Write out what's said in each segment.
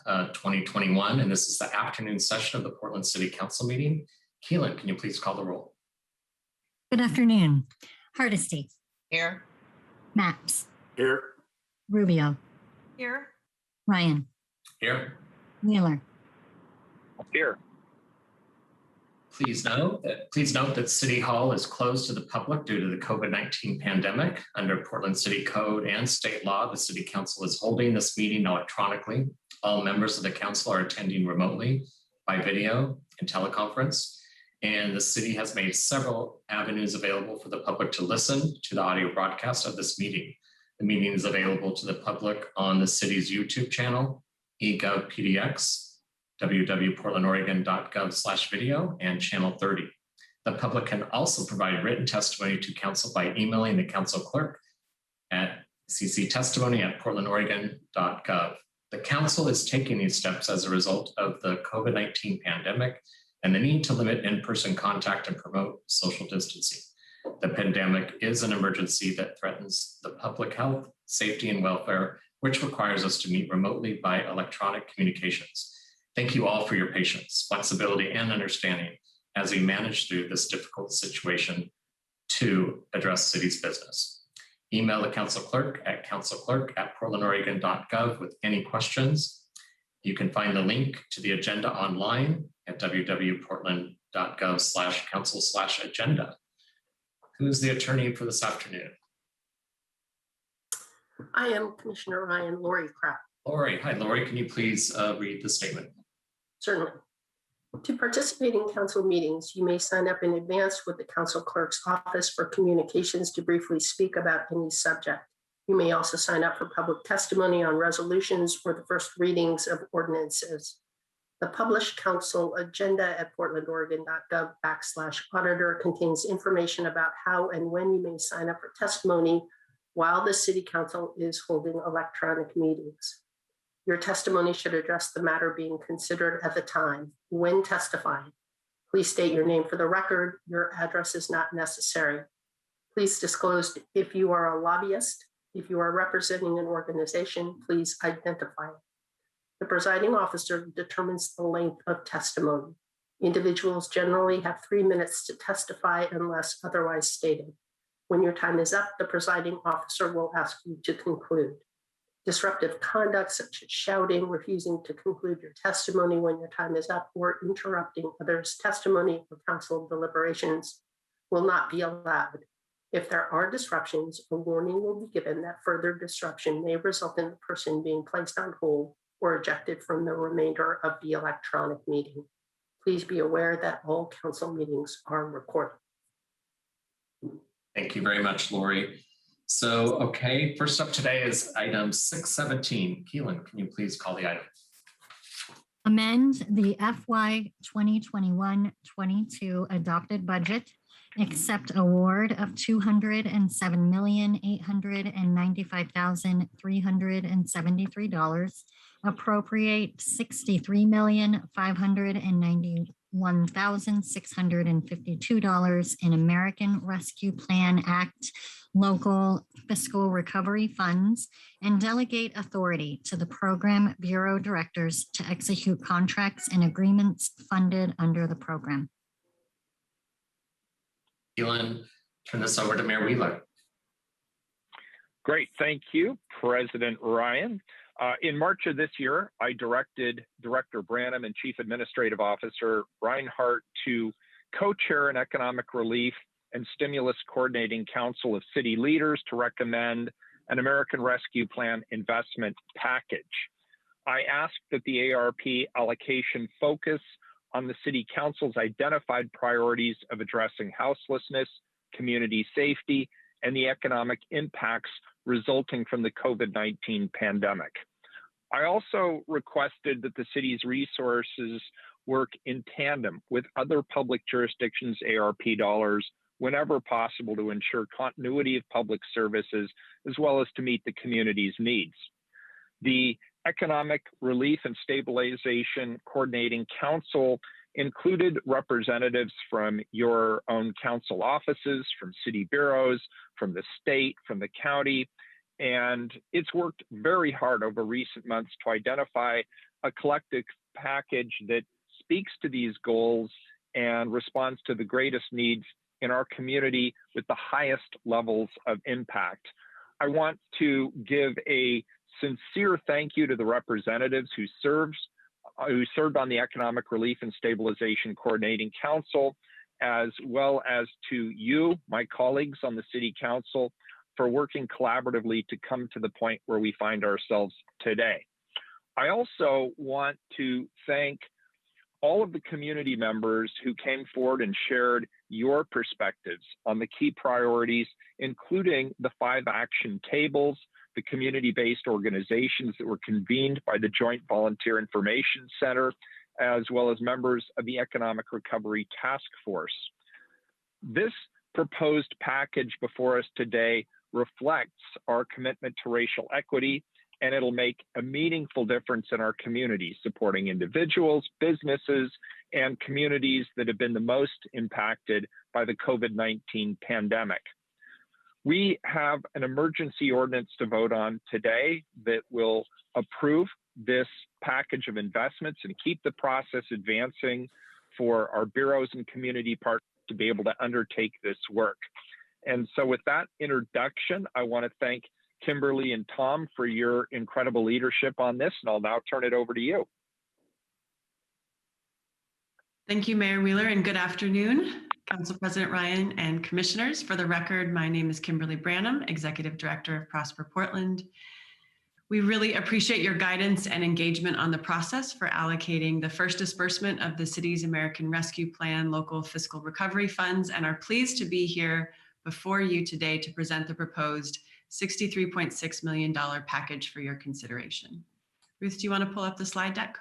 2021, and this is the afternoon session of the Portland City Council meeting. Keelan, can you please call the roll? Good afternoon. Hardesty. Here. Maps. Here. Rubio. Here. Ryan. Here. Wheeler. Here. Please note that City Hall is closed to the public due to the COVID-19 pandemic. Under Portland City Code and state law, the City Council is holding this meeting electronically. All members of the council are attending remotely by video and teleconference, and the city has made several avenues available for the public to listen to the audio broadcast of this meeting. The meeting is available to the public on the city's YouTube channel, eGovPDX, www.portlandoregon.gov/video, and channel 30. The public can also provide written testimony to council by emailing the council clerk at cctestimony@portlandoregon.gov. The council is taking these steps as a result of the COVID-19 pandemic and the need to limit in-person contact and promote social distancing. The pandemic is an emergency that threatens the public health, safety, and welfare, which requires us to meet remotely by electronic communications. Thank you all for your patience, flexibility, and understanding as we manage through this difficult situation to address city's business. Email the council clerk at councilclerk@portlandoregon.gov with any questions. You can find the link to the agenda online at www.portland.gov/council/agenda. Who is the attorney for this afternoon? I am Commissioner Ryan, Lori Kraft. Lori, hi Lori, can you please read the statement? Certainly. To participate in council meetings, you may sign up in advance with the council clerk's office for communications to briefly speak about any subject. You may also sign up for public testimony on resolutions or the first readings of ordinances. The published council agenda at portlandoregon.gov/auditor contains information about how and when you may sign up for testimony while the city council is holding electronic meetings. Your testimony should address the matter being considered at the time. When testifying, please state your name for the record. Your address is not necessary. Please disclose if you are a lobbyist. If you are representing an organization, please identify it. The presiding officer determines the length of testimony. Individuals generally have 3 minutes to testify unless otherwise stated. When your time is up, the presiding officer will ask you to conclude. Disruptive conduct such as shouting, refusing to conclude your testimony when your time is up, or interrupting others' testimony or council deliberations will not be allowed. If there are disruptions, a warning will be given that further disruption may result in the person being placed on hold or ejected from the remainder of the electronic meeting. Please be aware that all council meetings are recorded. Thank you very much, Lori. So, okay, first up today is item 617. Keelan, can you please call the item? Amend the FY 2021-22 adopted budget, accept award of $207,895,373, appropriate $63,591,652 in American Rescue Plan Act local fiscal recovery funds, and delegate authority to the program bureau directors to execute contracts and agreements funded under the program. Keelan, turn this over to Mayor Wheeler. Great, thank you, President Ryan. In March of this year, I directed Director Branham and Chief Administrative Officer Reinhardt to co-chair an economic relief and stimulus coordinating council of city leaders to recommend an American Rescue Plan investment package. I asked that the ARP allocation focus on the city council's identified priorities of addressing houselessness, community safety, and the economic impacts resulting from the COVID-19 pandemic. I also requested that the city's resources work in tandem with other public jurisdictions' ARP dollars whenever possible to ensure continuity of public services, as well as to meet the community's needs. The Economic Relief and Stabilization Coordinating Council included representatives from your own council offices, from city bureaus, from the state, from the county, and it's worked very hard over recent months to identify a collective package that speaks to these goals and responds to the greatest needs in our community with the highest levels of impact. I want to give a sincere thank you to the representatives who served on the Economic Relief and Stabilization Coordinating Council, as well as to you, my colleagues on the City Council, for working collaboratively to come to the point where we find ourselves today. I also want to thank all of the community members who came forward and shared your perspectives on the key priorities, including the 5 action tables, the community-based organizations that were convened by the Joint Volunteer Information Center, as well as members of the Economic Recovery Task Force. This proposed package before us today reflects our commitment to racial equity, and it'll make a meaningful difference in our community, supporting individuals, businesses, and communities that have been the most impacted by the COVID-19 pandemic. We have an emergency ordinance to vote on today that will approve this package of investments and keep the process advancing for our bureaus and community partners to be able to undertake this work. And so with that introduction, I want to thank Kimberly and Tom for your incredible leadership on this, and I'll now turn it over to you. Thank you, Mayor Wheeler, and good afternoon, Council President Ryan and Commissioners. For the record, my name is Kimberly Branham, Executive Director of Prosper Portland. We really appreciate your guidance and engagement on the process for allocating the first disbursement of the city's American Rescue Plan local fiscal recovery funds, and are pleased to be here before you today to present the proposed $63.6 million package for your consideration. Ruth, do you want to pull up the slide deck?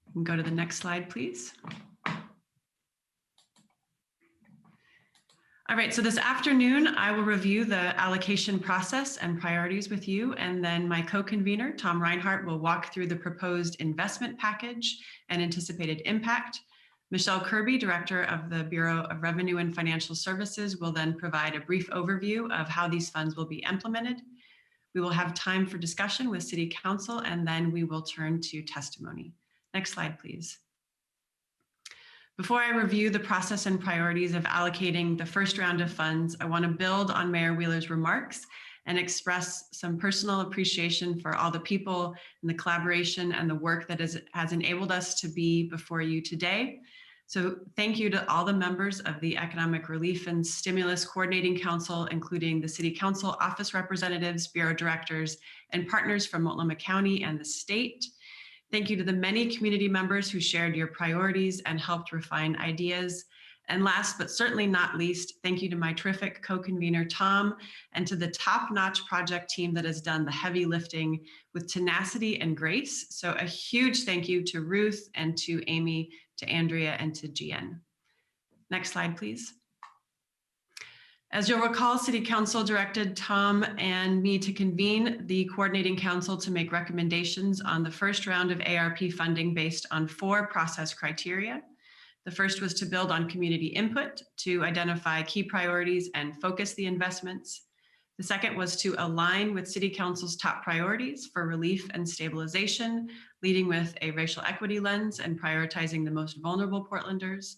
You can go to the next slide, please. All right, so this afternoon, I will review the allocation process and priorities with you, and then my co-convener, Tom Reinhardt, will walk through the proposed investment package and anticipated impact. Michelle Kirby, Director of the Bureau of Revenue and Financial Services, will then provide a brief overview of how these funds will be implemented. We will have time for discussion with City Council, and then we will turn to testimony. Next slide, please. Before I review the process and priorities of allocating the first round of funds, I want to build on Mayor Wheeler's remarks and express some personal appreciation for all the people and the collaboration and the work that has enabled us to be before you today. So thank you to all the members of the Economic Relief and Stimulus Coordinating Council, including the City Council office representatives, bureau directors, and partners from Multnomah County and the state. Thank you to the many community members who shared your priorities and helped refine ideas. And last but certainly not least, thank you to my terrific co-convener, Tom, and to the top-notch project team that has done the heavy lifting with tenacity and grace. So a huge thank you to Ruth and to Amy, to Andrea, and to Gian. Next slide, please. As you'll recall, City Council directed Tom and me to convene the Coordinating Council to make recommendations on the first round of ARP funding based on 4 process criteria. The first was to build on community input to identify key priorities and focus the investments. The second was to align with City Council's top priorities for relief and stabilization, leading with a racial equity lens and prioritizing the most vulnerable Portlanders.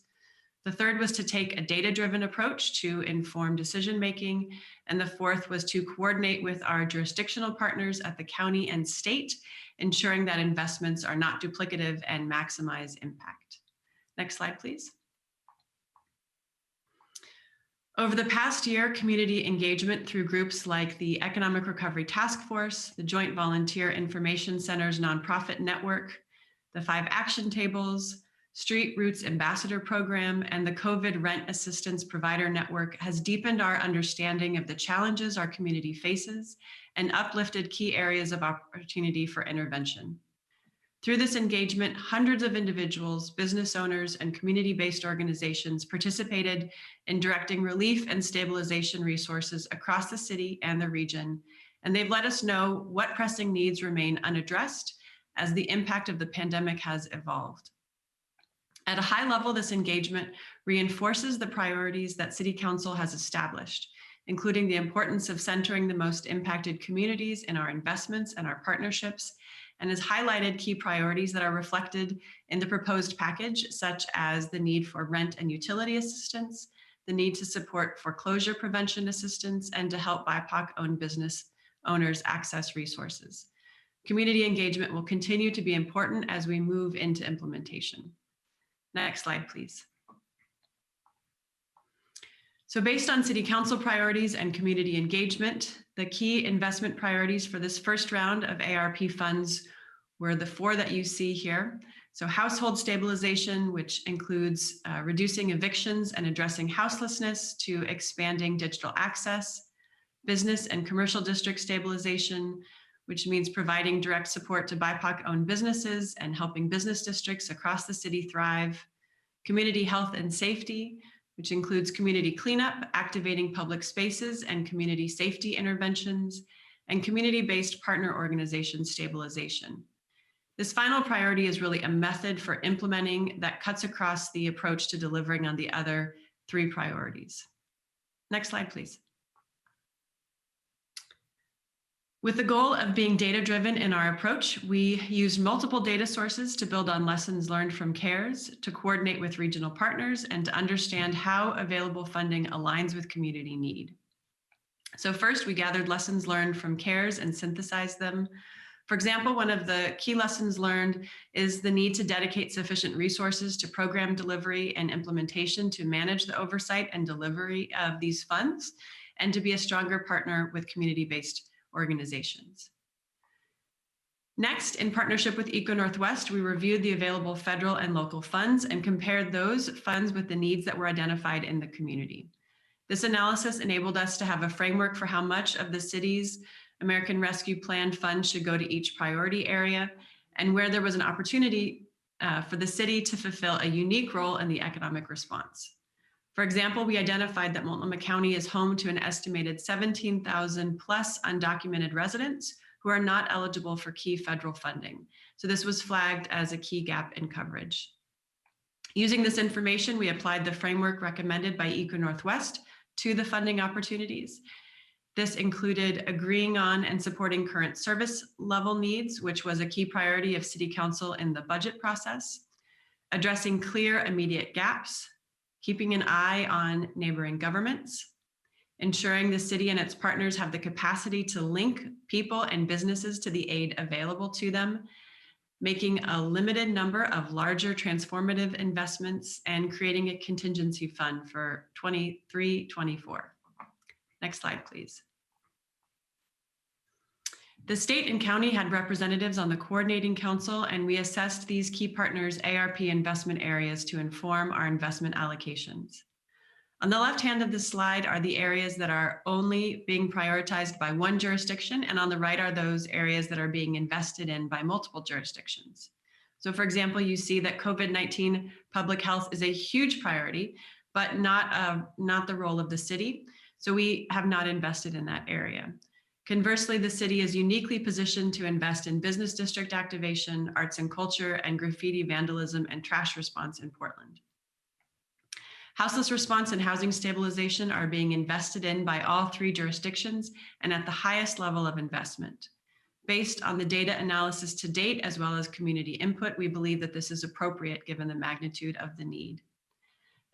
The third was to take a data-driven approach to inform decision-making. And the fourth was to coordinate with our jurisdictional partners at the county and state, ensuring that investments are not duplicative and maximize impact. Next slide, please. Over the past year, community engagement through groups like the Economic Recovery Task Force, the Joint Volunteer Information Center's nonprofit network, the 5 action tables, Street Roots Ambassador Program, and the COVID Rent Assistance Provider Network has deepened our understanding of the challenges our community faces and uplifted key areas of opportunity for intervention. Through this engagement, hundreds of individuals, business owners, and community-based organizations participated in directing relief and stabilization resources across the city and the region, and they've let us know what pressing needs remain unaddressed as the impact of the pandemic has evolved. At a high level, this engagement reinforces the priorities that City Council has established, including the importance of centering the most impacted communities in our investments and our partnerships, and has highlighted key priorities that are reflected in the proposed package, such as the need for rent and utility assistance, the need to support foreclosure prevention assistance, and to help BIPOC-owned business owners access resources. Community engagement will continue to be important as we move into implementation. Next slide, please. So based on City Council priorities and community engagement, the key investment priorities for this first round of ARP funds were the 4 that you see here. So household stabilization, which includes reducing evictions and addressing houselessness, to expanding digital access; business and commercial district stabilization, which means providing direct support to BIPOC-owned businesses and helping business districts across the city thrive; community health and safety, which includes community cleanup, activating public spaces and community safety interventions; and community-based partner organization stabilization. This final priority is really a method for implementing that cuts across the approach to delivering on the other 3 priorities. Next slide, please. With the goal of being data-driven in our approach, we used multiple data sources to build on lessons learned from CARES, to coordinate with regional partners, and to understand how available funding aligns with community need. So first, we gathered lessons learned from CARES and synthesized them. For example, one of the key lessons learned is the need to dedicate sufficient resources to program delivery and implementation to manage the oversight and delivery of these funds, and to be a stronger partner with community-based organizations. Next, in partnership with Eco Northwest, we reviewed the available federal and local funds and compared those funds with the needs that were identified in the community. This analysis enabled us to have a framework for how much of the city's American Rescue Plan funds should go to each priority area, and where there was an opportunity for the city to fulfill a unique role in the economic response. For example, we identified that Multnomah County is home to an estimated 17,000 plus undocumented residents who are not eligible for key federal funding. So this was flagged as a key gap in coverage. Using this information, we applied the framework recommended by Eco Northwest to the funding opportunities. This included agreeing on and supporting current service level needs, which was a key priority of City Council in the budget process, addressing clear immediate gaps, keeping an eye on neighboring governments, ensuring the city and its partners have the capacity to link people and businesses to the aid available to them, making a limited number of larger transformative investments, and creating a contingency fund for 23-24. Next slide, please. The state and county had representatives on the coordinating council, and we assessed these key partners' ARP investment areas to inform our investment allocations. On the left hand of the slide are the areas that are only being prioritized by one jurisdiction, and on the right are those areas that are being invested in by multiple jurisdictions. So for example, you see that COVID-19 public health is a huge priority, but not the role of the city. So we have not invested in that area. Conversely, the city is uniquely positioned to invest in business district activation, arts and culture, and graffiti vandalism and trash response in Portland. Houseless response and housing stabilization are being invested in by all 3 jurisdictions and at the highest level of investment. Based on the data analysis to date, as well as community input, we believe that this is appropriate given the magnitude of the need.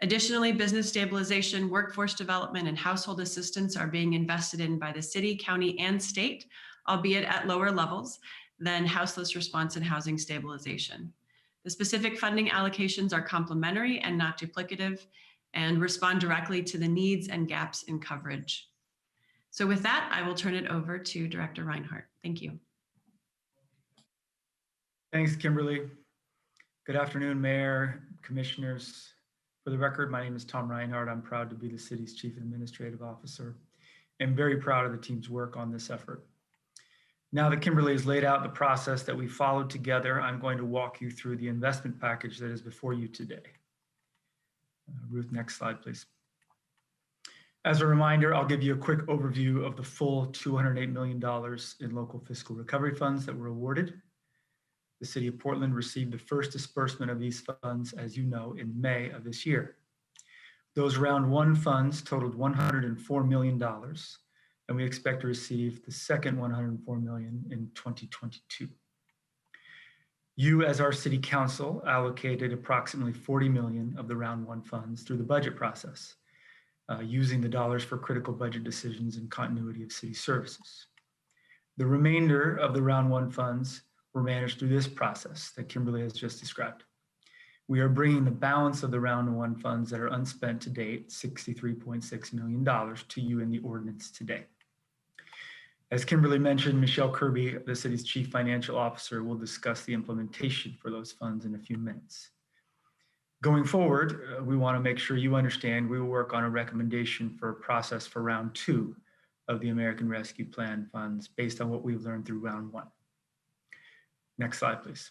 Additionally, business stabilization, workforce development, and household assistance are being invested in by the city, county, and state, albeit at lower levels than houseless response and housing stabilization. The specific funding allocations are complementary and not duplicative, and respond directly to the needs and gaps in coverage. So with that, I will turn it over to Director Reinhardt. Thank you. Thanks, Kimberly. Good afternoon, Mayor, Commissioners. For the record, my name is Tom Reinhardt. I'm proud to be the city's Chief Administrative Officer and very proud of the team's work on this effort. Now that Kimberly has laid out the process that we followed together, I'm going to walk you through the investment package that is before you today. Ruth, next slide, please. As a reminder, I'll give you a quick overview of the full $208 million in local fiscal recovery funds that were awarded. The City of Portland received the first disbursement of these funds, as you know, in May of this year. Those round one funds totaled $104 million, and we expect to receive the second $104 million in 2022. You, as our city council, allocated approximately $40 million of the round one funds through the budget process, using the dollars for critical budget decisions and continuity of city services. The remainder of the round one funds were managed through this process that Kimberly has just described. We are bringing the balance of the round one funds that are unspent to date, $63.6 million, to you in the ordinance today. As Kimberly mentioned, Michelle Kirby, the city's chief financial officer, will discuss the implementation for those funds in a few minutes. Going forward, we want to make sure you understand we will work on a recommendation for a process for round two of the American Rescue Plan funds based on what we've learned through round one. Next slide, please.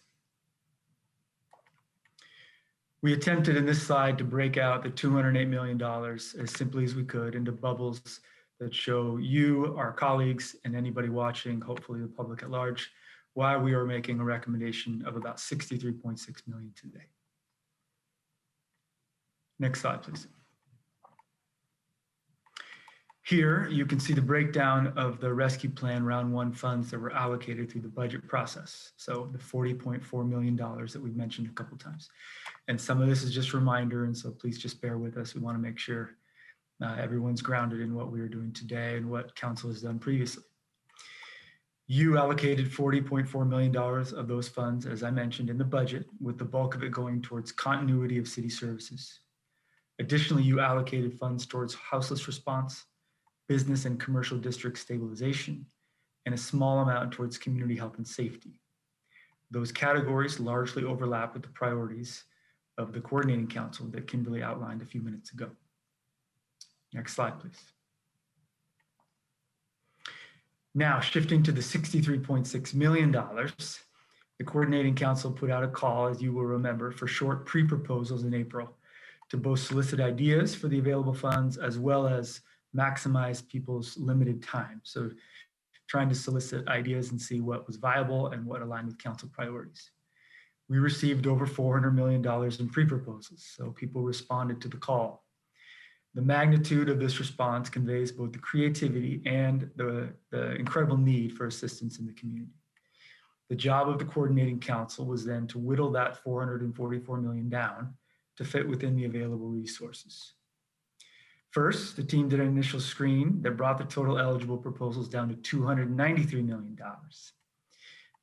We attempted in this slide to break out the $208 million as simply as we could into bubbles that show you, our colleagues, and anybody watching, hopefully the public at large, why we are making a recommendation of about $63.6 million today. Next slide, please. Here, you can see the breakdown of the rescue plan round one funds that were allocated through the budget process. So the $40.4 million that we've mentioned a couple times. And some of this is just a reminder, and so please just bear with us. We want to make sure everyone's grounded in what we are doing today and what council has done previously. You allocated $40.4 million of those funds, as I mentioned, in the budget, with the bulk of it going towards continuity of city services. Additionally, you allocated funds towards houseless response, business and commercial district stabilization, and a small amount towards community health and safety. Those categories largely overlap with the priorities of the coordinating council that Kimberly outlined a few minutes ago. Next slide, please. Now, shifting to the $63.6 million, the coordinating council put out a call, as you will remember, for short pre-proposals in April to both solicit ideas for the available funds as well as maximize people's limited time. So trying to solicit ideas and see what was viable and what aligned with council priorities. We received over $400 million in pre-proposals, so people responded to the call. The magnitude of this response conveys both the creativity and the incredible need for assistance in the community. The job of the coordinating council was then to whittle that $444 million down to fit within the available resources. First, the team did an initial screen that brought the total eligible proposals down to $293 million.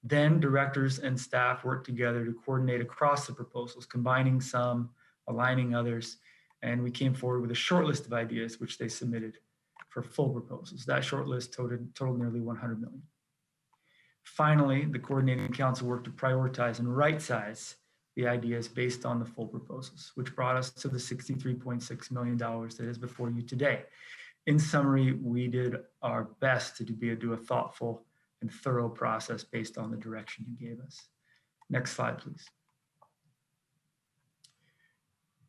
Then directors and staff worked together to coordinate across the proposals, combining some, aligning others, and we came forward with a short list of ideas which they submitted for full proposals. That short list totaled nearly $100 million. Finally, the coordinating council worked to prioritize and right-size the ideas based on the full proposals, which brought us to the $63.6 million that is before you today. In summary, we did our best to do a thoughtful and thorough process based on the direction you gave us. Next slide, please.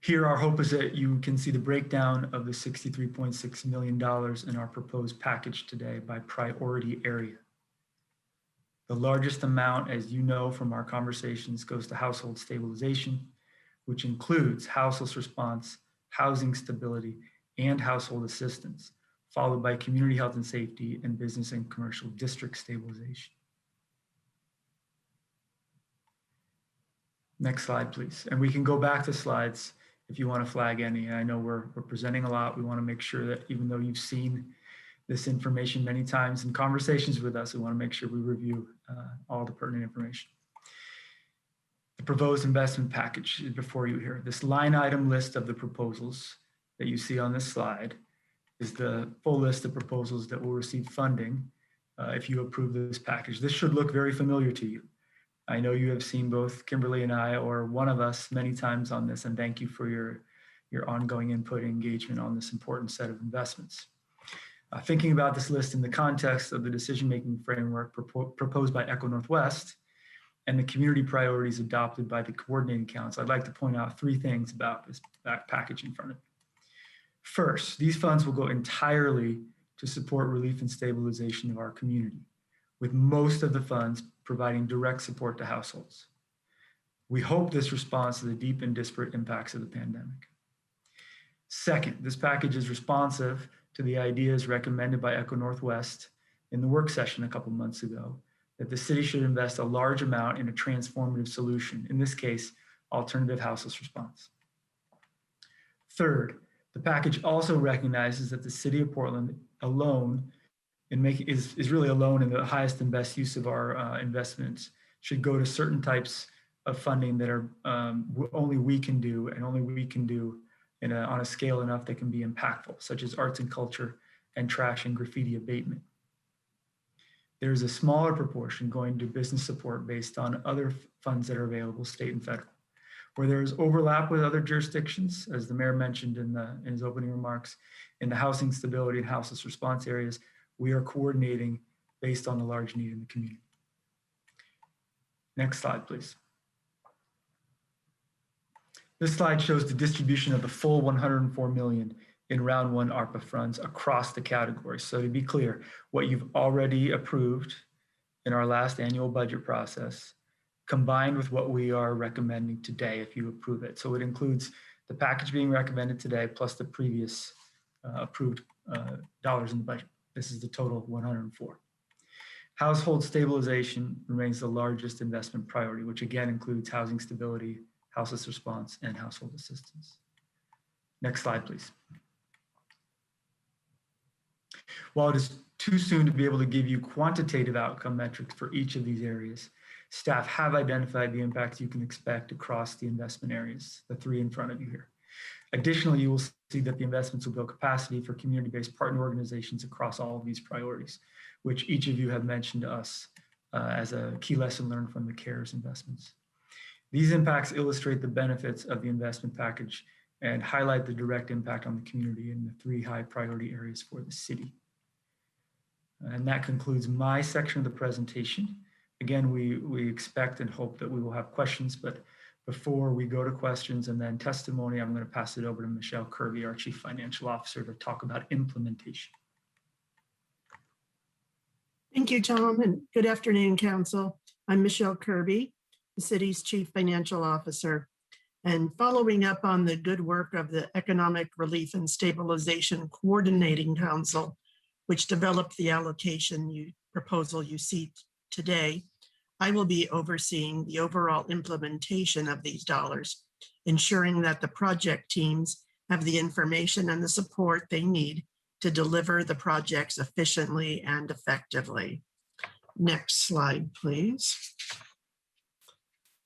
Here, our hope is that you can see the breakdown of the $63.6 million in our proposed package today by priority area. The largest amount, as you know from our conversations, goes to household stabilization, which includes houseless response, housing stability, and household assistance, followed by community health and safety and business and commercial district stabilization. Next slide, please. And we can go back to slides if you want to flag any. I know we're presenting a lot. We want to make sure that even though you've seen this information many times in conversations with us, we want to make sure we review all the pertinent information. The proposed investment package is before you here. This line item list of the proposals that you see on this slide is the full list of proposals that will receive funding if you approve this package. This should look very familiar to you. I know you have seen both Kimberly and I, or one of us, many times on this, and thank you for your ongoing input and engagement on this important set of investments. Thinking about this list in the context of the decision-making framework proposed by Echo Northwest and the community priorities adopted by the coordinating council, I'd like to point out three things about this package in front of you. First, these funds will go entirely to support relief and stabilization of our community, with most of the funds providing direct support to households. We hope this responds to the deep and disparate impacts of the pandemic. Second, this package is responsive to the ideas recommended by Echo Northwest in the work session a couple months ago, that the city should invest a large amount in a transformative solution, in this case, alternative houseless response. Third, the package also recognizes that the city of Portland alone is really alone in the highest and best use of our investments should go to certain types of funding that are only we can do and only we can do on a scale enough that can be impactful, such as arts and culture and trash and graffiti abatement. There's a smaller proportion going to business support based on other funds that are available, state and federal. Where there's overlap with other jurisdictions, as the mayor mentioned in his opening remarks, in the housing stability and houseless response areas, we are coordinating based on the large need in the community. Next slide, please. This slide shows the distribution of the full 104 million in round one ARPA funds across the categories. So to be clear, what you've already approved in our last annual budget process, combined with what we are recommending today if you approve it. So it includes the package being recommended today plus the previous approved dollars in the budget. This is the total of 104. Household stabilization remains the largest investment priority, which again includes housing stability, houseless response, and household assistance. Next slide, please. While it is too soon to be able to give you quantitative outcome metrics for each of these areas, staff have identified the impacts you can expect across the investment areas, the three in front of you here. Additionally, you will see that the investments will build capacity for community-based partner organizations across all of these priorities, which each of you have mentioned to us as a key lesson learned from the CARES investments. These impacts illustrate the benefits of the investment package and highlight the direct impact on the community in the three high priority areas for the city. And that concludes my section of the presentation. Again, we expect and hope that we will have questions, but before we go to questions and then testimony, I'm going to pass it over to Michelle Kirby, our Chief Financial Officer, to talk about implementation. Thank you, Tom, and good afternoon, Council. I'm Michelle Kirby, the city's Chief Financial Officer. And following up on the good work of the Economic Relief and Stabilization Coordinating Council, which developed the allocation proposal you see today, I will be overseeing the overall implementation of these dollars, ensuring that the project teams have the information and the support they need to deliver the projects efficiently and effectively. Next slide, please.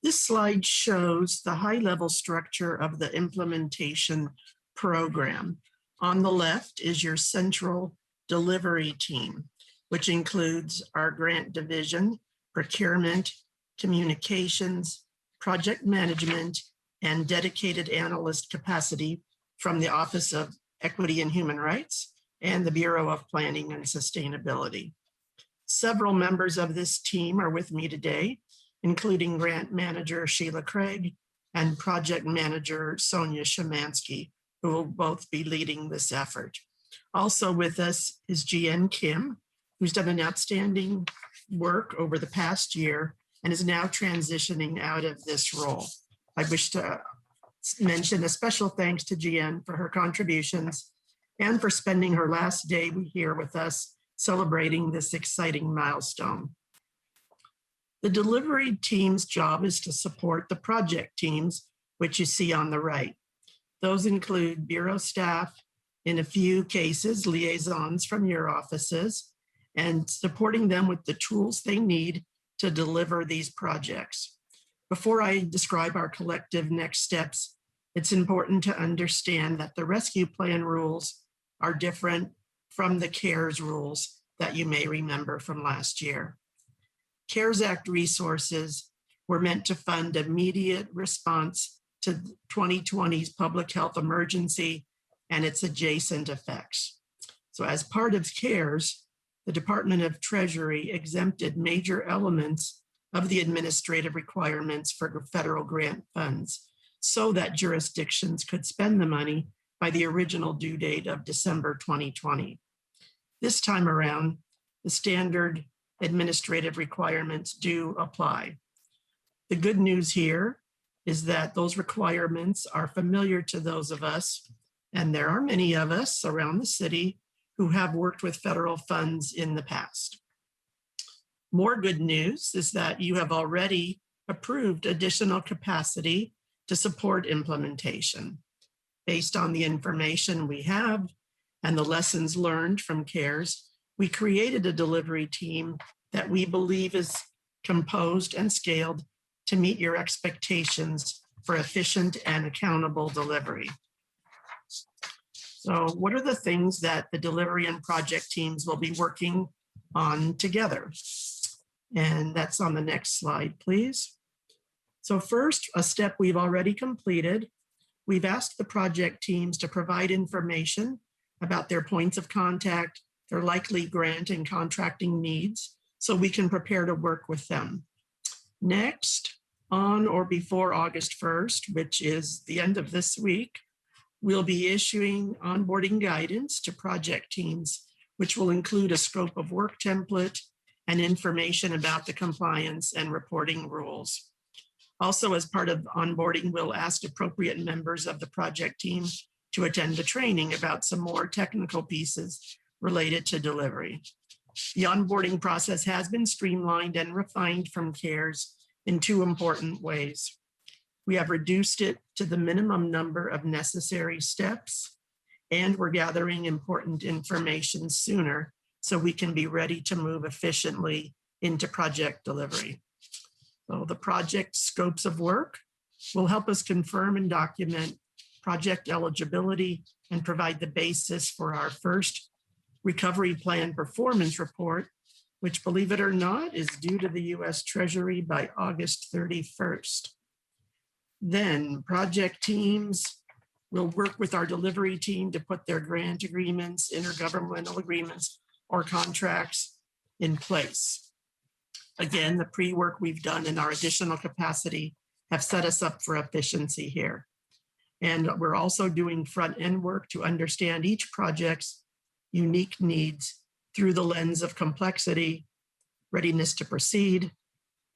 This slide shows the high-level structure of the implementation program. On the left is your central delivery team, which includes our grant division, procurement, communications, project management, and dedicated analyst capacity from the Office of Equity and Human Rights and the Bureau of Planning and Sustainability. Several members of this team are with me today, including grant manager Sheila Craig and project manager Sonia Shemansky, who will both be leading this effort. Also with us is GN Kim, who's done an outstanding work over the past year and is now transitioning out of this role. I wish to mention a special thanks to GN for her contributions and for spending her last day here with us celebrating this exciting milestone. The delivery team's job is to support the project teams, which you see on the right. Those include bureau staff, in a few cases, liaisons from your offices, and supporting them with the tools they need to deliver these projects. Before I describe our collective next steps, it's important to understand that the rescue plan rules are different from the CARES rules that you may remember from last year. CARES Act resources were meant to fund immediate response to 2020's public health emergency and its adjacent effects. So as part of CARES, the Department of Treasury exempted major elements of the administrative requirements for federal grant funds so that jurisdictions could spend the money by the original due date of December 2020. This time around, the standard administrative requirements do apply. The good news here is that those requirements are familiar to those of us And there are many of us around the city who have worked with federal funds in the past. More good news is that you have already approved additional capacity to support implementation. Based on the information we have and the lessons learned from CARES, we created a delivery team that we believe is composed and scaled to meet your expectations for efficient and accountable delivery. So what are the things that the delivery and project teams will be working on together? And that's on the next slide, please. So first, a step we've already completed. We've asked the project teams to provide information about their points of contact, their likely grant and contracting needs, so we can prepare to work with them. Next, on or before August 1st, which is the end of this week, we'll be issuing onboarding guidance to project teams, which will include a scope of work template and information about the compliance and reporting rules. Also, as part of onboarding, we'll ask appropriate members of the project team to attend the training about some more technical pieces related to delivery. The onboarding process has been streamlined and refined from CARES in two important ways. We have reduced it to the minimum number of necessary steps, and we're gathering important information sooner so we can be ready to move efficiently into project delivery. So the project scopes of work will help us confirm and document project eligibility and provide the basis for our first recovery plan performance report, which, believe it or not, is due to the US Treasury by August 31st. Then project teams will work with our delivery team to put their grant agreements, intergovernmental agreements, or contracts in place. Again, the pre-work we've done in our additional capacity have set us up for efficiency here. And we're also doing front-end work to understand each project's unique needs through the lens of complexity, readiness to proceed,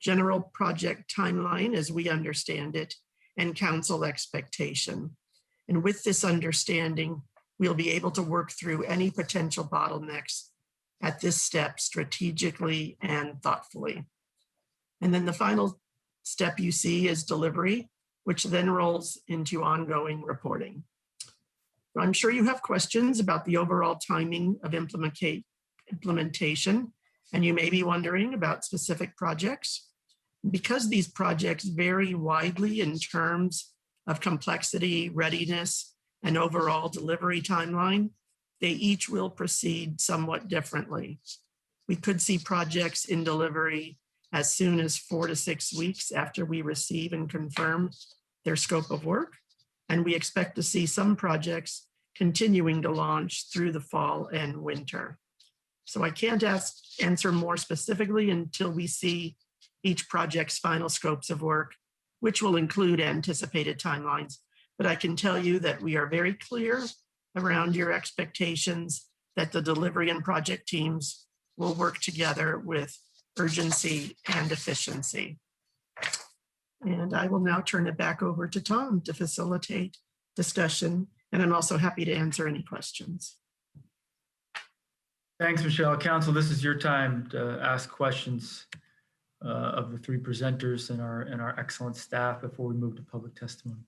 general project timeline as we understand it, and council expectation. And with this understanding, we'll be able to work through any potential bottlenecks at this step strategically and thoughtfully. And then the final step you see is delivery, which then rolls into ongoing reporting. I'm sure you have questions about the overall timing of implementation, and you may be wondering about specific projects. Because these projects vary widely in terms of complexity, readiness, and overall delivery timeline, they each will proceed somewhat differently. We could see projects in delivery as soon as 4 to 6 weeks after we receive and confirm their scope of work. And we expect to see some projects continuing to launch through the fall and winter. So I can't answer more specifically until we see each project's final scopes of work, which will include anticipated timelines. But I can tell you that we are very clear around your expectations that the delivery and project teams will work together with urgency and efficiency. And I will now turn it back over to Tom to facilitate discussion. And I'm also happy to answer any questions. Thanks, Michelle. Council, this is your time to ask questions of the three presenters and our excellent staff before we move to public testimony.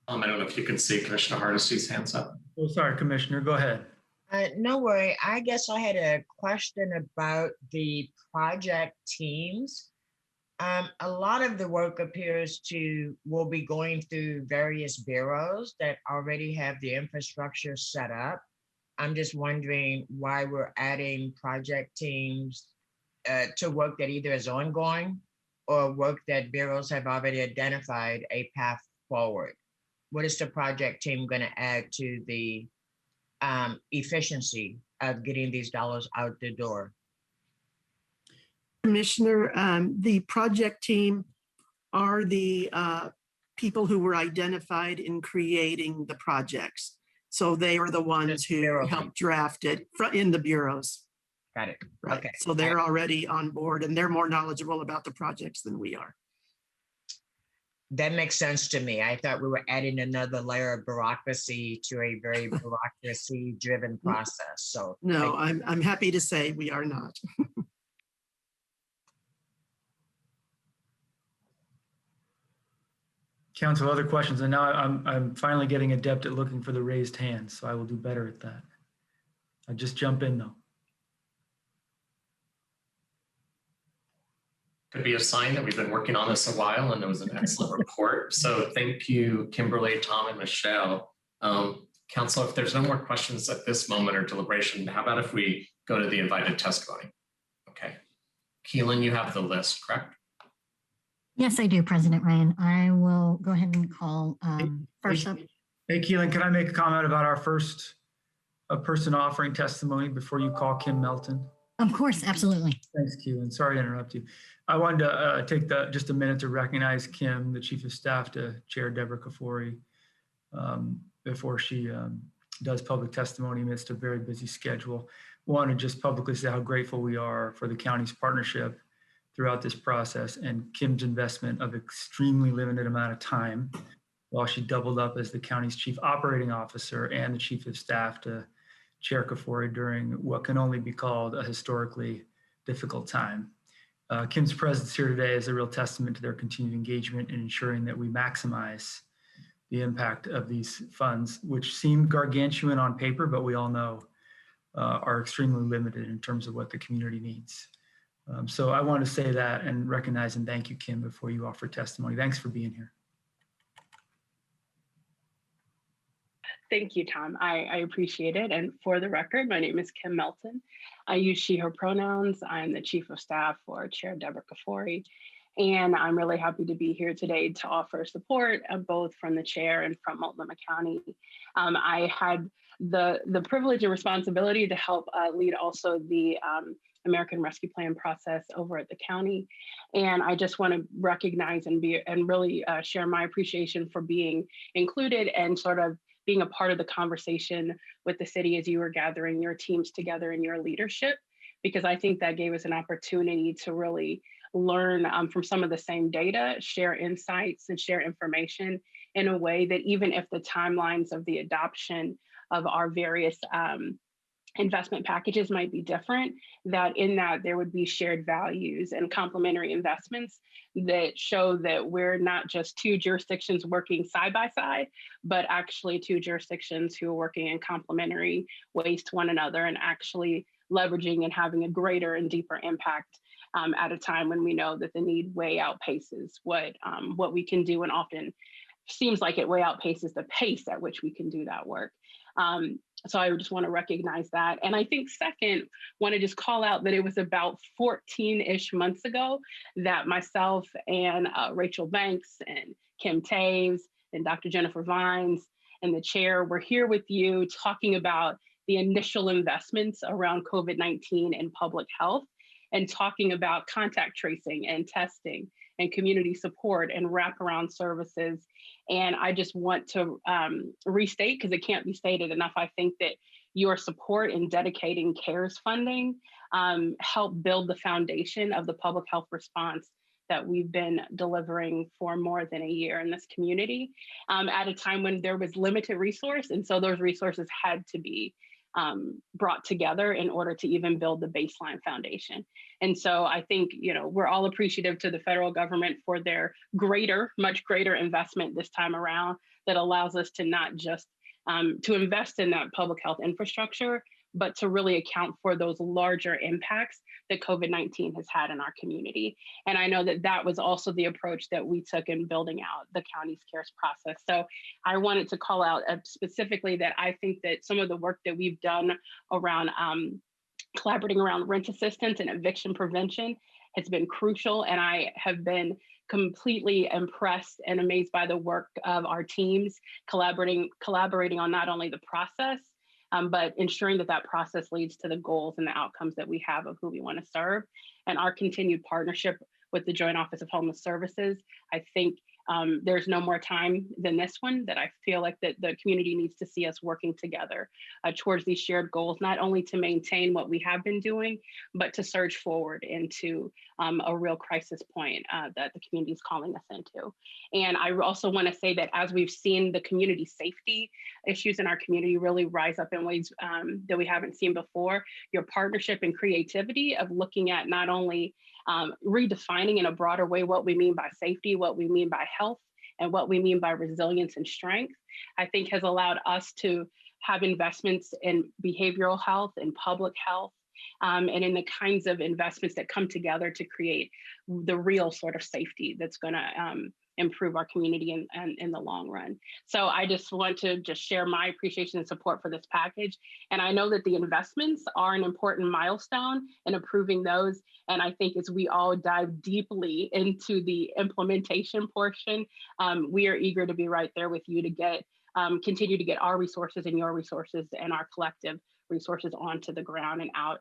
I don't know if you can see Commissioner Hardesty's hands up. Oh, sorry, Commissioner, go ahead. No worry. I guess I had a question about the project teams. A lot of the work appears will be going through various bureaus that already have the infrastructure set up. I'm just wondering why we're adding project teams to work that either is ongoing or work that bureaus have already identified a path forward. What is the project team going to add to the efficiency of getting these dollars out the door? Commissioner, the project team are the people who were identified in creating the projects. So they are the ones who helped draft it in the bureaus. Got it. Right. Okay. So they're already on board and they're more knowledgeable about the projects than we are. That makes sense to me. I thought we were adding another layer of bureaucracy to a very bureaucracy-driven process. So No, I'm happy to say we are not. Council, other questions? And now I'm finally getting adept at looking for the raised hand, so I will do better at that. I just jump in though. Could be a sign that we've been working on this a while and it was an excellent report. So thank you, Kimberly, Tom, and Michelle. Council, if there's no more questions at this moment or deliberation, how about if we go to the invited testimony? Okay. Keelan, you have the list, correct? Yes, I do, President Ryan. I will go ahead and call first up. Hey, Keelan, can I make a comment about our first person offering testimony before you call Kim Melton? Of course, absolutely. Thanks, Keelan. Sorry to interrupt you. I wanted to take just a minute to recognize Kim, the Chief of Staff to Chair Deborah Kafori, before she does public testimony amidst a very busy schedule. I want to just publicly say how grateful we are for the county's partnership throughout this process and Kim's investment of extremely limited amount of time while she doubled up as the county's Chief Operating Officer and the Chief of Staff to Chair Kafori during what can only be called a historically difficult time. Kim's presence here today is a real testament to their continued engagement in ensuring that we maximize the impact of these funds, which seem gargantuan on paper, but we all know are extremely limited in terms of what the community needs. So I want to say that and recognize and thank you, Kim, before you offer testimony. Thanks for being here. Thank you, Tom. I appreciate it. And for the record, my name is Kim Melton. I use she, her pronouns. I'm the Chief of Staff for Chair Deborah Kafori. And I'm really happy to be here today to offer support both from the chair and from Multnomah County. I had the privilege and responsibility to help lead also the American Rescue Plan process over at the county. And I just want to recognize and really share my appreciation for being included and sort of being a part of the conversation with the city as you were gathering your teams together in your leadership, because I think that gave us an opportunity to really learn from some of the same data, share insights and share information in a way that even if the timelines of the adoption of our various investment packages might be different, that in that there would be shared values and complementary investments that show that we're not just two jurisdictions working side by side, but actually two jurisdictions who are working in complementary ways to one another and actually leveraging and having a greater and deeper impact at a time when we know that the need way outpaces what we can do, and often seems like it way outpaces the pace at which we can do that work. So I just want to recognize that. And I think second, want to just call out that it was about 14-ish months ago that myself and Rachel Banks and Kim Taves and Dr. Jennifer Vines and the chair were here with you talking about the initial investments around COVID-19 and public health, and talking about contact tracing and testing and community support and wraparound services. And I just want to restate, because it can't be stated enough, I think that your support in dedicating CARES funding helped build the foundation of the public health response that we've been delivering for more than a year in this community at a time when there was limited resource. And so those resources had to be brought together in order to even build the baseline foundation. And so I think, we're all appreciative to the federal government for their much greater investment this time around that allows us to not just to invest in that public health infrastructure, but to really account for those larger impacts that COVID-19 has had in our community. And I know that that was also the approach that we took in building out the county's CARES process. So I wanted to call out specifically that I think that some of the work that we've done around collaborating around rent assistance and eviction prevention has been crucial. And I have been completely impressed and amazed by the work of our teams collaborating on not only the process, but ensuring that that process leads to the goals and the outcomes that we have of who we want to serve. And our continued partnership with the Joint Office of Homeless Services, I think there's no more time than this one that I feel like that the community needs to see us working together towards these shared goals, not only to maintain what we have been doing, but to surge forward into a real crisis point that the community is calling us into. And I also want to say that as we've seen the community safety issues in our community really rise up in ways that we haven't seen before, your partnership and creativity of looking at not only redefining in a broader way what we mean by safety, what we mean by health, and what we mean by resilience and strength, I think has allowed us to have investments in behavioral health and public health, and in the kinds of investments that come together to create the real sort of safety that's going to improve our community in the long run. So I just want to just share my appreciation and support for this package. And I know that the investments are an important milestone in approving those. And I think as we all dive deeply into the implementation portion, we are eager to be right there with you to get continue to get our resources and your resources and our collective resources onto the ground and out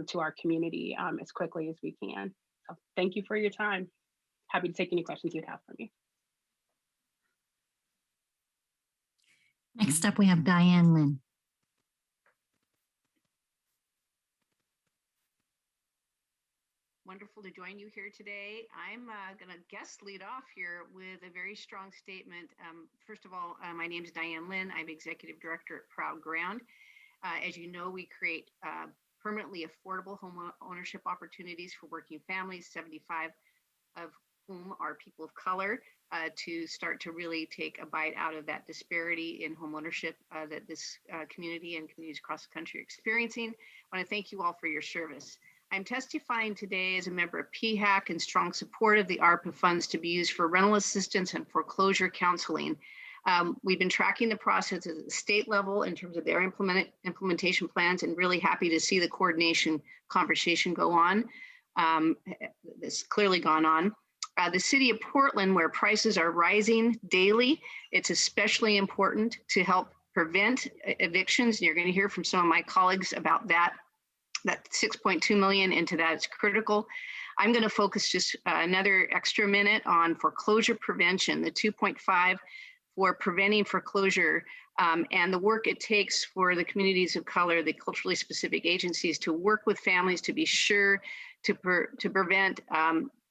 to our community as quickly as we can. So thank you for your time. Happy to take any questions you'd have for me. Next up, we have Diane Lynn. Wonderful to join you here today. I'm going to guest lead off here with a very strong statement. First of all, my name is Diane Lynn. I'm Executive Director at Proud Ground. As you know, we create permanently affordable home ownership opportunities for working families, 75 of whom are people of color, to start to really take a bite out of that disparity in home ownership that this community and communities across the country are experiencing. I want to thank you all for your service. I'm testifying today as a member of PHAC in strong support of the ARPA funds to be used for rental assistance and foreclosure counseling. We've been tracking the process at the state level in terms of their implementation plans, and really happy to see the coordination conversation go on. It's clearly gone on. The city of Portland, where prices are rising daily, it's especially important to help prevent evictions. And you're going to hear from some of my colleagues about that. That 6.2 million into that is critical. I'm going to focus just another extra minute on foreclosure prevention, the 2.5 for preventing foreclosure, and the work it takes for the communities of color, the culturally specific agencies, to work with families to be sure to prevent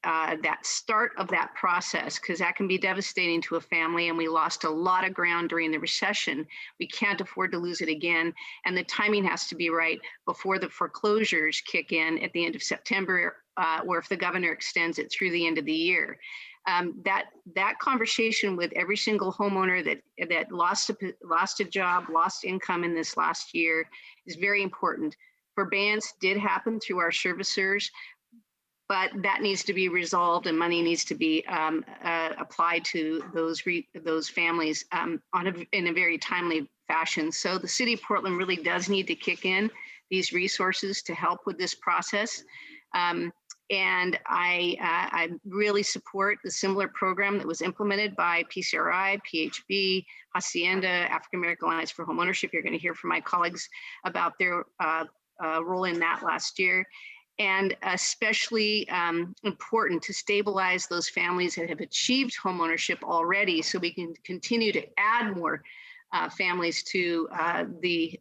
that start of that process, because that can be devastating to a family, and we lost a lot of ground during the recession. We can't afford to lose it again, and the timing has to be right before the foreclosures kick in at the end of September, or if the governor extends it through the end of the year. That conversation with every single homeowner that lost a job, lost income in this last year is very important. Forbearance did happen through our servicers, but that needs to be resolved, and money needs to be applied to those families in a very timely fashion. So the city of Portland really does need to kick in these resources to help with this process. And I really support the similar program that was implemented by PCRI, PHB, Hacienda, African American Alliance for Homeownership. You're going to hear from my colleagues about their role in that last year. And especially important to stabilize those families that have achieved homeownership already, so we can continue to add more families to the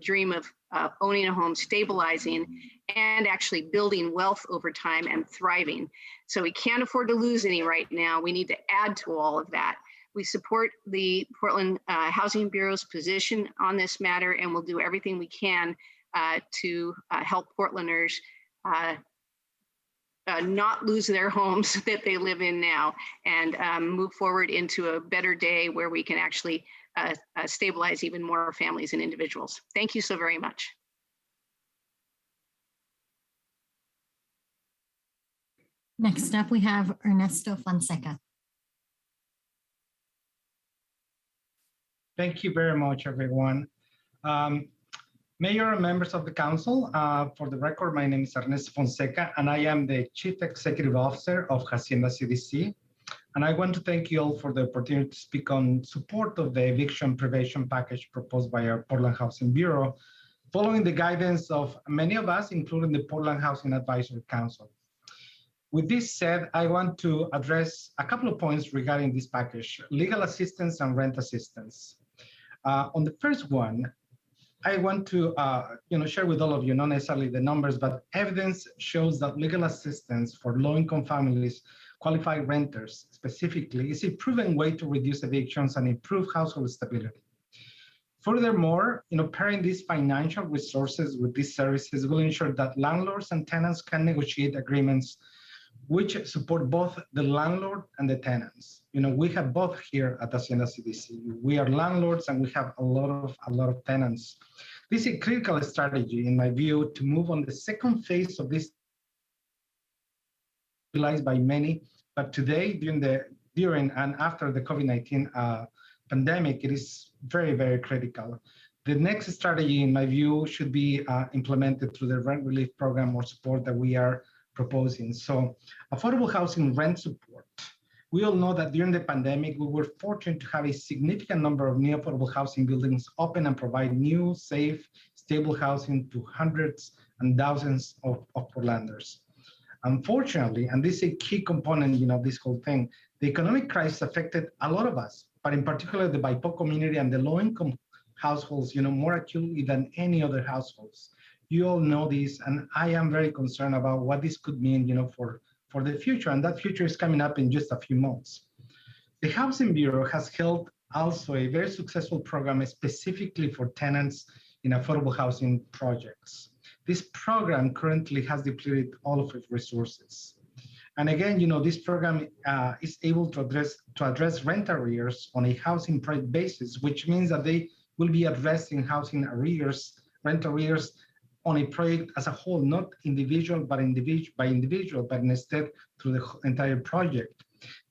dream of owning a home, stabilizing, and actually building wealth over time and thriving. So we can't afford to lose any right now. We need to add to all of that. We support the Portland Housing Bureau's position on this matter, and we'll do everything we can to help Portlanders not lose their homes that they live in now, and move forward into a better day where we can actually stabilize even more families and individuals. Thank you so very much. Next up, we have Ernesto Fonseca. Thank you very much, everyone. Mayor and members of the council, for the record, my name is Ernesto Fonseca, and I am the Chief Executive Officer of Hacienda CDC. And I want to thank you all for the opportunity to speak on support of the eviction prevention package proposed by our Portland Housing Bureau, following the guidance of many of us, including the Portland Housing Advisory Council. With this said, I want to address a couple of points regarding this package, legal assistance and rent assistance. On the first one, I want to share with all of you, not necessarily the numbers, but evidence shows that legal assistance for low-income families, qualified renters specifically, is a proven way to reduce evictions and improve household stability. Furthermore, pairing these financial resources with these services will ensure that landlords and tenants can negotiate agreements which support both the landlord and the tenants. We have both here at Hacienda CDC. We are landlords and we have a lot of tenants. This is a critical strategy, in my view, to move on the second phase of this utilized by many, but today, during and after the COVID-19 pandemic, it is very, very critical. The next strategy, in my view, should be implemented through the rent relief program or support that we are proposing. So affordable housing rent support. We all know that during the pandemic, we were fortunate to have a significant number of new affordable housing buildings open and provide new, safe, stable housing to hundreds and thousands of Portlanders. Unfortunately, and this is a key component, this whole thing, the economic crisis affected a lot of us, but in particular the BIPOC community and the low-income households, more acutely than any other households. You all know this, and I am very concerned about what this could mean, for the future, and that future is coming up in just a few months. The Housing Bureau has held also a very successful program specifically for tenants in affordable housing projects. This program currently has depleted all of its resources. And again, this program is able to address rent arrears on a housing project basis, which means that they will be addressing housing arrears, rent arrears on a project as a whole, not individual by individual, but instead through the entire project.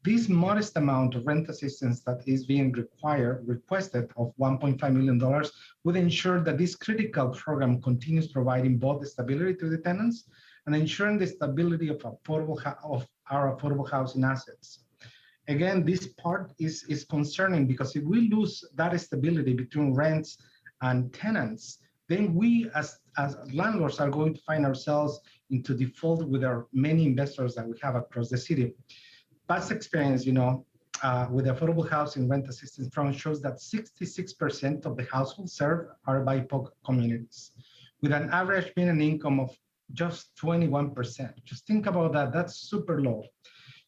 This modest amount of rent assistance that is being requested of $1.5 million would ensure that this critical program continues providing both the stability to the tenants and ensuring the stability of our affordable housing assets. Again, this part is concerning because if we lose that stability between rents and tenants, then we as landlords are going to find ourselves into default with our many investors that we have across the city. Past experience, with the affordable housing rent assistance program shows that 66% of the households served are BIPOC communities, with an average median income of just 21%. Just think about that, that's super low.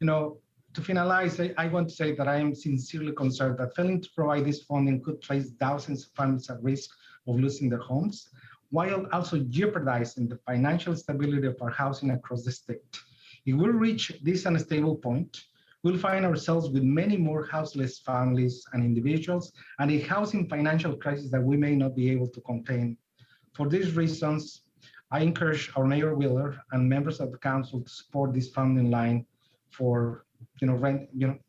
To finalize, I want to say that I am sincerely concerned that failing to provide this funding could place thousands of families at risk of losing their homes, while also jeopardizing the financial stability of our housing across the state. If we reach this unstable point, we'll find ourselves with many more houseless families and individuals and a housing financial crisis that we may not be able to contain. For these reasons, I encourage our Mayor Wheeler and members of the council to support this funding line for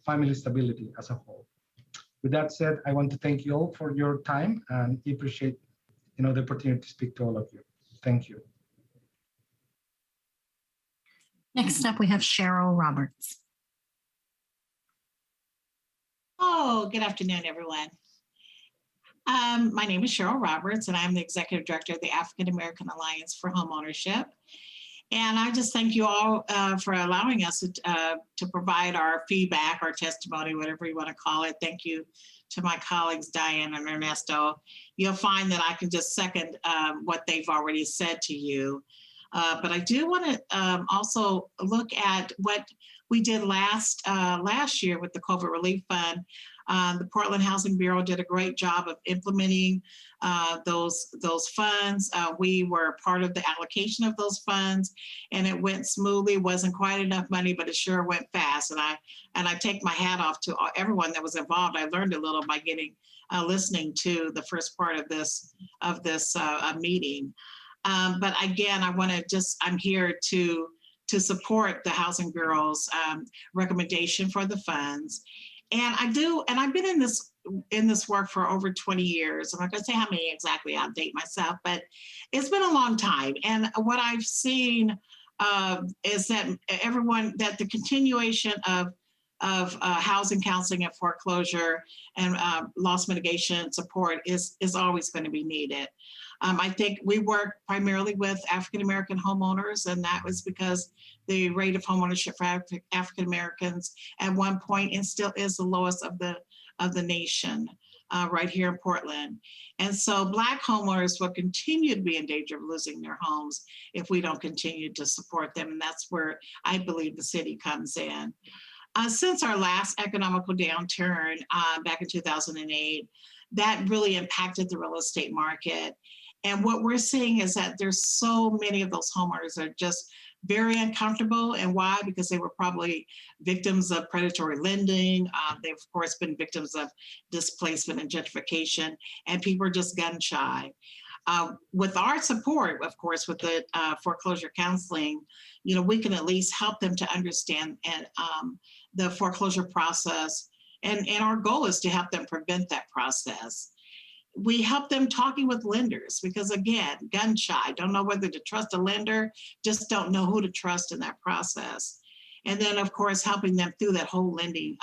family stability as a whole. With that said, I want to thank you all for your time and appreciate the opportunity to speak to all of you. Thank you. Next up, we have Cheryl Roberts. Oh, good afternoon, everyone. My name is Cheryl Roberts, and I'm the Executive Director of the African American Alliance for Homeownership. And I just thank you all for allowing us to provide our feedback, our testimony, whatever you want to call it. Thank you to my colleagues, Diane and Ernesto. You'll find that I can just second what they've already said to you. But I do want to also look at what we did last year with the COVID Relief Fund. The Portland Housing Bureau did a great job of implementing those funds. We were part of the allocation of those funds, and it went smoothly. Wasn't quite enough money, but it sure went fast. And I take my hat off to everyone that was involved. I learned a little by listening to the first part of this meeting. But again, I'm here to support the Housing Bureau's recommendation for the funds. And I've been in this work for over 20 years. I'm not gonna say how many exactly, I'll date myself, but it's been a long time. And what I've seen is that that the continuation of housing counseling and foreclosure and loss mitigation support is always going to be needed. I think we work primarily with African-American homeowners, and that was because the rate of homeownership for African-Americans at one point and still is the lowest of the nation right here in Portland. And so Black homeowners will continue to be in danger of losing their homes if we don't continue to support them. And that's where I believe the city comes in. Since our last economical downturn back in 2008, that really impacted the real estate market. And what we're seeing is that there's so many of those homeowners that are just very uncomfortable. And why? Because they were probably victims of predatory lending. They've, of course, been victims of displacement and gentrification, and people are just gun shy. With our support, of course, with the foreclosure counseling, we can at least help them to understand and the foreclosure process. And our goal is to help them prevent that process. We help them talking with lenders because, again, gun shy, don't know whether to trust a lender, just don't know who to trust in that process. And then, of course, helping them through that whole lending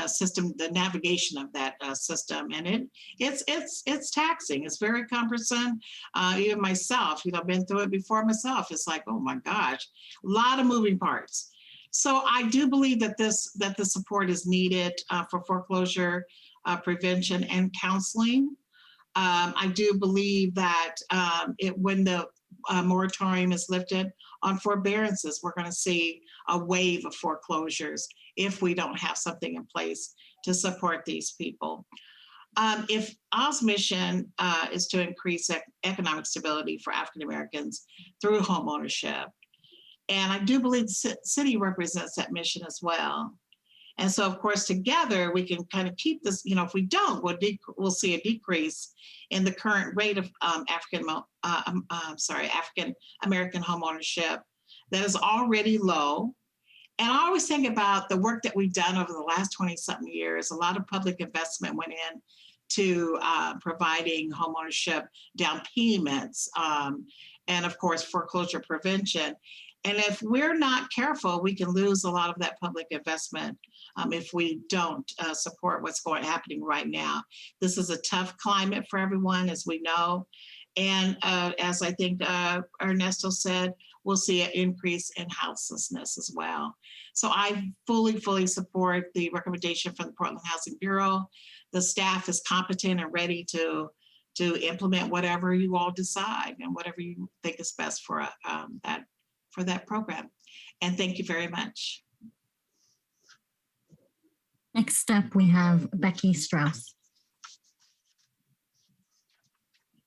system, the navigation of that system. And it's taxing. It's very cumbersome. Even myself, been through it before myself. It's like, oh my gosh, a lot of moving parts. So I do believe that the support is needed for foreclosure prevention and counseling. I do believe that when the moratorium is lifted on forbearances, we're going to see a wave of foreclosures if we don't have something in place to support these people. If OWL's mission is to increase economic stability for African Americans through homeownership, and I do believe the city represents that mission as well. And so, of course, together we can kind of keep this. If we don't, we'll see a decrease in the current rate of African American homeownership that is already low. And I always think about the work that we've done over the last 20-something years. A lot of public investment went in to providing homeownership down payments and, of course, foreclosure prevention. And if we're not careful, we can lose a lot of that public investment if we don't support what's happening right now. This is a tough climate for everyone, as we know. And as I think Ernesto said, we'll see an increase in houselessness as well. So I fully support the recommendation from the Portland Housing Bureau. The staff is competent and ready to implement whatever you all decide and whatever you think is best for that program. And thank you very much. Next up, we have Becky Strauss.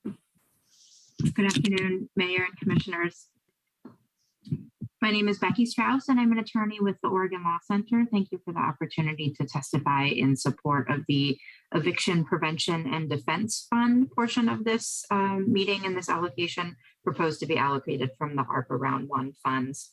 Good afternoon, Mayor and Commissioners. My name is Becky Strauss, and I'm an attorney with the Oregon Law Center. Thank you for the opportunity to testify in support of the Eviction Prevention and Defense Fund portion of this meeting and this allocation proposed to be allocated from the ARPA Round 1 funds.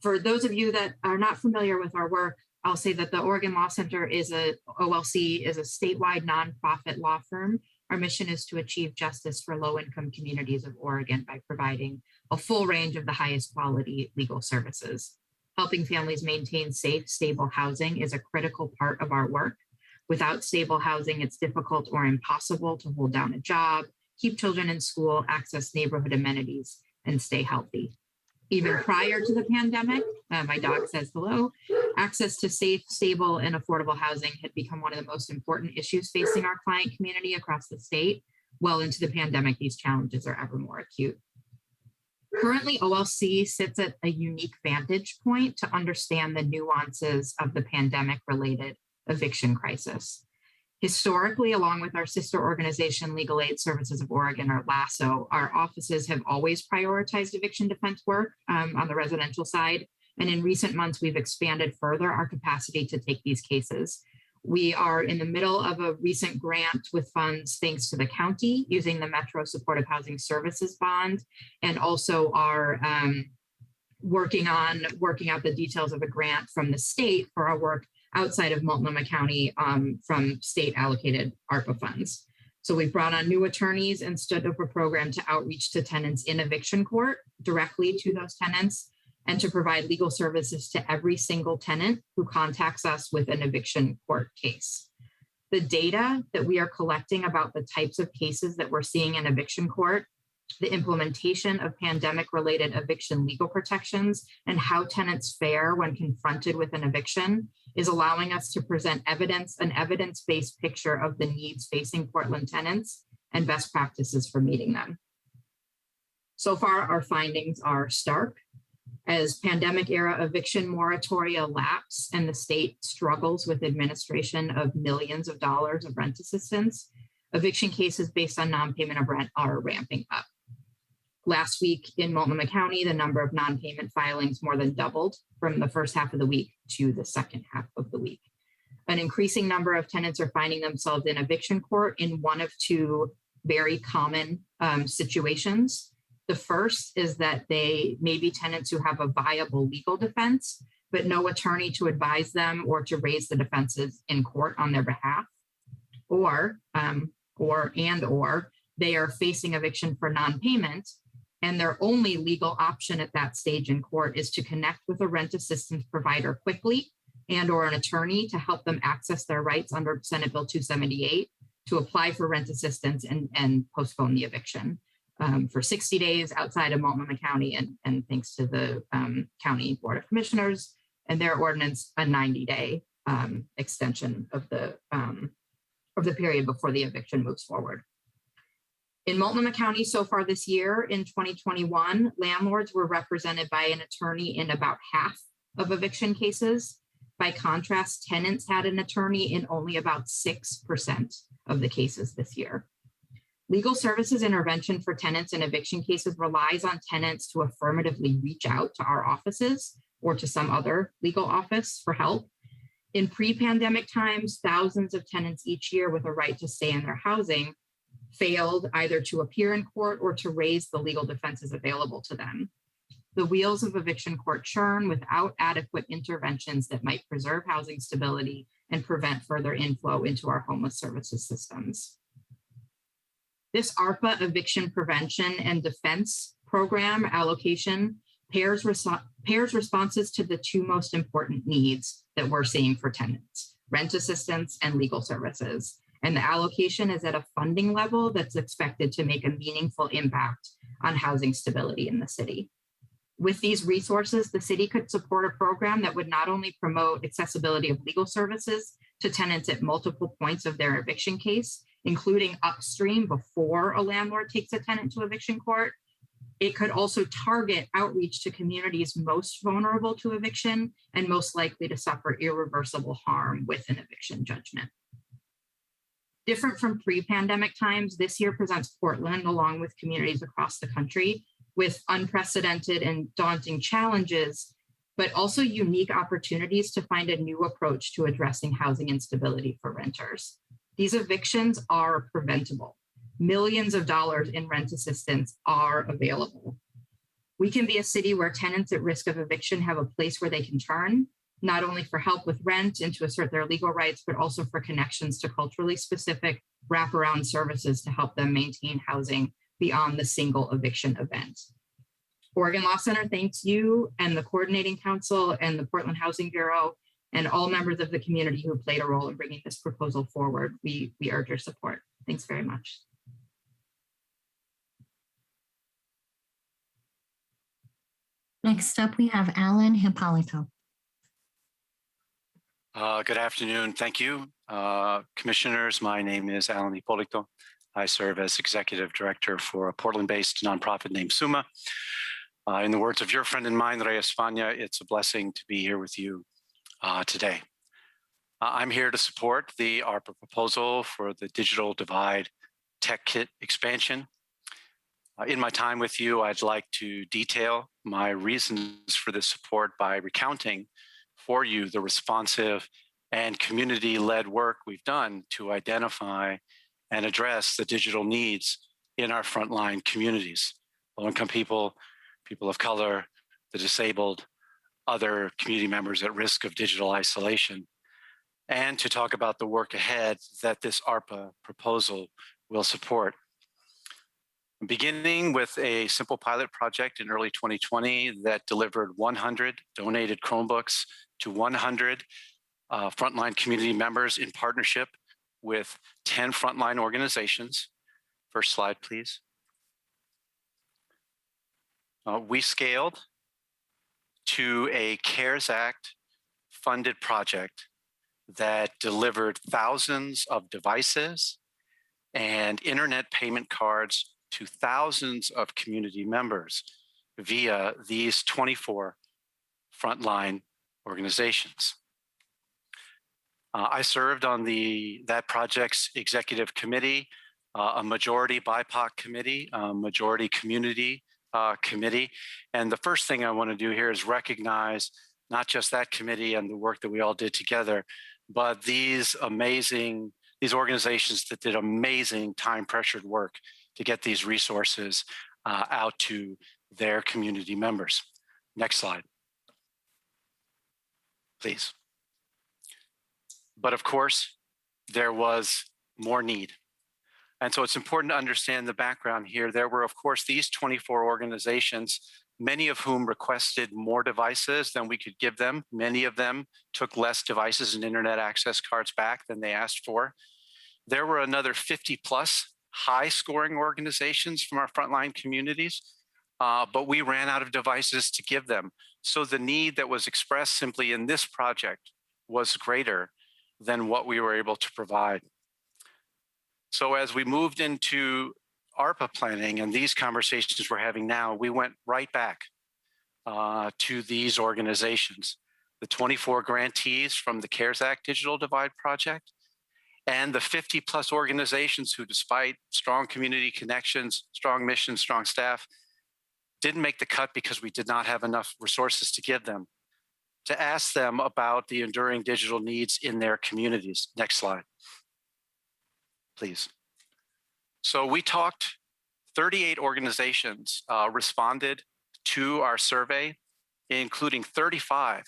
For those of you that are not familiar with our work, I'll say that the Oregon Law Center OLC is a statewide nonprofit law firm. Our mission is to achieve justice for low-income communities of Oregon by providing a full range of the highest quality legal services. Helping families maintain safe, stable housing is a critical part of our work. Without stable housing, it's difficult or impossible to hold down a job, keep children in school, access neighborhood amenities, and stay healthy. Even prior to the pandemic, my dog says hello, access to safe, stable, and affordable housing had become one of the most important issues facing our client community across the state. Well into the pandemic, these challenges are ever more acute. Currently, OLC sits at a unique vantage point to understand the nuances of the pandemic-related eviction crisis. Historically, along with our sister organization, Legal Aid Services of Oregon, or LASSO, our offices have always prioritized eviction defense work on the residential side. And in recent months, we've expanded further our capacity to take these cases. We are in the middle of a recent grant with funds thanks to the county using the Metro Supportive Housing Services Bond, and also are working out the details of a grant from the state for our work outside of Multnomah County from state allocated ARPA funds. So we've brought on new attorneys and stood up a program to outreach to tenants in eviction court directly to those tenants and to provide legal services to every single tenant who contacts us with an eviction court case. The data that we are collecting about the types of cases that we're seeing in eviction court, the implementation of pandemic-related eviction legal protections, and how tenants fare when confronted with an eviction is allowing us to present an evidence-based picture of the needs facing Portland tenants and best practices for meeting them. So far, our findings are stark. As pandemic-era eviction moratoria lapse and the state struggles with administration of millions of dollars of rent assistance, eviction cases based on non-payment of rent are ramping up. Last week in Multnomah County, the number of non-payment filings more than doubled from the first half of the week to the second half of the week. An increasing number of tenants are finding themselves in eviction court in one of two very common situations. The first is that they may be tenants who have a viable legal defense, but no attorney to advise them or to raise the defenses in court on their behalf, or they are facing eviction for non-payment, and their only legal option at that stage in court is to connect with a rent assistance provider quickly and/or an attorney to help them access their rights under Senate Bill 278 to apply for rent assistance and postpone the eviction for 60 days outside of Multnomah County, and thanks to the County Board of Commissioners and their ordinance, a 90-day extension of the period before the eviction moves forward. In Multnomah County so far this year, in 2021, landlords were represented by an attorney in about half of eviction cases. By contrast, tenants had an attorney in only about 6% of the cases this year. Legal services intervention for tenants in eviction cases relies on tenants to affirmatively reach out to our offices or to some other legal office for help. In pre-pandemic times, thousands of tenants each year with a right to stay in their housing failed either to appear in court or to raise the legal defenses available to them. The wheels of eviction court churn without adequate interventions that might preserve housing stability and prevent further inflow into our homeless services systems. This ARPA eviction prevention and defense program allocation pairs responses to the two most important needs that we're seeing for tenants: rent assistance and legal services. And the allocation is at a funding level that's expected to make a meaningful impact on housing stability in the city. With these resources, the city could support a program that would not only promote accessibility of legal services to tenants at multiple points of their eviction case, including upstream before a landlord takes a tenant to eviction court. It could also target outreach to communities most vulnerable to eviction and most likely to suffer irreversible harm with an eviction judgment. Different from pre-pandemic times, this year presents Portland, along with communities across the country, with unprecedented and daunting challenges, but also unique opportunities to find a new approach to addressing housing instability for renters. These evictions are preventable. Millions of dollars in rent assistance are available. We can be a city where tenants at risk of eviction have a place where they can turn, not only for help with rent and to assert their legal rights, but also for connections to culturally specific wraparound services to help them maintain housing beyond the single eviction event. Oregon Law Center thanks you and the Coordinating Council and the Portland Housing Bureau and all members of the community who played a role in bringing this proposal forward. We urge your support. Thanks very much. Next up, we have Alan Hippolito. Good afternoon. Thank you. Commissioners, my name is Alan Hippolito. I serve as Executive Director for a Portland-based nonprofit named SUMA. In the words of your friend and mine, Reyes Fania, it's a blessing to be here with you today. I'm here to support the ARPA proposal for the Digital Divide Tech Kit expansion. In my time with you, I'd like to detail my reasons for this support by recounting for you the responsive and community-led work we've done to identify and address the digital needs in our frontline communities: low-income people, people of color, the disabled, other community members at risk of digital isolation, and to talk about the work ahead that this ARPA proposal will support. Beginning with a simple pilot project in early 2020 that delivered 100 donated Chromebooks to 100 frontline community members in partnership with 10 frontline organizations. First slide, please. We scaled to a CARES Act funded project that delivered thousands of devices and internet payment cards to thousands of community members via these 24 frontline organizations. I served on that project's executive committee, a majority BIPOC committee, a majority community committee. And the first thing I want to do here is recognize not just that committee and the work that we all did together, but these organizations that did amazing time pressured work to get these resources out to their community members. Next slide, please. But of course, there was more need. And so it's important to understand the background here. There were, of course, these 24 organizations, many of whom requested more devices than we could give them. Many of them took less devices and internet access cards back than they asked for. There were another 50 plus high scoring organizations from our frontline communities, but we ran out of devices to give them. So the need that was expressed simply in this project was greater than what we were able to provide. So as we moved into ARPA planning and these conversations we're having now, we went right back to these organizations, the 24 grantees from the CARES Act Digital Divide Project, and the 50 plus organizations who, despite strong community connections, strong mission, strong staff, didn't make the cut because we did not have enough resources to give them, to ask them about the enduring digital needs in their communities. Next slide, please. So we talked, 38 organizations responded to our survey, including 35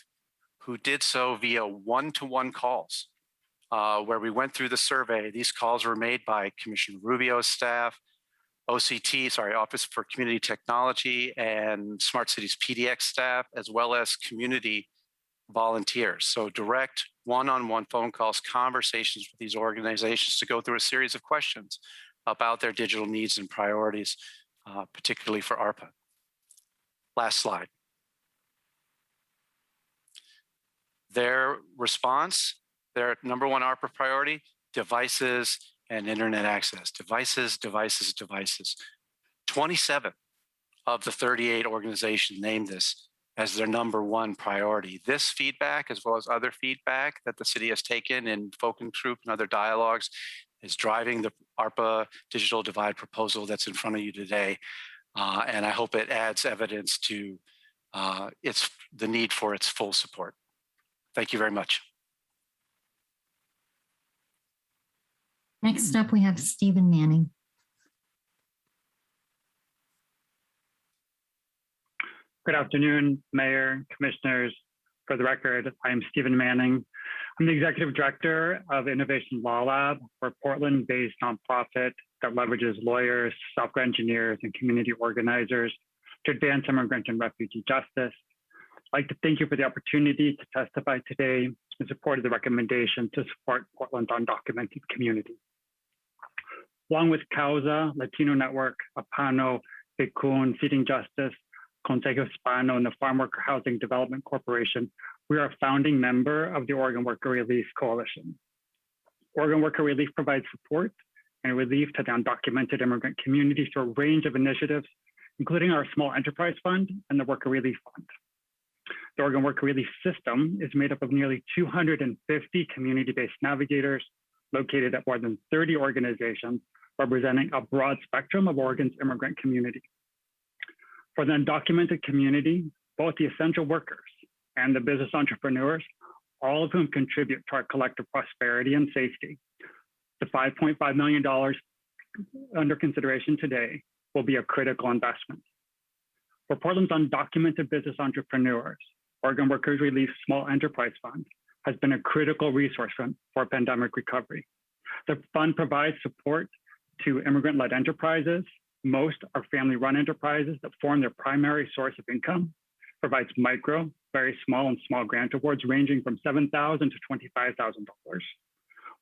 who did so via one-to-one calls, where we went through the survey. These calls were made by Commissioner Rubio's staff, Office for Community Technology, and Smart Cities PDX staff, as well as community volunteers. So direct one-on-one phone calls, conversations with these organizations to go through a series of questions about their digital needs and priorities, particularly for ARPA. Last slide. Their response, their number one ARPA priority, devices and internet access. Devices, devices, devices. 27 of the 38 organizations named this as their number one priority. This feedback, as well as other feedback that the city has taken in focus group and other dialogues, is driving the ARPA Digital Divide proposal that's in front of you today. And I hope it adds evidence to the need for its full support. Thank you very much. Next up, we have Stephen Manning. Good afternoon, Mayor, Commissioners. For the record, I am Stephen Manning. I'm the Executive Director of Innovation Law Lab, we're a Portland-based nonprofit that leverages lawyers, software engineers, and community organizers to advance immigrant and refugee justice. I'd like to thank you for the opportunity to testify today in support of the recommendation to support Portland's undocumented community. Along with Causa, Latino Network, APANO, PECUN, Seeking Justice, Consejo Hispano, and the Farm Worker Housing Development Corporation, we are a founding member of the Oregon Worker Relief Coalition. Oregon Worker Relief provides support and relief to the undocumented immigrant community through a range of initiatives, including our Small Enterprise Fund and the Worker Relief Fund. The Oregon Worker Relief System is made up of nearly 250 community-based navigators located at more than 30 organizations, representing a broad spectrum of Oregon's immigrant community. For the undocumented community, both the essential workers and the business entrepreneurs, all of whom contribute to our collective prosperity and safety, the $5.5 million under consideration today will be a critical investment. For Portland's undocumented business entrepreneurs, Oregon Workers Relief Small Enterprise Fund has been a critical resource for pandemic recovery. The fund provides support to immigrant-led enterprises. Most are family-run enterprises that form their primary source of income, provides micro, very small and small grant awards ranging from $7,000 to $25,000.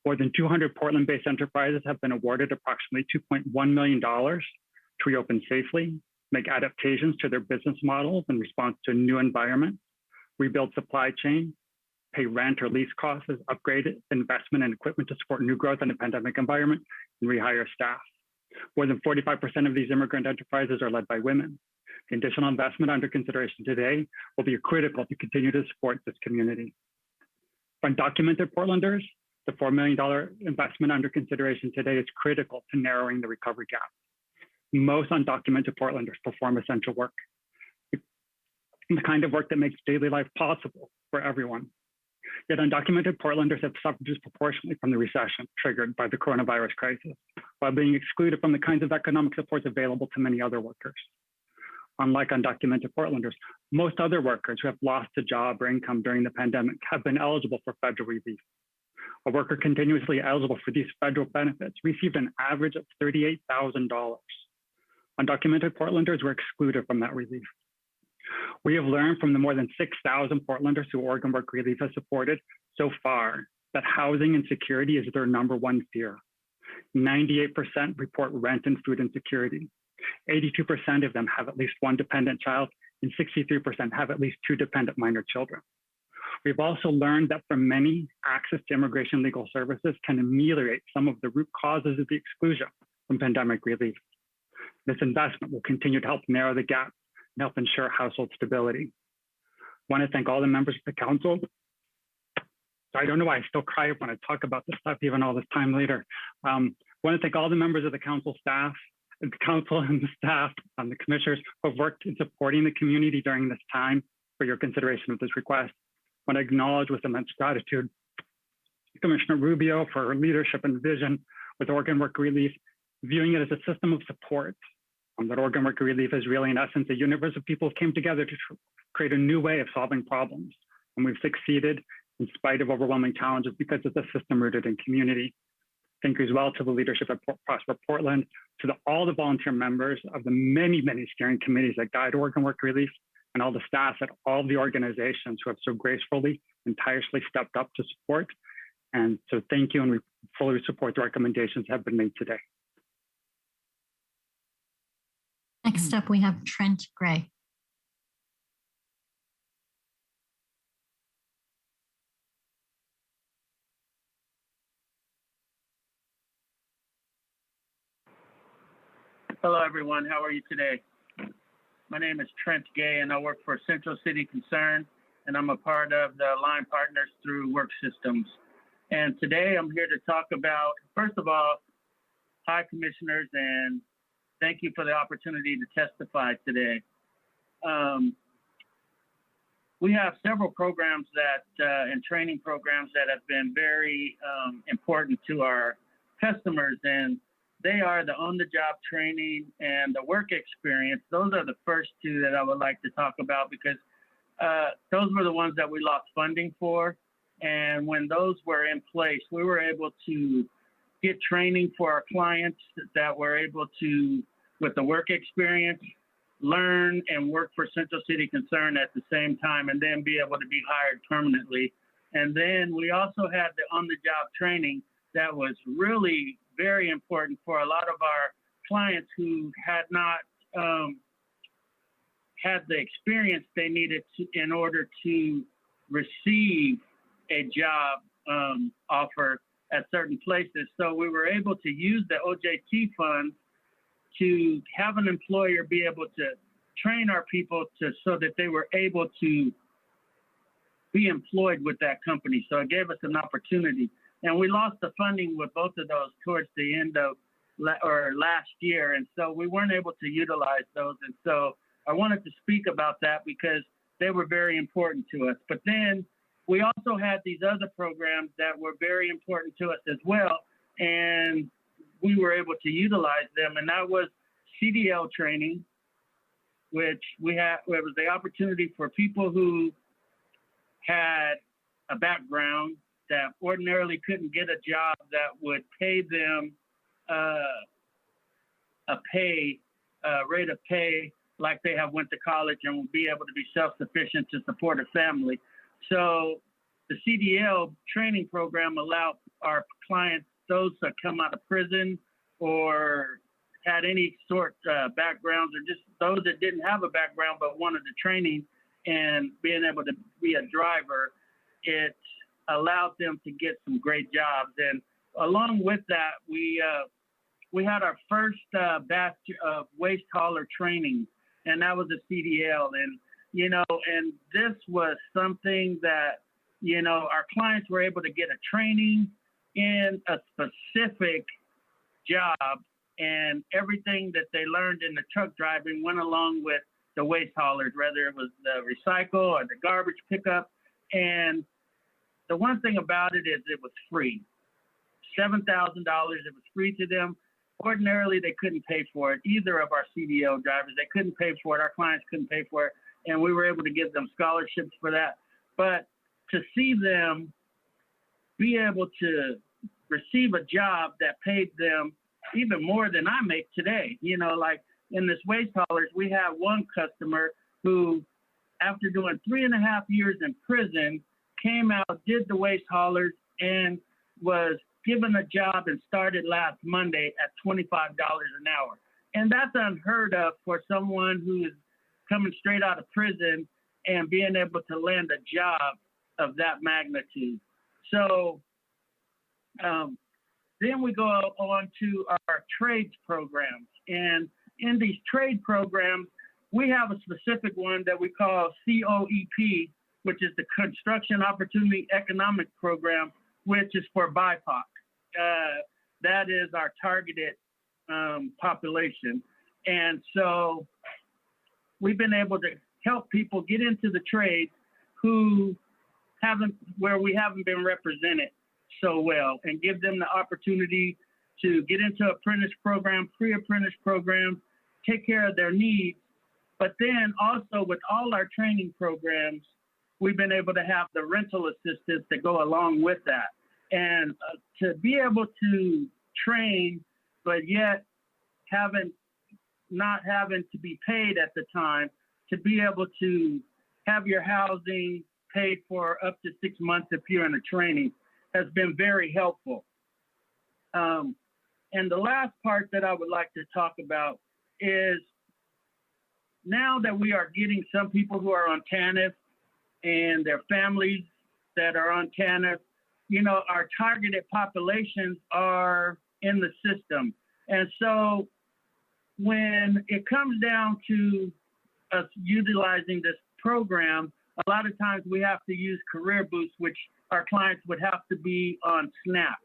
More than 200 Portland-based enterprises have been awarded approximately $2.1 million to reopen safely, make adaptations to their business models in response to a new environment, rebuild supply chain, pay rent or lease costs, upgrade investment and equipment to support new growth in a pandemic environment, and rehire staff. More than 45% of these immigrant enterprises are led by women. The additional investment under consideration today will be critical to continue to support this community. For undocumented Portlanders, the $4 million investment under consideration today is critical to narrowing the recovery gap. Most undocumented Portlanders perform essential work, the kind of work that makes daily life possible for everyone. Yet undocumented Portlanders have suffered disproportionately from the recession triggered by the coronavirus crisis, while being excluded from the kinds of economic supports available to many other workers. Unlike undocumented Portlanders, most other workers who have lost a job or income during the pandemic have been eligible for federal relief. A worker continuously eligible for these federal benefits received an average of $38,000. Undocumented Portlanders were excluded from that relief. We have learned from the more than 6,000 Portlanders who Oregon Work Relief has supported so far that housing insecurity is their #1 fear. 98% report rent and food insecurity. 82% of them have at least one dependent child, and 63% have at least 2 dependent minor children. We've also learned that for many, access to immigration legal services can ameliorate some of the root causes of the exclusion from pandemic relief. This investment will continue to help narrow the gap and help ensure household stability. I want to thank all the members of the council. I don't know why I still cry when I talk about this stuff, even all this time later. I want to thank all the members of the council staff, the council and the staff, and the commissioners who have worked in supporting the community during this time for your consideration of this request. I want to acknowledge with immense gratitude Commissioner Rubio for her leadership and vision with Oregon Work Relief, viewing it as a system of support. That Oregon Work Relief is really, in essence, a universe of people who came together to create a new way of solving problems. And we've succeeded in spite of overwhelming challenges because it's a system rooted in community. Thank you as well to the leadership at Prosper Portland, to all the volunteer members of the many, many steering committees that guide Oregon Work Relief, and all the staff at all the organizations who have so gracefully and tirelessly stepped up to support. And so thank you, and we fully support the recommendations that have been made today. Next up, we have Trent Gray. Hello, everyone. How are you today? My name is Trent Gay, and I work for Central City Concern, and I'm a part of the Line Partners through Work Systems. And today I'm here to talk about, first of all, hi, commissioners, and thank you for the opportunity to testify today. We have several programs and training programs that have been very important to our customers, and they are the on-the-job training and the work experience. Those are the first 2 that I would like to talk about because those were the ones that we lost funding for. And when those were in place, we were able to get training for our clients that were able to, with the work experience, learn and work for Central City Concern at the same time, and then be able to be hired permanently. And then we also had the on-the-job training that was really very important for a lot of our clients who had not had the experience they needed in order to receive a job offer at certain places. So we were able to use the OJT funds to have an employer be able to train our people so that they were able to be employed with that company. So it gave us an opportunity. And we lost the funding with both of those towards the end of last year. And so we weren't able to utilize those. And so I wanted to speak about that because they were very important to us. But then we also had these other programs that were very important to us as well. And we were able to utilize them. And that was CDL training, which it was the opportunity for people who had a background that ordinarily couldn't get a job that would pay them a rate of pay like they have went to college and will be able to be self-sufficient to support a family. So the CDL training program allowed our clients, those that come out of prison or had any sort backgrounds, or just those that didn't have a background but wanted the training and being able to be a driver, it allowed them to get some great jobs. And along with that, we had our first batch of waste hauler training, and that was a CDL. And, you know, and this was something that, you know, our clients were able to get a training in a specific job, and everything that they learned in the truck driving went along with the waste haulers, whether it was the recycle or the garbage pickup. And the one thing about it is it was free. $7,000, it was free to them. Ordinarily, they couldn't pay for it. Either of our CDL drivers, they couldn't pay for it. Our clients couldn't pay for it. And we were able to give them scholarships for that. But to see them be able to receive a job that paid them even more than I make today, you know, like in this waste haulers, we have one customer who, after doing 3.5 years in prison, came out, did the waste haulers, and was given a job and started last Monday at $25 an hour. And that's unheard of for someone who is coming straight out of prison and being able to land a job of that magnitude. So then we go on to our trades programs. And in these trade programs, we have a specific one that we call COEP, which is the Construction Opportunity Economic Program, which is for BIPOC. That is our targeted population. And so we've been able to help people get into the trades where we haven't been represented so well, and give them the opportunity to get into apprentice program, pre-apprentice programs, take care of their needs. But then also with all our training programs, we've been able to have the rental assistance that go along with that. And to be able to train, but yet not having to be paid at the time, to be able to have your housing paid for up to 6 months if you're in a training, has been very helpful. And the last part that I would like to talk about is, now that we are getting some people who are on TANF and their families that are on TANF, you know, our targeted populations are in the system. And so when it comes down to us utilizing this program, a lot of times we have to use Career Boost, which our clients would have to be on SNAP.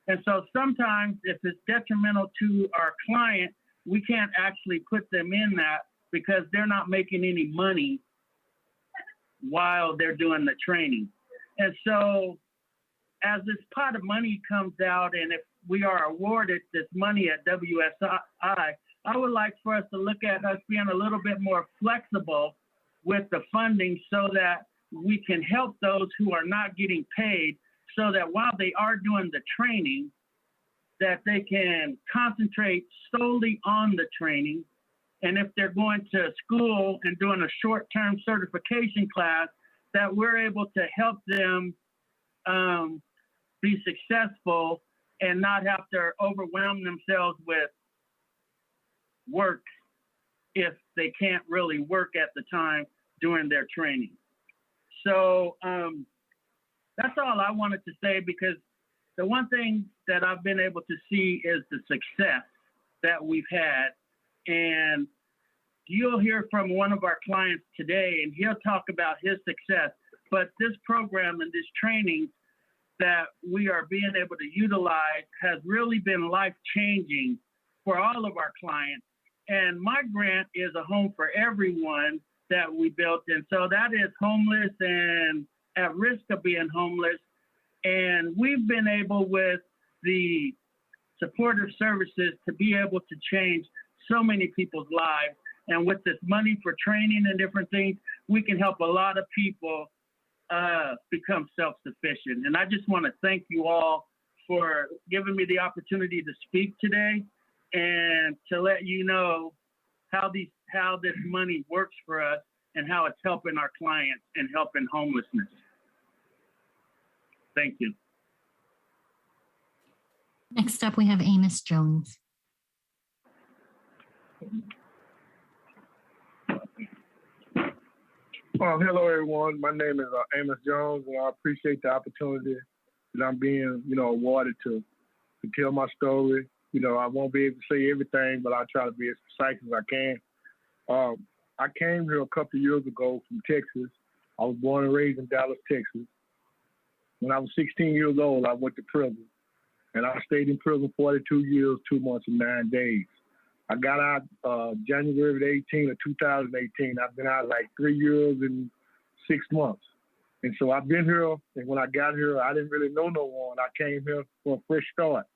And so sometimes if it's detrimental to our client, we can't actually put them in that because they're not making any money while they're doing the training. And so as this pot of money comes out, and if we are awarded this money at WSI, I would like for us to look at us being a little bit more flexible with the funding so that we can help those who are not getting paid, so that while they are doing the training, that they can concentrate solely on the training. And if they're going to school and doing a short-term certification class, that we're able to help them be successful and not have to overwhelm themselves with work if they can't really work at the time during their training. So that's all I wanted to say, because the one thing that I've been able to see is the success that we've had. And you'll hear from one of our clients today, and he'll talk about his success. But this program and this training that we are being able to utilize has really been life-changing for all of our clients. And my grant is a home for everyone that we built. And so that is homeless and at risk of being homeless. And we've been able, with the supportive services, to be able to change so many people's lives. And with this money for training and different things, we can help a lot of people become self-sufficient. And I just want to thank you all for giving me the opportunity to speak today and to let you know how this money works for us and how it's helping our clients and helping homelessness. Thank you. Next up, we have Amos Jones. Hello, everyone. My name is Amos Jones, and I appreciate the opportunity that I'm being, awarded to tell my story. I won't be able to say everything, but I'll try to be as precise as I can. I came here a couple of years ago from Texas. I was born and raised in Dallas, Texas. When I was 16 years old, I went to prison, and I stayed in prison 42 years, 2 months, and 9 days. I got out January the 18th of 2018. I've been out like 3 years and 6 months. And so I've been here, and when I got here, I didn't really know no one. I came here for a fresh start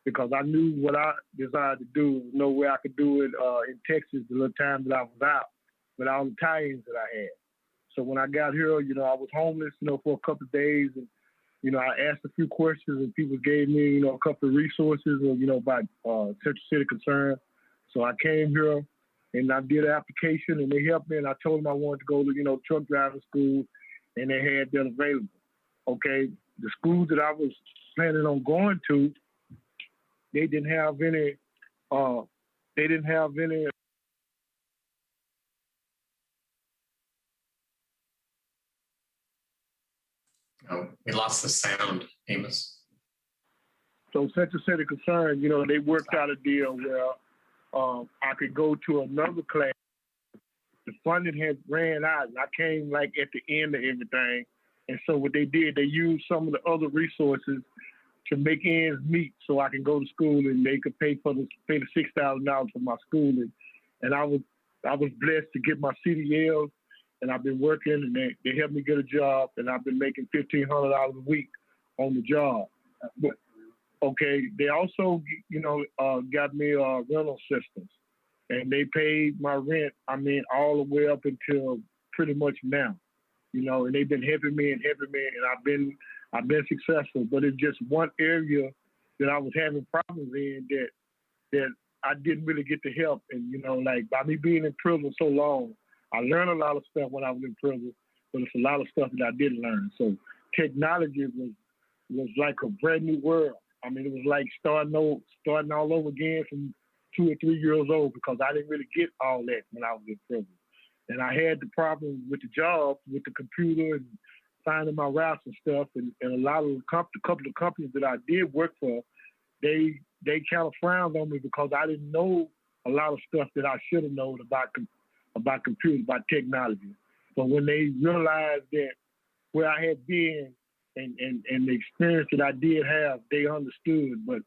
because I knew what I desired to do, know where I could do it in Texas the little time that I was out with all the tie-ins that I had. So when I got here, I was homeless, for a couple of days, and I asked a few questions, and people gave me, a couple of resources, about Central City Concern. So I came here, and I did an application, and they helped me, and I told them I wanted to go to, truck driving school, and they had that available. Okay, the schools that I was planning on going to, they didn't have any. Oh, we lost the sound, Amos. So Central City Concern, they worked out a deal where I could go to another class. The funding had ran out, and I came like at the end of everything. And so what they did, they used some of the other resources to make ends meet, so I can go to school and they could pay the $6,000 for my schooling. And I was blessed to get my CDLs, and I've been working, and they helped me get a job, and I've been making $1,500 a week on the job. But, okay, they also, got me rental assistance, and they paid my rent, all the way up until pretty much now, and they've been helping me, and I've been successful. But it's just one area that I was having problems in that I didn't really get the help. And, by me being in prison so long, I learned a lot of stuff when I was in prison, but it's a lot of stuff that I didn't learn. So technology was like a brand new world. It was like starting all over again from 2 or 3 years old, because I didn't really get all that when I was in prison. And I had the problem with the job, with the computer and finding my routes and stuff. And a lot of the couple of companies that I did work for, they kind of frowned on me because I didn't know a lot of stuff that I should have known about computers, about technology. But when they realized that where I had been and the experience that I did have, they understood. But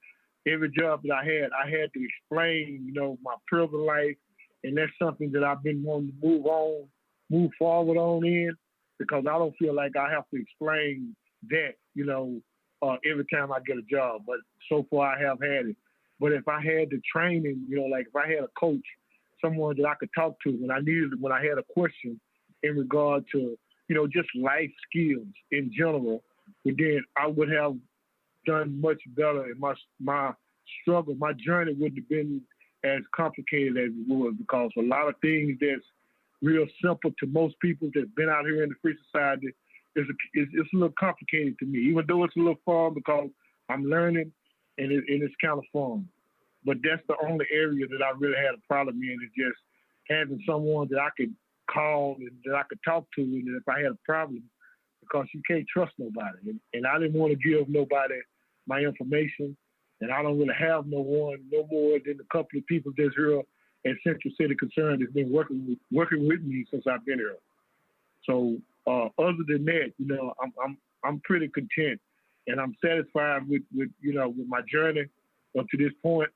every job that I had to explain, my prison life, and that's something that I've been wanting to move forward on in, because I don't feel like I have to explain that, every time I get a job. But so far I have had it. But if I had the training, like if I had a coach, someone that I could talk to when I had a question in regard to, just life skills in general, then I would have done much better, and my struggle, my journey wouldn't have been as complicated as it was, because a lot of things that's real simple to most people that's been out here in the free society, it's a little complicated to me, even though it's a little fun, because I'm learning and it's kind of fun. But that's the only area that I really had a problem in, is just having someone that I could call and that I could talk to, and if I had a problem, because you can't trust nobody. And I didn't want to give nobody my information, and I don't really have no more than a couple of people that's here at Central City Concern that's been working with me since I've been here. So other than that, I'm pretty content, and I'm satisfied with my journey up to this point.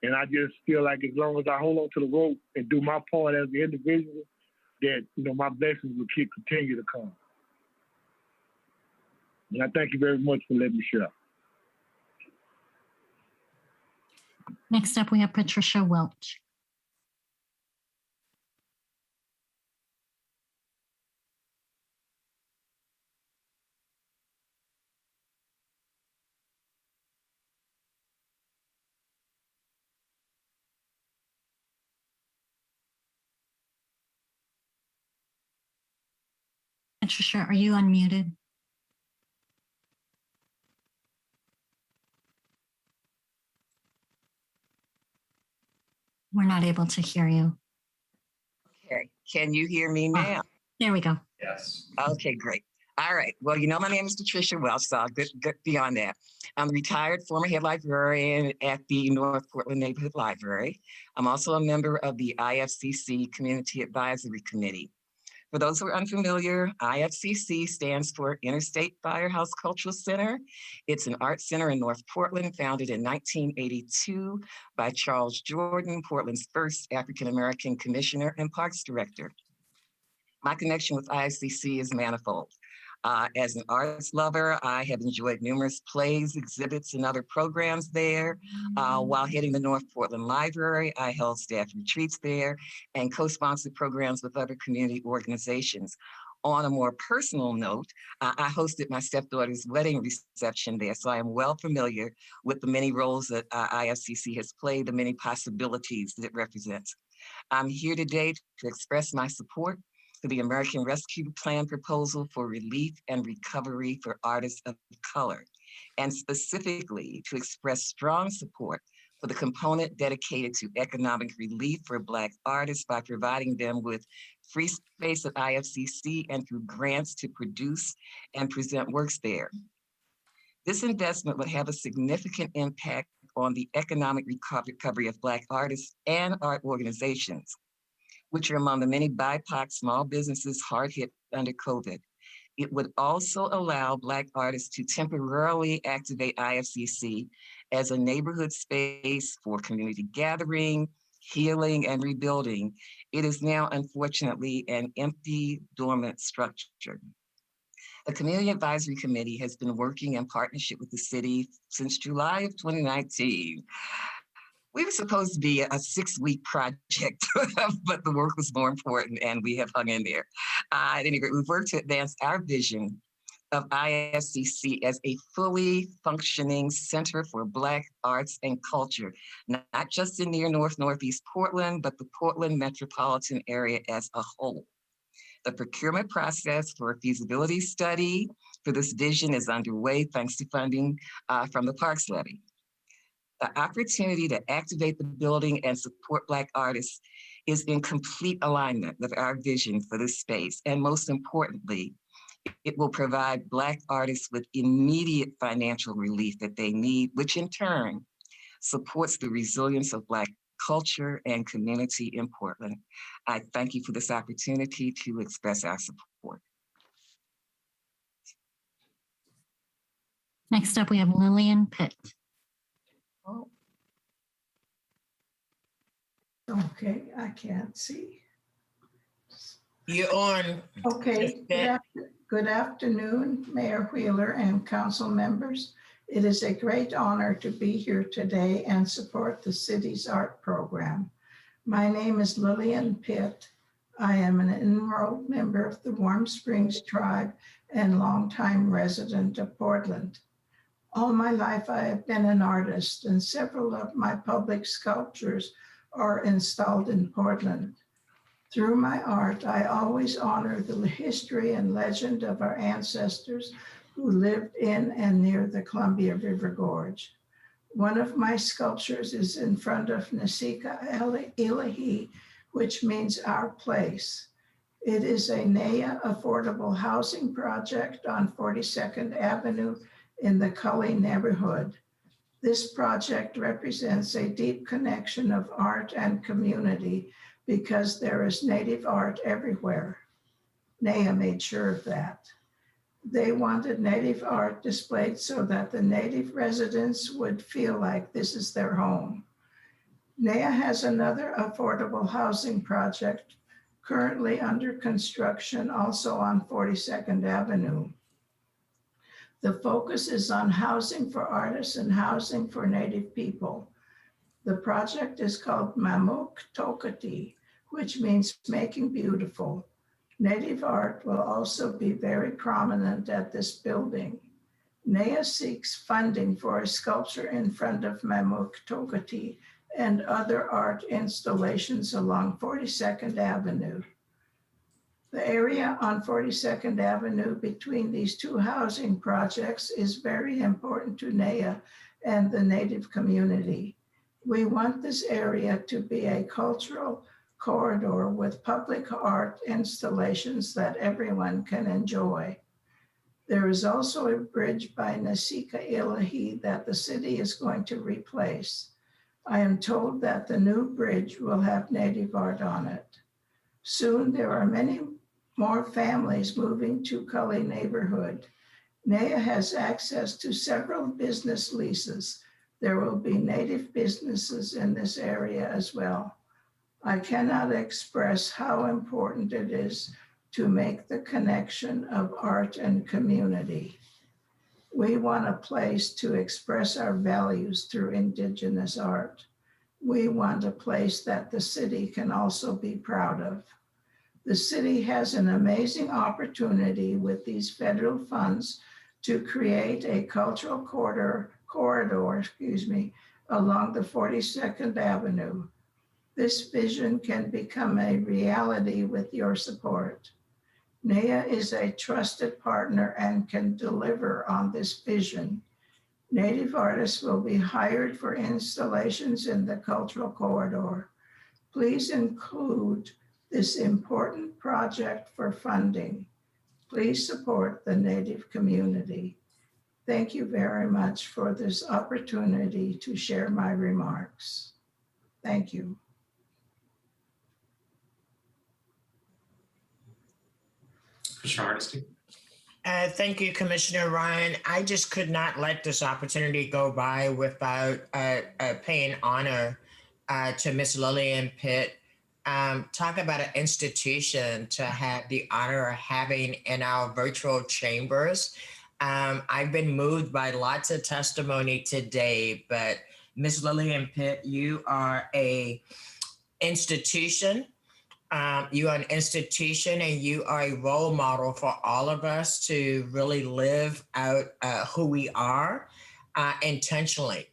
And I just feel like as long as I hold on to the rope and do my part as the individual, that my blessings will continue to come. And I thank you very much for letting me share. Next up, we have Patricia Welch. Patricia, are you unmuted? We're not able to hear you. Okay, can you hear me now? There we go. Yes. Okay, great. All right. Well, you know, my name is Patricia Welch, so I'll get beyond that. I'm a retired former head librarian at the North Portland Neighborhood Library. I'm also a member of the IFCC Community Advisory Committee. For those who are unfamiliar, IFCC stands for Interstate Firehouse Cultural Center. It's an art center in North Portland, founded in 1982 by Charles Jordan, Portland's first African-American commissioner and parks director. My connection with IFCC is manifold. As an arts lover, I have enjoyed numerous plays, exhibits, and other programs there. While heading the North Portland Library, I held staff retreats there and co-sponsored programs with other community organizations. On a more personal note, I hosted my stepdaughter's wedding reception there, so I am well familiar with the many roles that IFCC has played, the many possibilities that it represents. I'm here today to express my support for the American Rescue Plan proposal for relief and recovery for artists of color, and specifically to express strong support for the component dedicated to economic relief for Black artists by providing them with free space at IFCC and through grants to produce and present works there. This investment would have a significant impact on the economic recovery of Black artists and art organizations, which are among the many BIPOC small businesses hard hit under COVID. It would also allow Black artists to temporarily activate IFCC as a neighborhood space for community gathering, healing, and rebuilding. It is now, unfortunately, an empty, dormant structure. The Community Advisory Committee has been working in partnership with the city since July of 2019. We were supposed to be a 6-week project, but the work was more important and we have hung in there. At any rate, we've worked to advance our vision of IFCC as a fully functioning center for Black arts and culture, not just in near Northeast Portland, but the Portland metropolitan area as a whole. The procurement process for a feasibility study for this vision is underway thanks to funding from the Parks Levy. The opportunity to activate the building and support Black artists is in complete alignment with our vision for this space. And most importantly, it will provide Black artists with immediate financial relief that they need, which in turn supports the resilience of Black culture and community in Portland. I thank you for this opportunity to express our support. Next up, we have Lillian Pitt. Okay, I can't see. You're on. Okay, good afternoon, Mayor Wheeler and council members. It is a great honor to be here today and support the city's art program. My name is Lillian Pitt. I am an enrolled member of the Warm Springs tribe and longtime resident of Portland. All my life, I have been an artist, and several of my public sculptures are installed in Portland. Through my art, I always honor the history and legend of our ancestors who lived in and near the Columbia River Gorge. One of my sculptures is in front of Nasika Ilahi, which means our place. It is a NAIA affordable housing project on 42nd Avenue in the Cully neighborhood. This project represents a deep connection of art and community because there is Native art everywhere. NAIA made sure of that. They wanted Native art displayed so that the Native residents would feel like this is their home. NAIA has another affordable housing project currently under construction, also on 42nd Avenue. The focus is on housing for artists and housing for Native people. The project is called Mamuk Tokati, which means making beautiful. Native art will also be very prominent at this building. NAIA seeks funding for a sculpture in front of Mamuk Tokati and other art installations along 42nd Avenue. The area on 42nd Avenue between these two housing projects is very important to NAIA and the Native community. We want this area to be a cultural corridor with public art installations that everyone can enjoy. There is also a bridge by Nasika Ilahi that the city is going to replace. I am told that the new bridge will have native art on it. Soon there are many more families moving to Cully neighborhood. NEA has access to several business leases. There will be native businesses in this area as well. I cannot express how important it is to make the connection of art and community. We want a place to express our values through Indigenous art. We want a place that the city can also be proud of. The city has an amazing opportunity with these federal funds to create a cultural corridor along the 42nd Avenue. This vision can become a reality with your support. NEA is a trusted partner and can deliver on this vision. Native artists will be hired for installations in the cultural corridor. Please include this important project for funding. Please support the Native community. Thank you very much for this opportunity to share my remarks. Thank you. Commissioner Hardesty. Thank you, Commissioner Ryan. I just could not let this opportunity go by without paying honor to Miss Lillian Pitt. Talk about an institution to have the honor of having in our virtual chambers. I've been moved by lots of testimony today, but Miss Lillian Pitt, you are a institution. You are an institution and you are a role model for all of us to really live out who we are intentionally.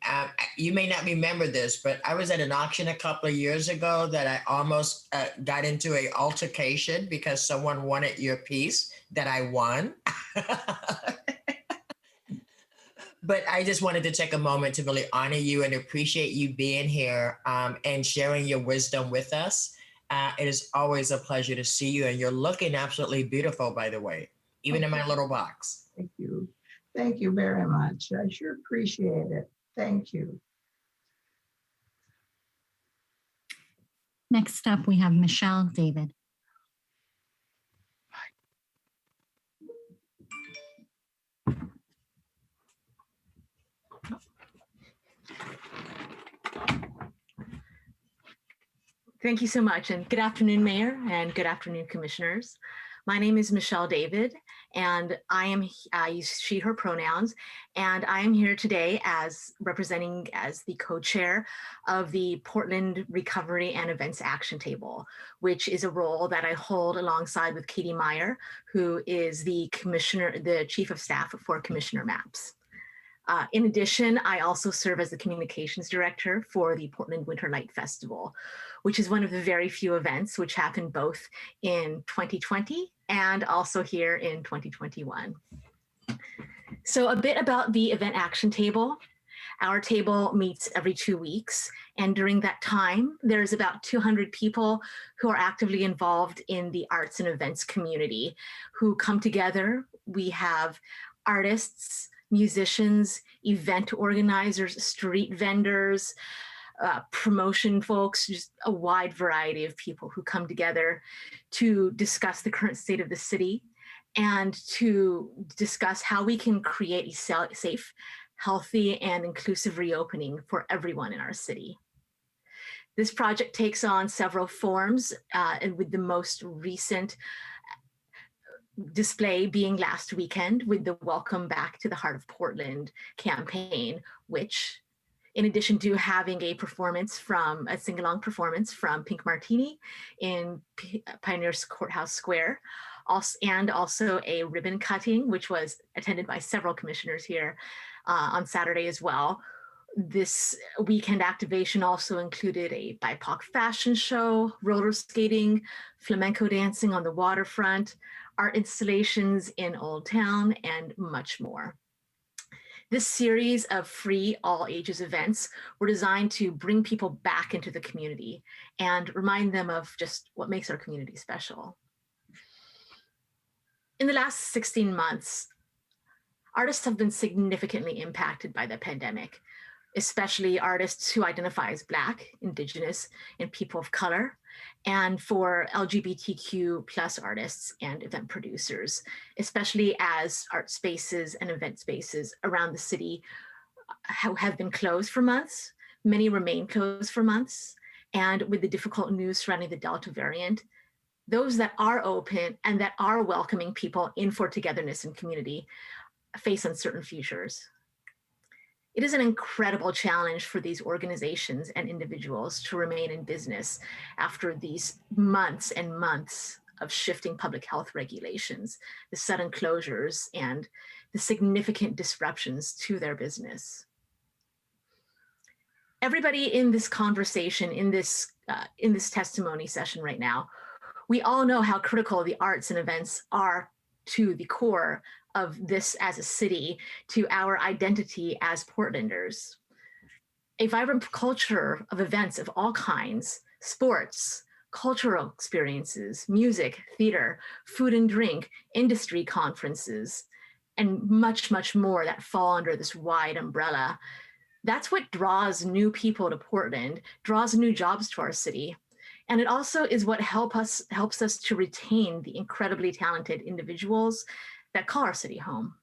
You may not remember this, but I was at an auction a couple of years ago that I almost got into an altercation because someone wanted your piece that I won. But I just wanted to take a moment to really honor you and appreciate you being here and sharing your wisdom with us. It is always a pleasure to see you, and you're looking absolutely beautiful, by the way, even in my little box. Thank you. Thank you very much. I sure appreciate it. Thank you. Next up, we have Michelle David. Thank you so much, and good afternoon, Mayor, and good afternoon, Commissioners. My name is Michelle David, and I use she, her pronouns, and I am here today as representing as the co-chair of the Portland Recovery and Events Action Table, which is a role that I hold alongside with Katie Meyer, who is the Chief of Staff for Commissioner Maps. In addition, I also serve as the Communications Director for the Portland Winter Light Festival, which is one of the very few events which happened both in 2020 and also here in 2021. So a bit about the Event Action Table. Our table meets every 2 weeks, and during that time, there's about 200 people who are actively involved in the arts and events community who come together. We have artists, musicians, event organizers, street vendors, promotion folks, just a wide variety of people who come together to discuss the current state of the city and to discuss how we can create a safe, healthy, and inclusive reopening for everyone in our city. This project takes on several forms, and with the most recent display being last weekend with the Welcome Back to the Heart of Portland campaign, which, in addition to having a sing-along performance from Pink Martini in Pioneers Courthouse Square, and also a ribbon cutting, which was attended by several commissioners here on Saturday as well. This weekend activation also included a BIPOC fashion show, roller skating, flamenco dancing on the waterfront, art installations in Old Town, and much more. This series of free all ages events were designed to bring people back into the community and remind them of just what makes our community special. In the last 16 months, artists have been significantly impacted by the pandemic, especially artists who identify as Black, Indigenous, and people of color, and for LGBTQ plus artists and event producers, especially as art spaces and event spaces around the city have been closed for months. Many remain closed for months. And with the difficult news surrounding the Delta variant, those that are open and that are welcoming people in for togetherness and community face uncertain futures. It is an incredible challenge for these organizations and individuals to remain in business after these months and months of shifting public health regulations, the sudden closures, and the significant disruptions to their business. Everybody in this conversation, in this testimony session right now, we all know how critical the arts and events are to the core of this as a city, to our identity as Portlanders. A vibrant culture of events of all kinds, sports, cultural experiences, music, theater, food and drink, industry conferences, and much, much more that fall under this wide umbrella. That's what draws new people to Portland, draws new jobs to our city. And it also is what helps us to retain the incredibly talented individuals that call our city home.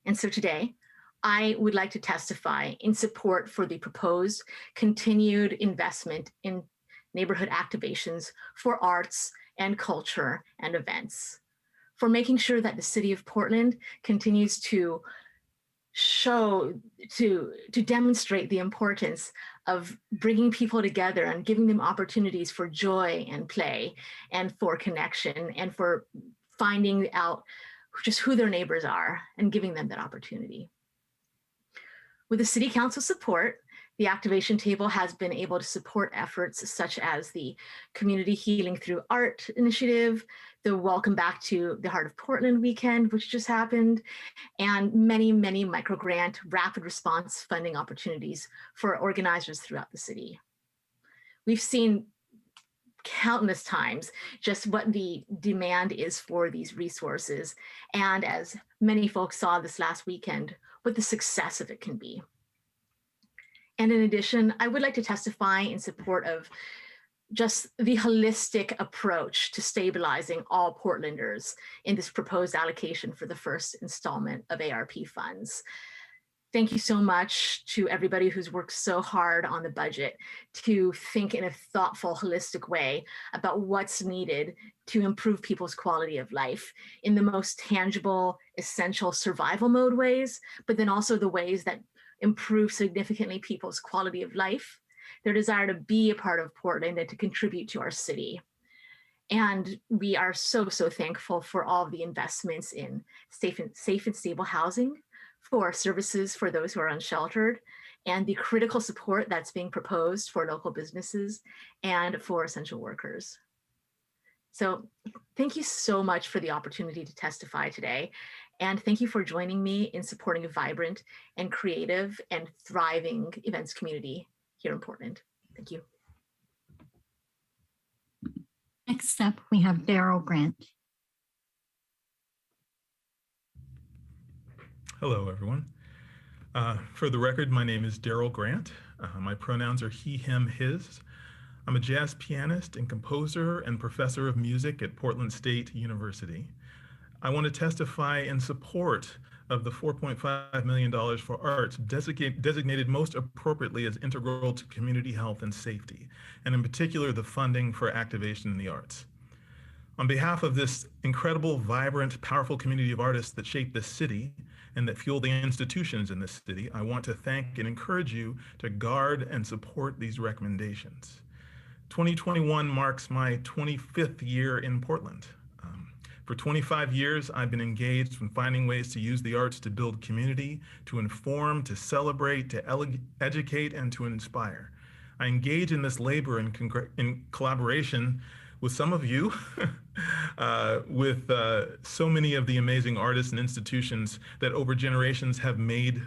And so today, I would like to testify in support for the proposed continued investment in neighborhood activations for arts and culture and events, for making sure that the city of Portland continues to demonstrate the importance of bringing people together and giving them opportunities for joy and play and for connection and for finding out just who their neighbors are and giving them that opportunity. With the City Council support, the activation table has been able to support efforts such as the Community Healing Through Art initiative, the Welcome Back to the Heart of Portland weekend, which just happened, and many, many microgrant rapid response funding opportunities for organizers throughout the city. We've seen countless times just what the demand is for these resources. And as many folks saw this last weekend, what the success of it can be. And in addition, I would like to testify in support of just the holistic approach to stabilizing all Portlanders in this proposed allocation for the first installment of ARP funds. Thank you so much to everybody who's worked so hard on the budget to think in a thoughtful, holistic way about what's needed to improve people's quality of life in the most tangible, essential survival mode ways, but then also the ways that improve significantly people's quality of life, their desire to be a part of Portland and to contribute to our city. And we are so, so thankful for all of the investments in safe and stable housing, for services for those who are unsheltered, and the critical support that's being proposed for local businesses and for essential workers. So thank you so much for the opportunity to testify today. And thank you for joining me in supporting a vibrant and creative and thriving events community here in Portland. Thank you. Next up, we have Daryl Grant. Hello, everyone. For the record, my name is Daryl Grant. My pronouns are he, him, his. I'm a jazz pianist and composer and professor of music at Portland State University. I want to testify in support of the $4.5 million for arts designated most appropriately as integral to community health and safety, and in particular, the funding for activation in the arts. On behalf of this incredible, vibrant, powerful community of artists that shape this city and that fuel the institutions in this city, I want to thank and encourage you to guard and support these recommendations. 2021 marks my 25th year in Portland. For 25 years, I've been engaged in finding ways to use the arts to build community, to inform, to celebrate, to educate, and to inspire. I engage in this labor in collaboration with some of you with so many of the amazing artists and institutions that over generations have made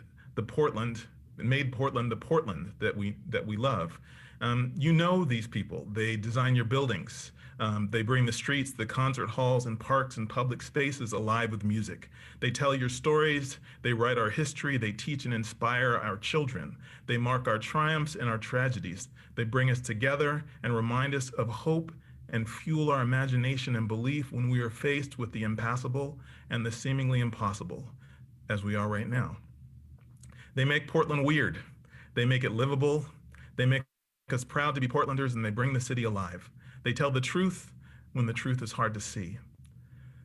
Portland the Portland that we love. You know these people. They design your buildings. They bring the streets, the concert halls, and parks and public spaces alive with music. They tell your stories. They write our history. They teach and inspire our children. They mark our triumphs and our tragedies. They bring us together and remind us of hope and fuel our imagination and belief when we are faced with the impassable and the seemingly impossible, as we are right now. They make Portland weird. They make it livable. They make us proud to be Portlanders, and they bring the city alive. They tell the truth when the truth is hard to see.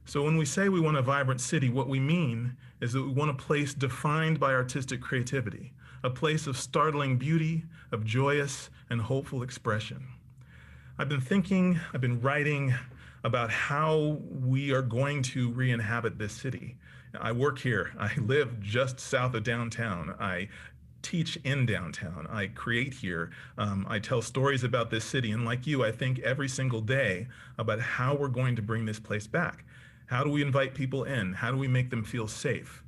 So when we say we want a vibrant city, what we mean is that we want a place defined by artistic creativity, a place of startling beauty, of joyous and hopeful expression. I've been writing about how we are going to re-inhabit this city. I work here. I live just south of downtown. I teach in downtown. I create here. I tell stories about this city. And like you, I think every single day about how we're going to bring this place back. How do we invite people in? How do we make them feel safe?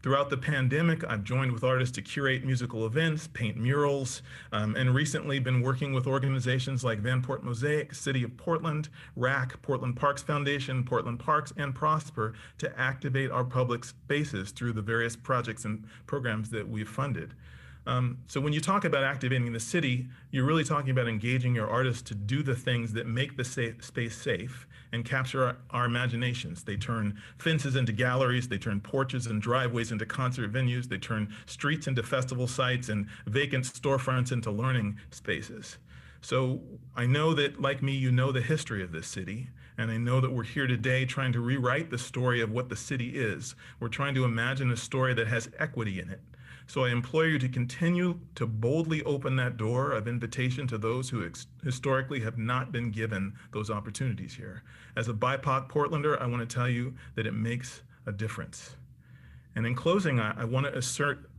Throughout the pandemic, I've joined with artists to curate musical events, paint murals, and recently been working with organizations like Vanport Mosaic, City of Portland, RAC, Portland Parks Foundation, Portland Parks, and Prosper to activate our public spaces through the various projects and programs that we've funded. So when you talk about activating the city, you're really talking about engaging your artists to do the things that make the space safe and capture our imaginations. They turn fences into galleries, they turn porches and driveways into concert venues, they turn streets into festival sites and vacant storefronts into learning spaces. So I know that, like me, you know the history of this city, and I know that we're here today trying to rewrite the story of what the city is. We're trying to imagine a story that has equity in it. So I implore you to continue to boldly open that door of invitation to those who historically have not been given those opportunities here. As a BIPOC Portlander, I want to tell you that it makes a difference. And in closing, I want to assert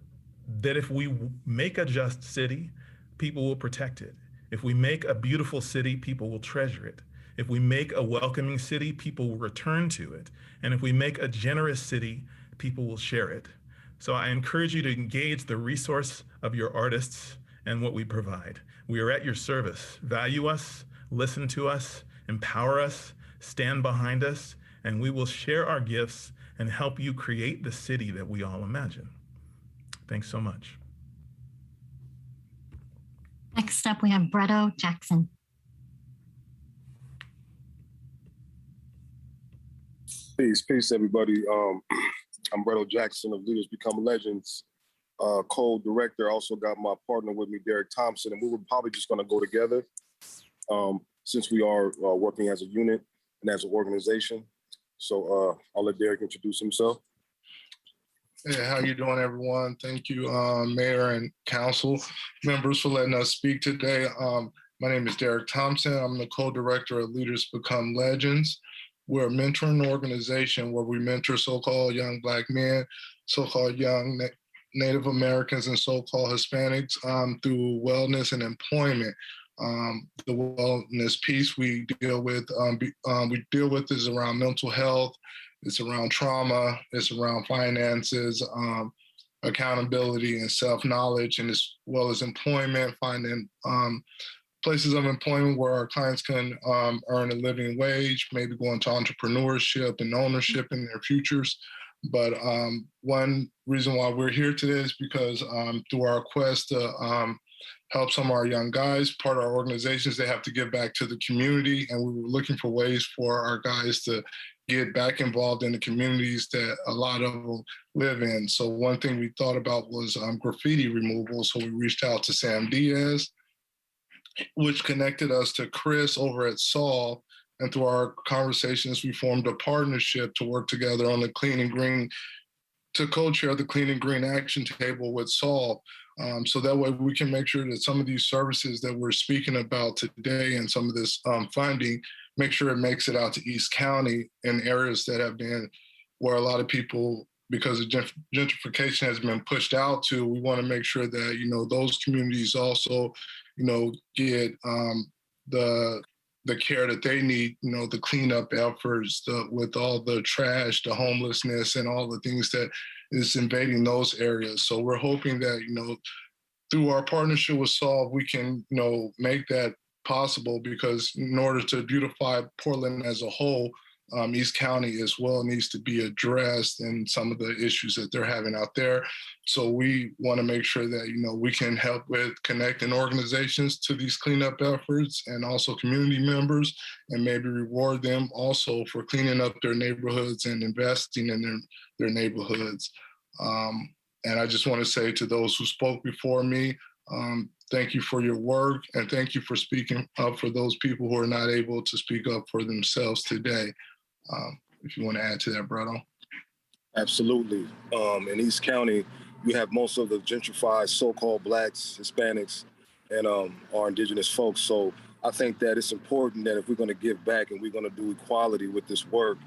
that if we make a just city, people will protect it. If we make a beautiful city, people will treasure it. If we make a welcoming city, people will return to it. And if we make a generous city, people will share it. So I encourage you to engage the resource of your artists and what we provide. We are at your service. Value us, listen to us, empower us, stand behind us, and we will share our gifts and help you create the city that we all imagine. Thanks so much. Next up, we have Bretto Jackson. Peace, everybody. I'm Bretto Jackson of Leaders Become Legends, co-director. I also got my partner with me, Derek Thompson, and we were probably just going to go together since we are working as a unit and as an organization. So I'll let Derek introduce himself. Hey, how you doing, everyone? Thank you, Mayor and Council members, for letting us speak today. My name is Derek Thompson. I'm the co-director of Leaders Become Legends. We're a mentoring organization where we mentor so-called young Black men, so-called young Native Americans, and so-called Hispanics through wellness and employment. The wellness piece we deal with is around mental health, it's around trauma, it's around finances, accountability and self-knowledge, and as well as employment, finding places of employment where our clients can earn a living wage, maybe go into entrepreneurship and ownership in their futures. But one reason why we're here today is because through our quest to help some of our young guys, part of our organizations, they have to give back to the community. And we were looking for ways for our guys to get back involved in the communities that a lot of them live in. So one thing we thought about was graffiti removal. So we reached out to Sam Diaz, which connected us to Chris over at Saul. And through our conversations, we formed a partnership to work together on the Clean and Green, to co-chair the Clean and Green Action Table with Saul. So that way we can make sure that some of these services that we're speaking about today and some of this funding, make sure it makes it out to East County in areas that have been where a lot of people, because of gentrification, has been pushed out to. We want to make sure that, those communities also, get the the care that they need, the cleanup efforts, with all the trash, the homelessness, and all the things that is invading those areas. So we're hoping that, through our partnership with Solve, we can, make that possible, because in order to beautify Portland as a whole, East County as well needs to be addressed, and some of the issues that they're having out there. So we want to make sure that, we can help with connecting organizations to these cleanup efforts, and also community members, and maybe reward them also for cleaning up their neighborhoods and investing in their neighborhoods. And I just want to say to those who spoke before me, thank you for your work, and thank you for speaking up for those people who are not able to speak up for themselves today. If you want to add to that, Breto. Absolutely. In East County, you have most of the gentrified so-called Blacks, Hispanics, and our indigenous folks. So I think that it's important that if we're going to give back and we're going to do equality with this work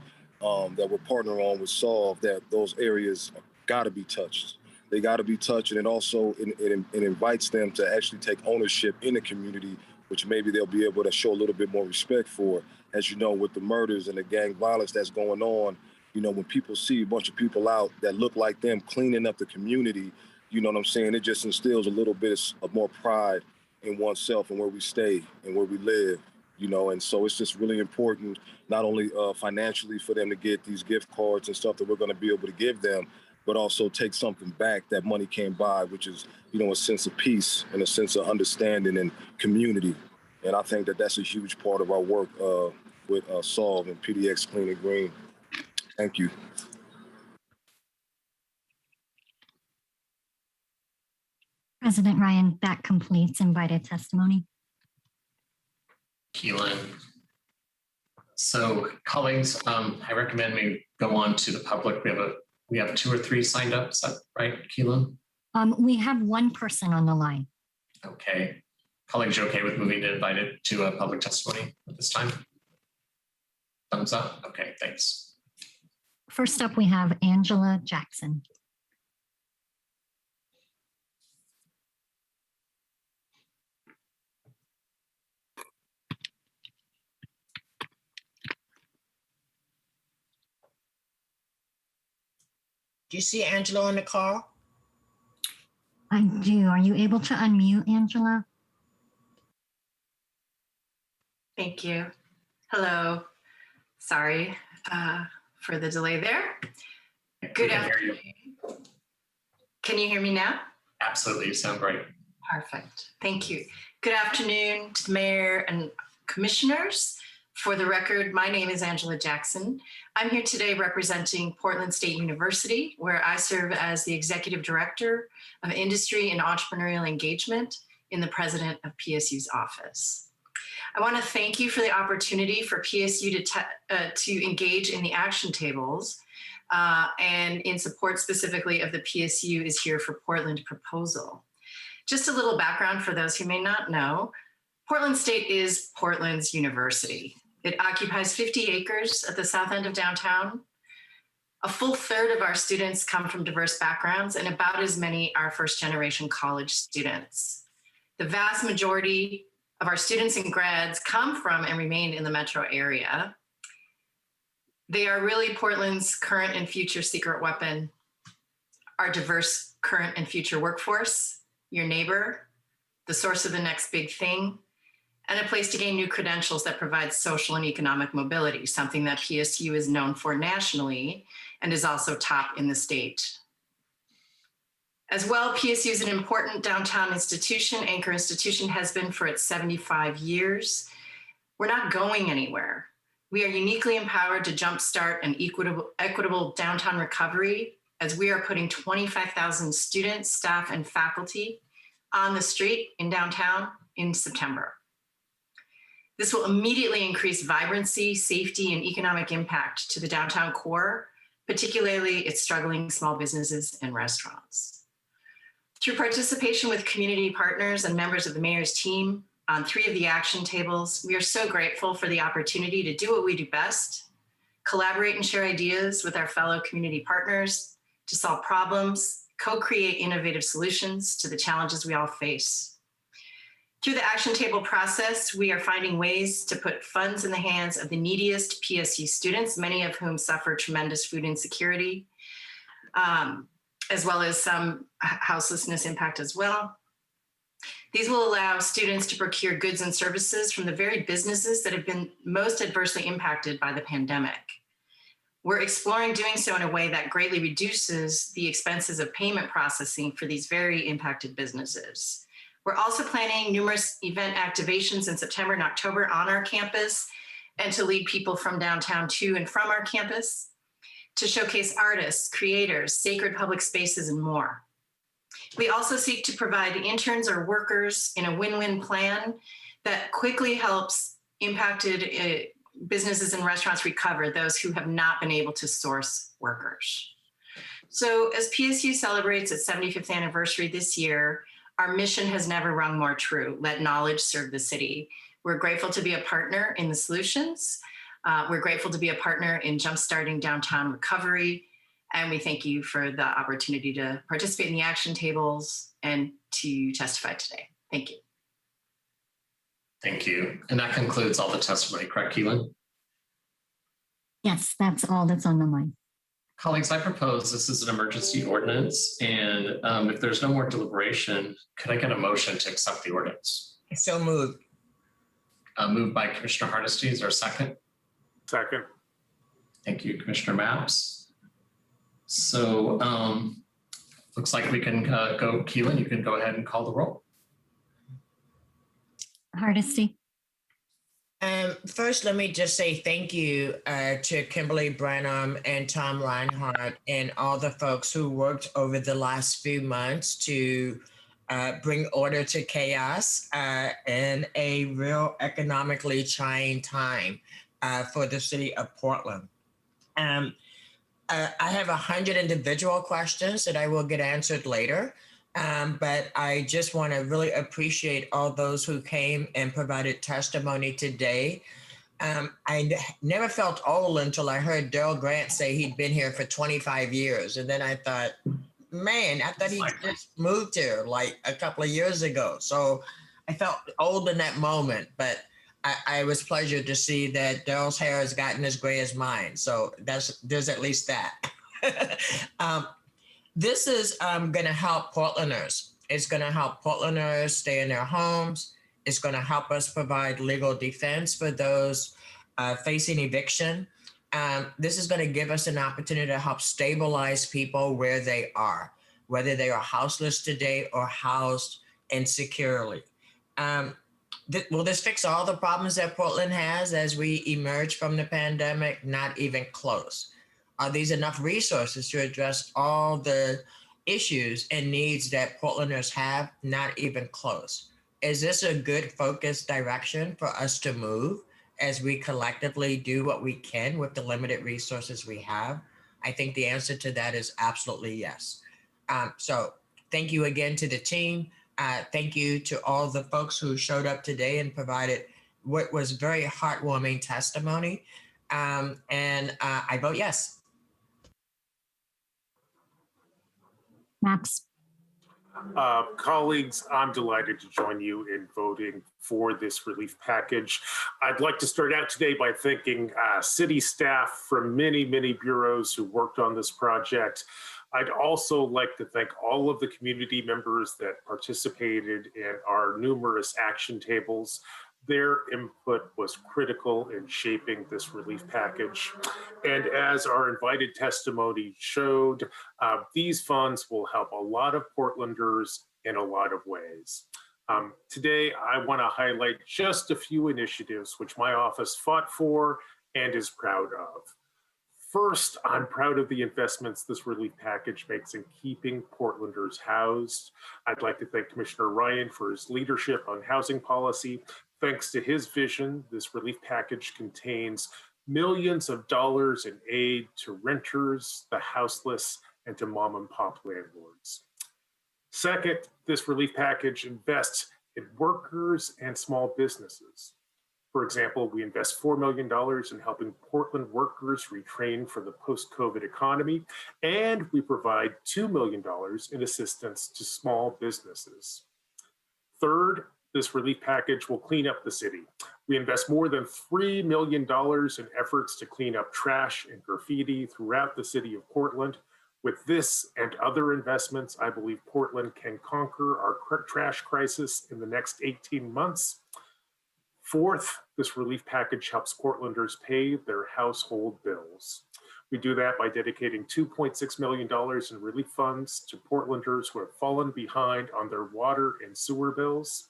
that we're partnering on with Solve, that those areas got to be touched. They got to be touched, and it also it invites them to actually take ownership in the community, which maybe they'll be able to show a little bit more respect for. As you know, with the murders and the gang violence that's going on, when people see a bunch of people out that look like them cleaning up the community, you know what I'm saying? It just instills a little bit of more pride in oneself and where we stay and where we live, and so it's just really important, not only financially for them to get these gift cards and stuff that we're going to be able to give them, but also take something back that money can't buy, which is, a sense of peace and a sense of understanding and community. And I think that that's a huge part of our work with Solve and PDX Clean and Green. Thank you. President Ryan, that completes invited testimony. Keelan. So colleagues, I recommend we go on to the public. We have 2 or 3 signed up, is that right, Keelan? We have one person on the line. Okay. Colleagues, you okay with moving to invite it to a public testimony at this time? Thumbs up? Okay, thanks. First up, we have Angela Jackson. Do you see Angela on the call? I do. Are you able to unmute, Angela? Thank you. Hello. Sorry for the delay there. Good afternoon. Can you hear me now? Absolutely, you sound great. Perfect. Thank you. Good afternoon to the mayor and commissioners. For the record, my name is Angela Jackson. I'm here today representing Portland State University, where I serve as the Executive Director of Industry and Entrepreneurial Engagement in the President of PSU's office. I want to thank you for the opportunity for PSU to engage in the action tables and in support specifically of the PSU is Here for Portland proposal. Just a little background for those who may not know, Portland State is Portland's university. It occupies 50 acres at the south end of downtown. A full third of our students come from diverse backgrounds, and about as many are first-generation college students. The vast majority of our students and grads come from and remain in the metro area. They are really Portland's current and future secret weapon, our diverse current and future workforce, your neighbor, the source of the next big thing, and a place to gain new credentials that provide social and economic mobility, something that PSU is known for nationally and is also top in the state. As well, PSU is an important downtown institution, anchor institution has been for its 75 years. We're not going anywhere. We are uniquely empowered to jumpstart an equitable downtown recovery as we are putting 25,000 students, staff, and faculty on the street in downtown in September. This will immediately increase vibrancy, safety, and economic impact to the downtown core, particularly its struggling small businesses and restaurants. Through participation with community partners and members of the mayor's team on 3 of the action tables, we are so grateful for the opportunity to do what we do best, collaborate and share ideas with our fellow community partners to solve problems, co-create innovative solutions to the challenges we all face. Through the action table process, we are finding ways to put funds in the hands of the neediest PSU students, many of whom suffer tremendous food insecurity, as well as some houselessness impact as well. These will allow students to procure goods and services from the very businesses that have been most adversely impacted by the pandemic. We're exploring doing so in a way that greatly reduces the expenses of payment processing for these very impacted businesses. We're also planning numerous event activations in September and October on our campus and to lead people from downtown to and from our campus, to showcase artists, creators, sacred public spaces, and more. We also seek to provide interns or workers in a win-win plan that quickly helps impacted businesses and restaurants recover those who have not been able to source workers. So as PSU celebrates its 75th anniversary this year, our mission has never rung more true: let knowledge serve the city. We're grateful to be a partner in the solutions. We're grateful to be a partner in jumpstarting downtown recovery. And we thank you for the opportunity to participate in the action tables and to testify today. Thank you. Thank you. And that concludes all the testimony, correct, Keelan? Yes, that's all that's on the line. Colleagues, I propose this is an emergency ordinance, and if there's no more deliberation, could I get a motion to accept the ordinance? So moved. Moved by Commissioner Hardesty. Is there a second? Second. Thank you, Commissioner Mapps. So looks like we can go. Keelan, you can go ahead and call the roll. Hardesty. First, let me just say thank you to Kimberly Branham and Tom Reinhardt and all the folks who worked over the last few months to bring order to chaos in a real economically trying time for the city of Portland. I have 100 individual questions that I will get answered later. But I just want to really appreciate all those who came and provided testimony today. I never felt old until I heard Daryl Grant say he'd been here for 25 years. And then I thought, man, I thought he just moved here like a couple of years ago. So I felt old in that moment, but I was pleasured to see that Daryl's hair has gotten as gray as mine. So there's at least that. This is going to help Portlanders. It's going to help Portlanders stay in their homes. It's going to help us provide legal defense for those facing eviction. This is going to give us an opportunity to help stabilize people where they are, whether they are houseless today or housed insecurely. Will this fix all the problems that Portland has as we emerge from the pandemic? Not even close. Are these enough resources to address all the issues and needs that Portlanders have? Not even close. Is this a good focused direction for us to move as we collectively do what we can with the limited resources we have? I think the answer to that is absolutely yes. So thank you again to the team. Thank you to all the folks who showed up today and provided what was very heartwarming testimony. And I vote yes. Maps. Colleagues, I'm delighted to join you in voting for this relief package. I'd like to start out today by thanking city staff from many, many bureaus who worked on this project. I'd also like to thank all of the community members that participated in our numerous action tables. Their input was critical in shaping this relief package. And as our invited testimony showed, these funds will help a lot of Portlanders in a lot of ways. Today, I want to highlight just a few initiatives which my office fought for and is proud of. First, I'm proud of the investments this relief package makes in keeping Portlanders housed. I'd like to thank Commissioner Ryan for his leadership on housing policy. Thanks to his vision, this relief package contains millions of dollars in aid to renters, the houseless, and to mom and pop landlords. Second, this relief package invests in workers and small businesses. For example, we invest $4 million in helping Portland workers retrain for the post-COVID economy, and we provide $2 million in assistance to small businesses. Third, This relief package will clean up the city. We invest more than $3 million in efforts to clean up trash and graffiti throughout the city of Portland. With this and other investments, I believe Portland can conquer our trash crisis in the next 18 months. Fourth, this relief package helps Portlanders pay their household bills. We do that by dedicating $2.6 million in relief funds to Portlanders who have fallen behind on their water and sewer bills.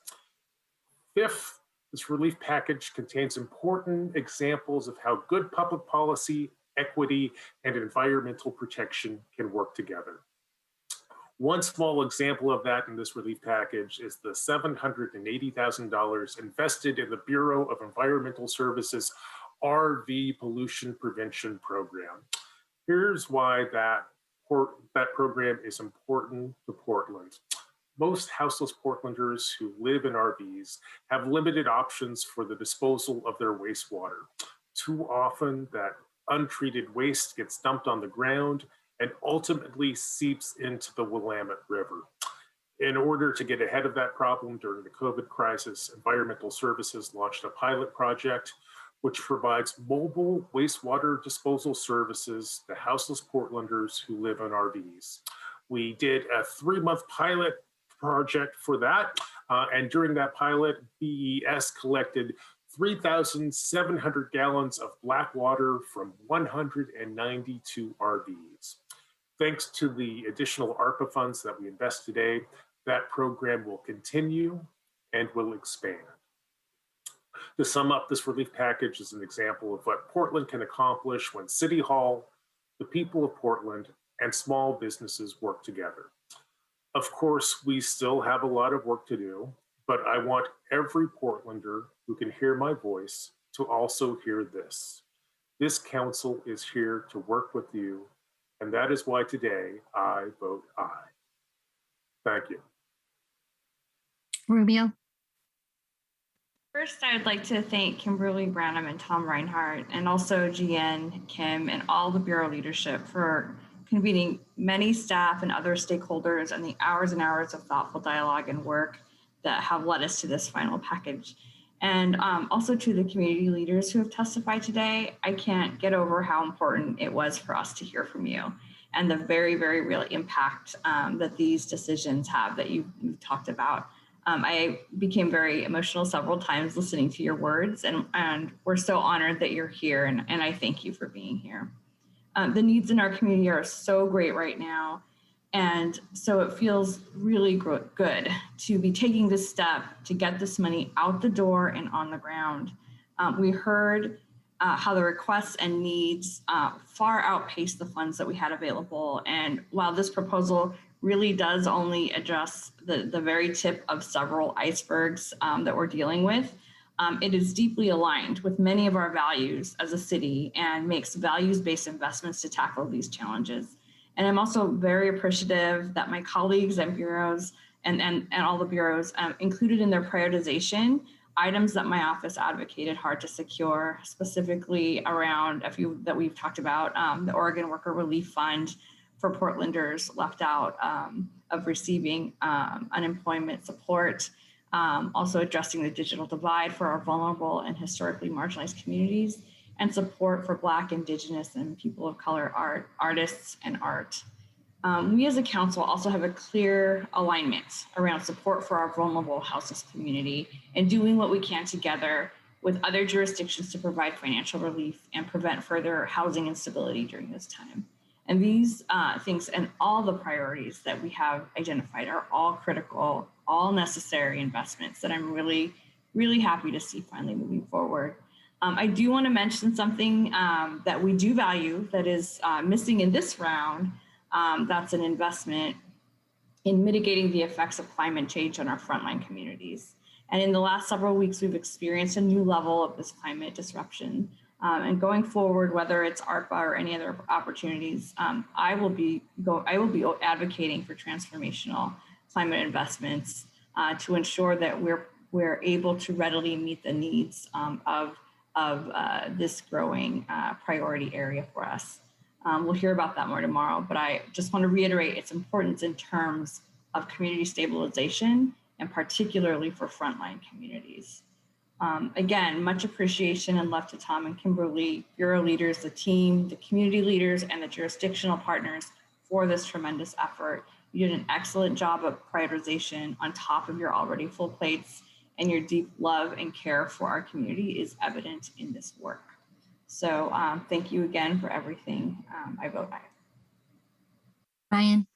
Fifth, this relief package contains important examples of how good public policy, equity, and environmental protection can work together. One small example of that in this relief package is the $780,000 invested in the Bureau of Environmental Services RV pollution prevention program. Here's why that program is important to Portland. Most houseless Portlanders who live in RVs have limited options for the disposal of their wastewater. Too often, that untreated waste gets dumped on the ground and ultimately seeps into the Willamette River. In order to get ahead of that problem during the COVID crisis, Environmental Services launched a pilot project which provides mobile wastewater disposal services to houseless Portlanders who live in RVs. We did a 3-month pilot project for that. And during that pilot, BES collected 3,700 gallons of black water from 192 RVs. Thanks to the additional ARPA funds that we invest today, that program will continue and will expand. To sum up, this relief package is an example of what Portland can accomplish when City Hall, the people of Portland, and small businesses work together. Of course, we still have a lot of work to do, but I want every Portlander who can hear my voice to also hear this. This council is here to work with you, and that is why today I vote aye. Thank you. Rubio. First, I would like to thank Kimberly Branham and Tom Reinhardt, and also GN, Kim, and all the Bureau leadership for convening many staff and other stakeholders and the hours and hours of thoughtful dialogue and work that have led us to this final package. And also to the community leaders who have testified today. I can't get over how important it was for us to hear from you and the very, very real impact that these decisions have that you've talked about. I became very emotional several times listening to your words, and we're so honored that you're here, and I thank you for being here. The needs in our community are so great right now, and so it feels really good to be taking this step to get this money out the door and on the ground. We heard how the requests and needs far outpace the funds that we had available, and while this proposal really does only address the very tip of several icebergs that we're dealing with, it is deeply aligned with many of our values as a city and makes values-based investments to tackle these challenges. And I'm also very appreciative that my colleagues and bureaus and all the bureaus included in their prioritization items that my office advocated hard to secure, specifically around a few that we've talked about, the Oregon Worker Relief Fund for Portlanders left out of receiving unemployment support, also addressing the digital divide for our vulnerable and historically marginalized communities, and support for Black, Indigenous, and people of color artists and art. We as a council also have a clear alignment around support for our vulnerable houseless community and doing what we can together with other jurisdictions to provide financial relief and prevent further housing instability during this time. And these things and all the priorities that we have identified are all critical, all necessary investments that I'm really, really happy to see finally moving forward. I do want to mention something that we do value that is missing in this round. That's an investment in mitigating the effects of climate change on our frontline communities. And in the last several weeks, we've experienced a new level of this climate disruption. And going forward, whether it's ARPA or any other opportunities, I will be advocating for transformational climate investments to ensure that we're able to readily meet the needs of this growing priority area for us. We'll hear about that more tomorrow, but I just want to reiterate its importance in terms of community stabilization and particularly for frontline communities. Again, much appreciation and love to Tom and Kimberly, Bureau leaders, the team, the community leaders, and the jurisdictional partners for this tremendous effort. You did an excellent job of prioritization on top of your already full plates, and your deep love and care for our community is evident in this work. So thank you again for everything. I vote aye. Ryan.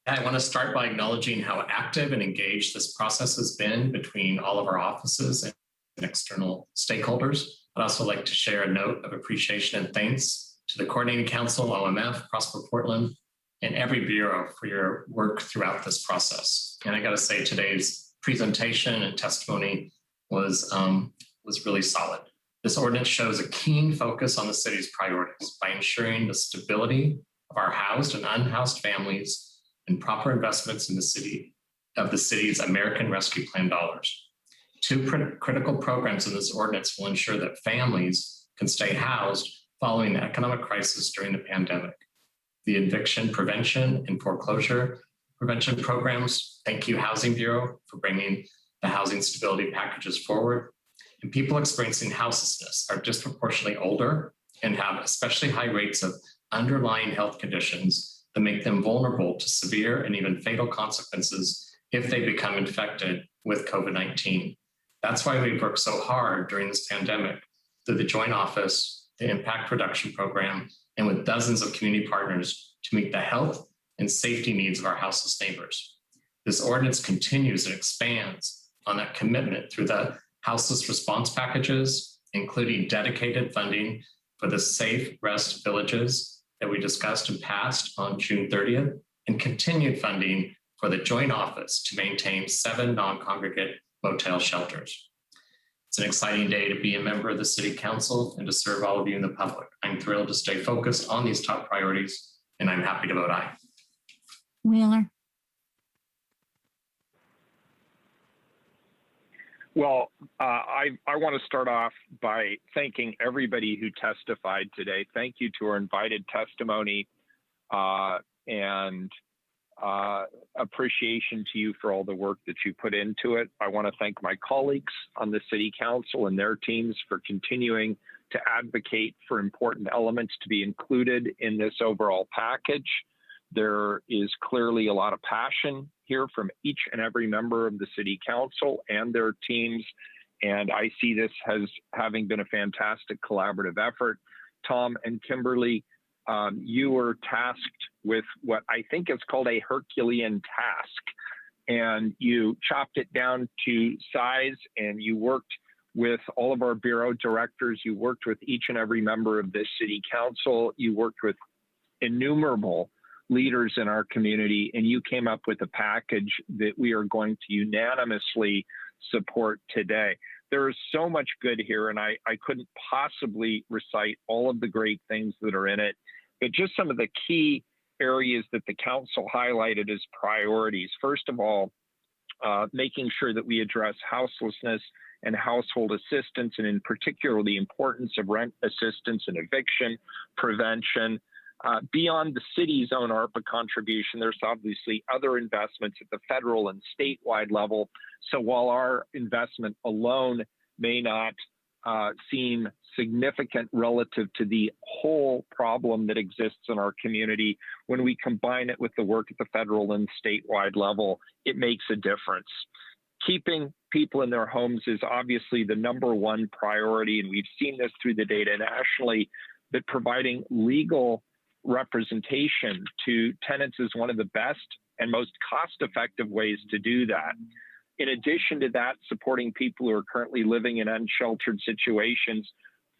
I want to start by acknowledging how active and engaged this process has been between all of our offices and external stakeholders. I'd also like to share a note of appreciation and thanks to the Coordinating Council, OMF, Prosper Portland, and every bureau for your work throughout this process. And I got to say, today's presentation and testimony was really solid. This ordinance shows a keen focus on the city's priorities by ensuring the stability of our housed and unhoused families and proper investments in the city's American Rescue Plan dollars. Two critical programs in this ordinance will ensure that families can stay housed following the economic crisis during the pandemic. The eviction prevention and foreclosure prevention programs. Thank you, Housing Bureau, for bringing the housing stability packages forward. And people experiencing houselessness are disproportionately older and have especially high rates of underlying health conditions that make them vulnerable to severe and even fatal consequences if they become infected with COVID-19. That's why we've worked so hard during this pandemic through the Joint Office, the Impact Reduction Program, and with dozens of community partners to meet the health and safety needs of our houseless neighbors. This ordinance continues and expands on that commitment through the houseless response packages, including dedicated funding for the Safe Rest Villages that we discussed and passed on June 30th, and continued funding for the Joint Office to maintain 7 non-congregate motel shelters. It's an exciting day to be a member of the City Council and to serve all of you in the public. I'm thrilled to stay focused on these top priorities, and I'm happy to vote aye. Wheeler. Well, I want to start off by thanking everybody who testified today. Thank you to our invited testimony and appreciation to you for all the work that you put into it. I want to thank my colleagues on the City Council and their teams for continuing to advocate for important elements to be included in this overall package. There is clearly a lot of passion here from each and every member of the City Council and their teams, and I see this as having been a fantastic collaborative effort. Tom and Kimberly, you were tasked with what I think is called a Herculean task, and you chopped it down to size, and you worked with all of our bureau directors. You worked with each and every member of this City Council. You worked with innumerable leaders in our community, and you came up with a package that we are going to unanimously support today. There is so much good here, and I couldn't possibly recite all of the great things that are in it, but just some of the key areas that the council highlighted as priorities. First of all, making sure that we address houselessness and household assistance, and in particular, the importance of rent assistance and eviction prevention. Beyond the city's own ARPA contribution, there's obviously other investments at the federal and statewide level. So while our investment alone may not seem significant relative to the whole problem that exists in our community, when we combine it with the work at the federal and statewide level, it makes a difference. Keeping people in their homes is obviously the #1 priority, and we've seen this through the data nationally, that providing legal representation to tenants is one of the best and most cost-effective ways to do that. In addition to that, supporting people who are currently living in unsheltered situations,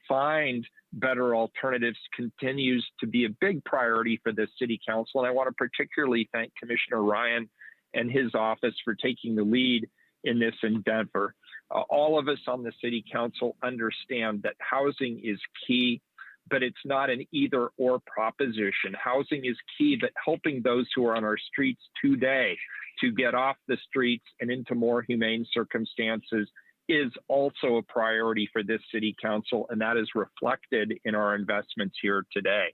find better alternatives continues to be a big priority for the City Council. And I want to particularly thank Commissioner Ryan and his office for taking the lead in this endeavor. All of us on the City Council understand that housing is key, but it's not an either or proposition. Housing is key, but helping those who are on our streets today to get off the streets and into more humane circumstances is also a priority for this City Council, and that is reflected in our investments here today.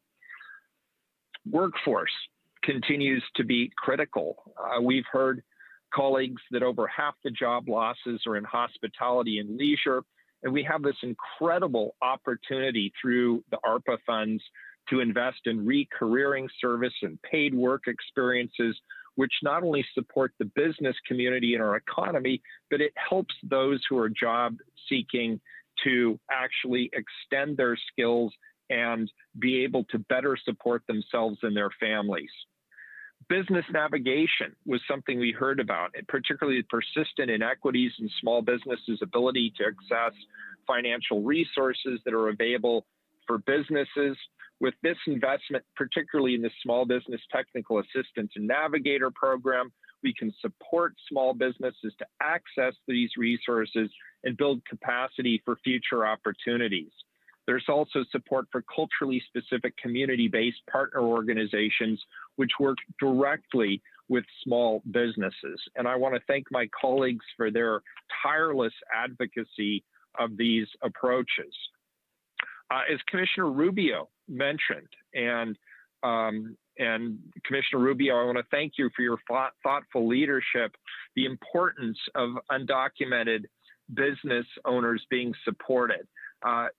Workforce continues to be critical. We've heard colleagues that over half the job losses are in hospitality and leisure. And we have this incredible opportunity through the ARPA funds to invest in re-careering service and paid work experiences, which not only support the business community in our economy, but it helps those who are job seeking to actually extend their skills and be able to better support themselves and their families. Business navigation was something we heard about, and particularly persistent inequities in small businesses' ability to access financial resources that are available for businesses. With this investment, particularly in the Small Business Technical Assistance and Navigator program, we can support small businesses to access these resources and build capacity for future opportunities. There's also support for culturally specific community-based partner organizations, which work directly with small businesses. And I want to thank my colleagues for their tireless advocacy of these approaches. As Commissioner Rubio mentioned, and Commissioner Rubio, I want to thank you for your thoughtful leadership, the importance of undocumented business owners being supported.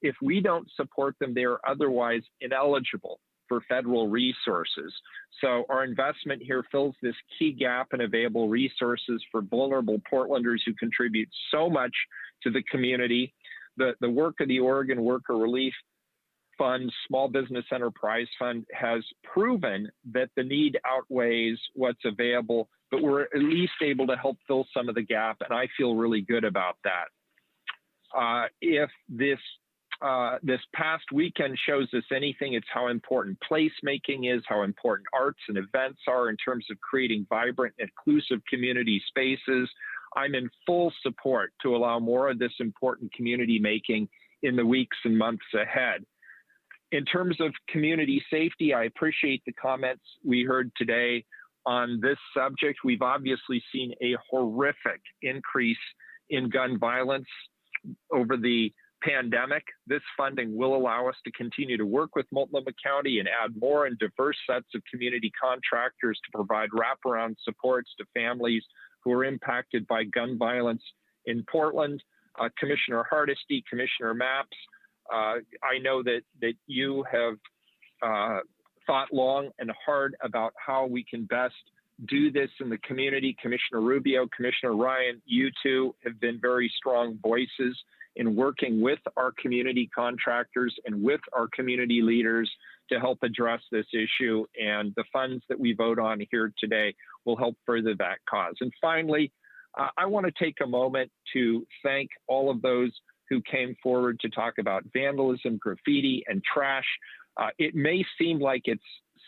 If we don't support them, they are otherwise ineligible for federal resources. So our investment here fills this key gap in available resources for vulnerable Portlanders who contribute so much to the community. The work of the Oregon Worker Relief Fund, Small Business Enterprise Fund, has proven that the need outweighs what's available, but we're at least able to help fill some of the gap, and I feel really good about that. If this past weekend shows us anything, it's how important placemaking is, how important arts and events are in terms of creating vibrant, inclusive community spaces. I'm in full support to allow more of this important community making in the weeks and months ahead. In terms of community safety, I appreciate the comments we heard today on this subject. We've obviously seen a horrific increase in gun violence over the pandemic. This funding will allow us to continue to work with Multnomah County and add more and diverse sets of community contractors to provide wraparound supports to families who are impacted by gun violence in Portland. Commissioner Hardesty, Commissioner Mapps, I know that you have thought long and hard about how we can best do this in the community. Commissioner Rubio, Commissioner Ryan, you two have been very strong voices in working with our community contractors and with our community leaders to help address this issue. And the funds that we vote on here today will help further that cause. And finally, I want to take a moment to thank all of those who came forward to talk about vandalism, graffiti, and trash. It may seem like it's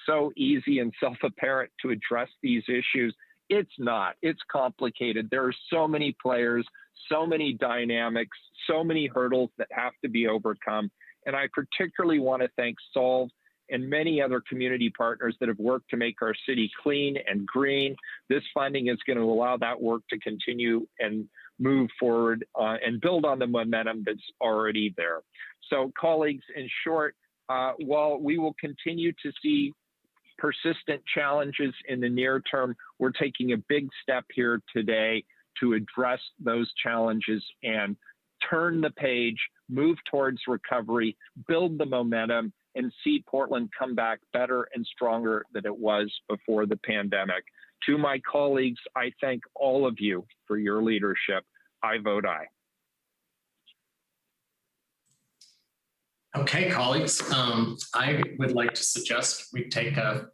so easy and self-apparent to address these issues. It's not. It's complicated. There are so many players, so many dynamics, so many hurdles that have to be overcome. And I particularly want to thank Solve and many other community partners that have worked to make our city clean and green. This funding is going to allow that work to continue and move forward and build on the momentum that's already there. So colleagues, in short, while we will continue to see persistent challenges in the near term, we're taking a big step here today to address those challenges and turn the page, move towards recovery, build the momentum, and see Portland come back better and stronger than it was before the pandemic. To my colleagues, I thank all of you for your leadership. I vote aye. Okay, colleagues, I would like to suggest we take a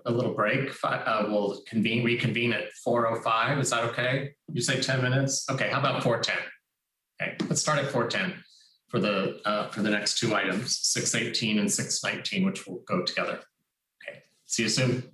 little break. We'll reconvene at 4:05. Is that okay? You say 10 minutes? Okay, how about 4:10? Okay, let's start at 4:10 for the next two items, 6:18 and 6:19, which will go together. Okay, see you soon.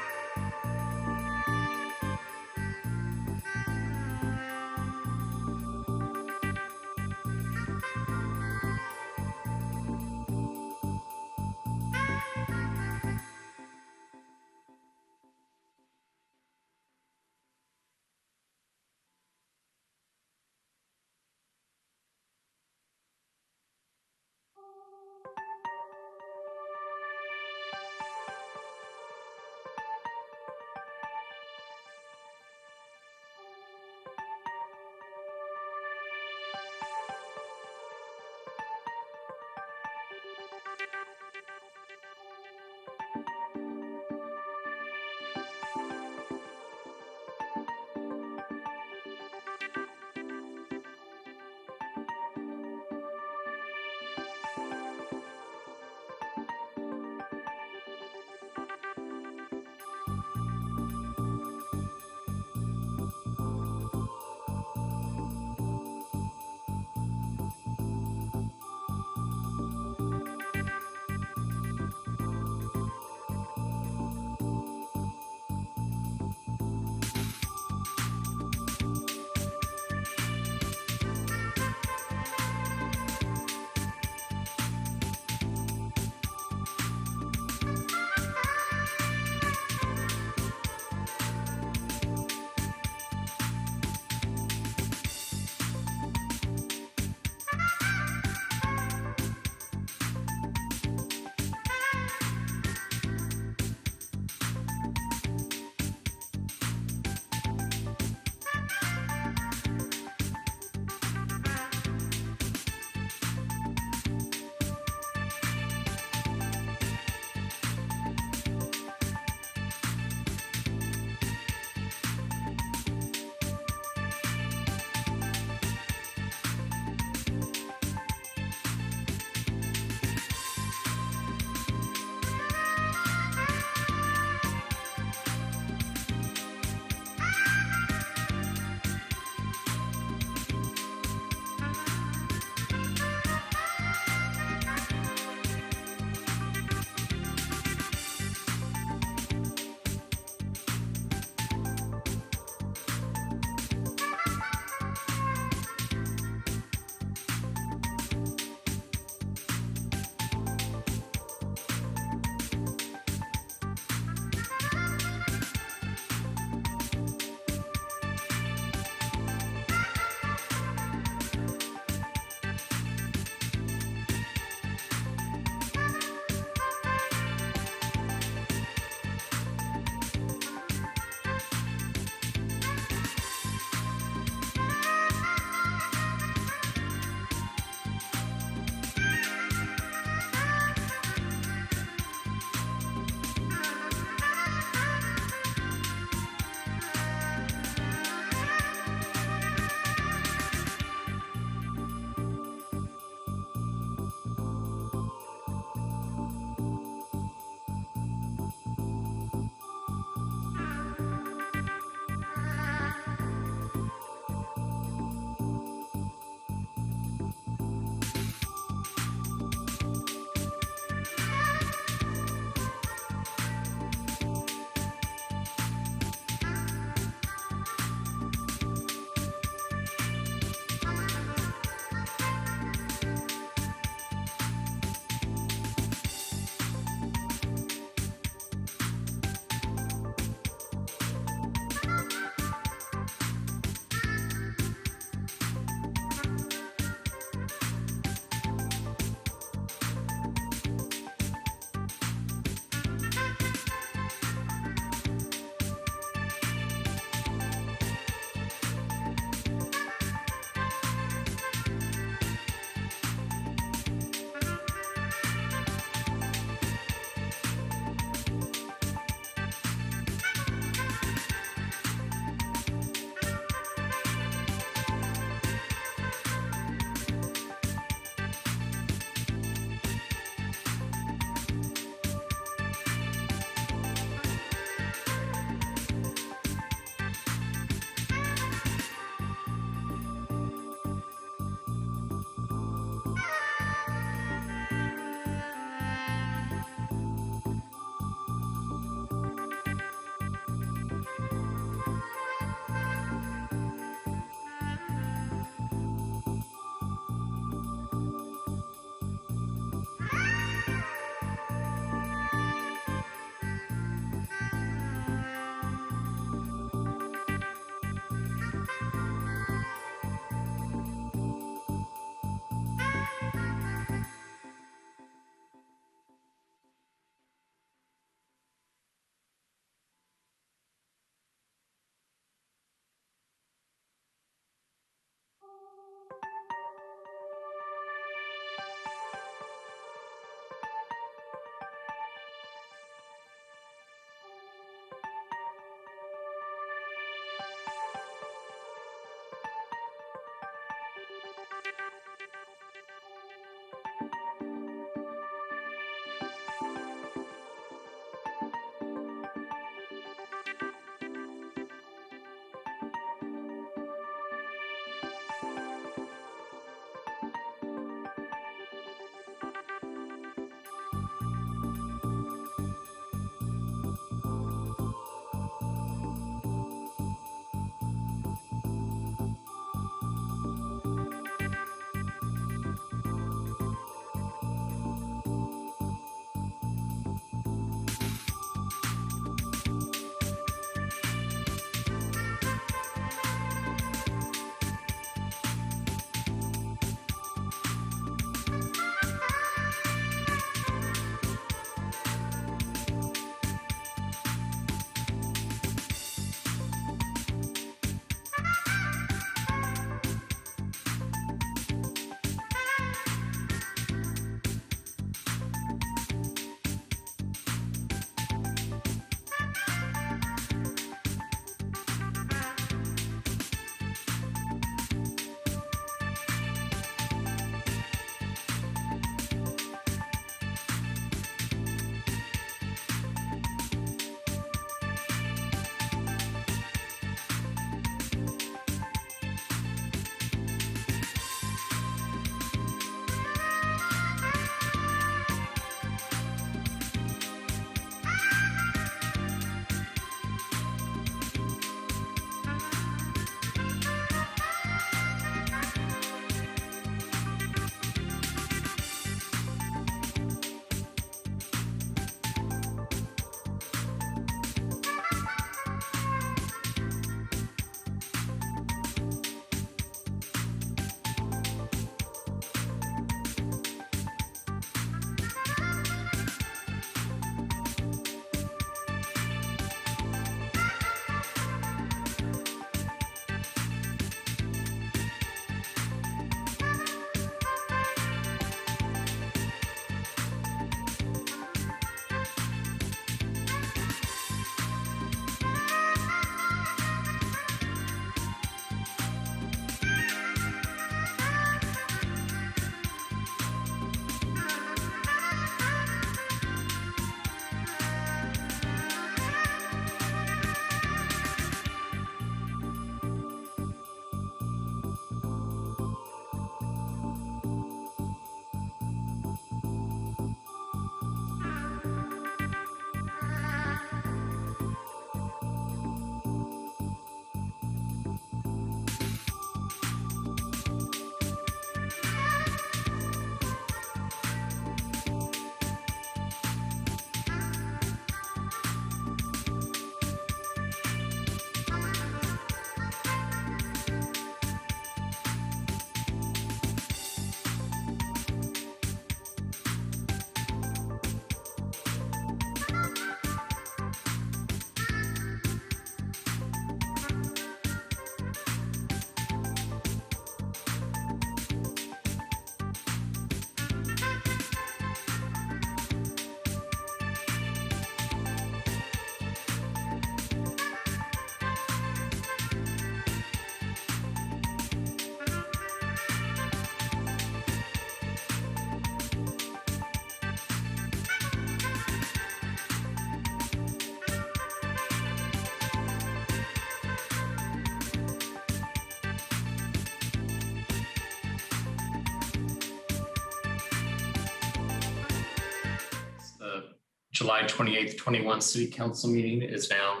July 28th, 21 City Council meeting is now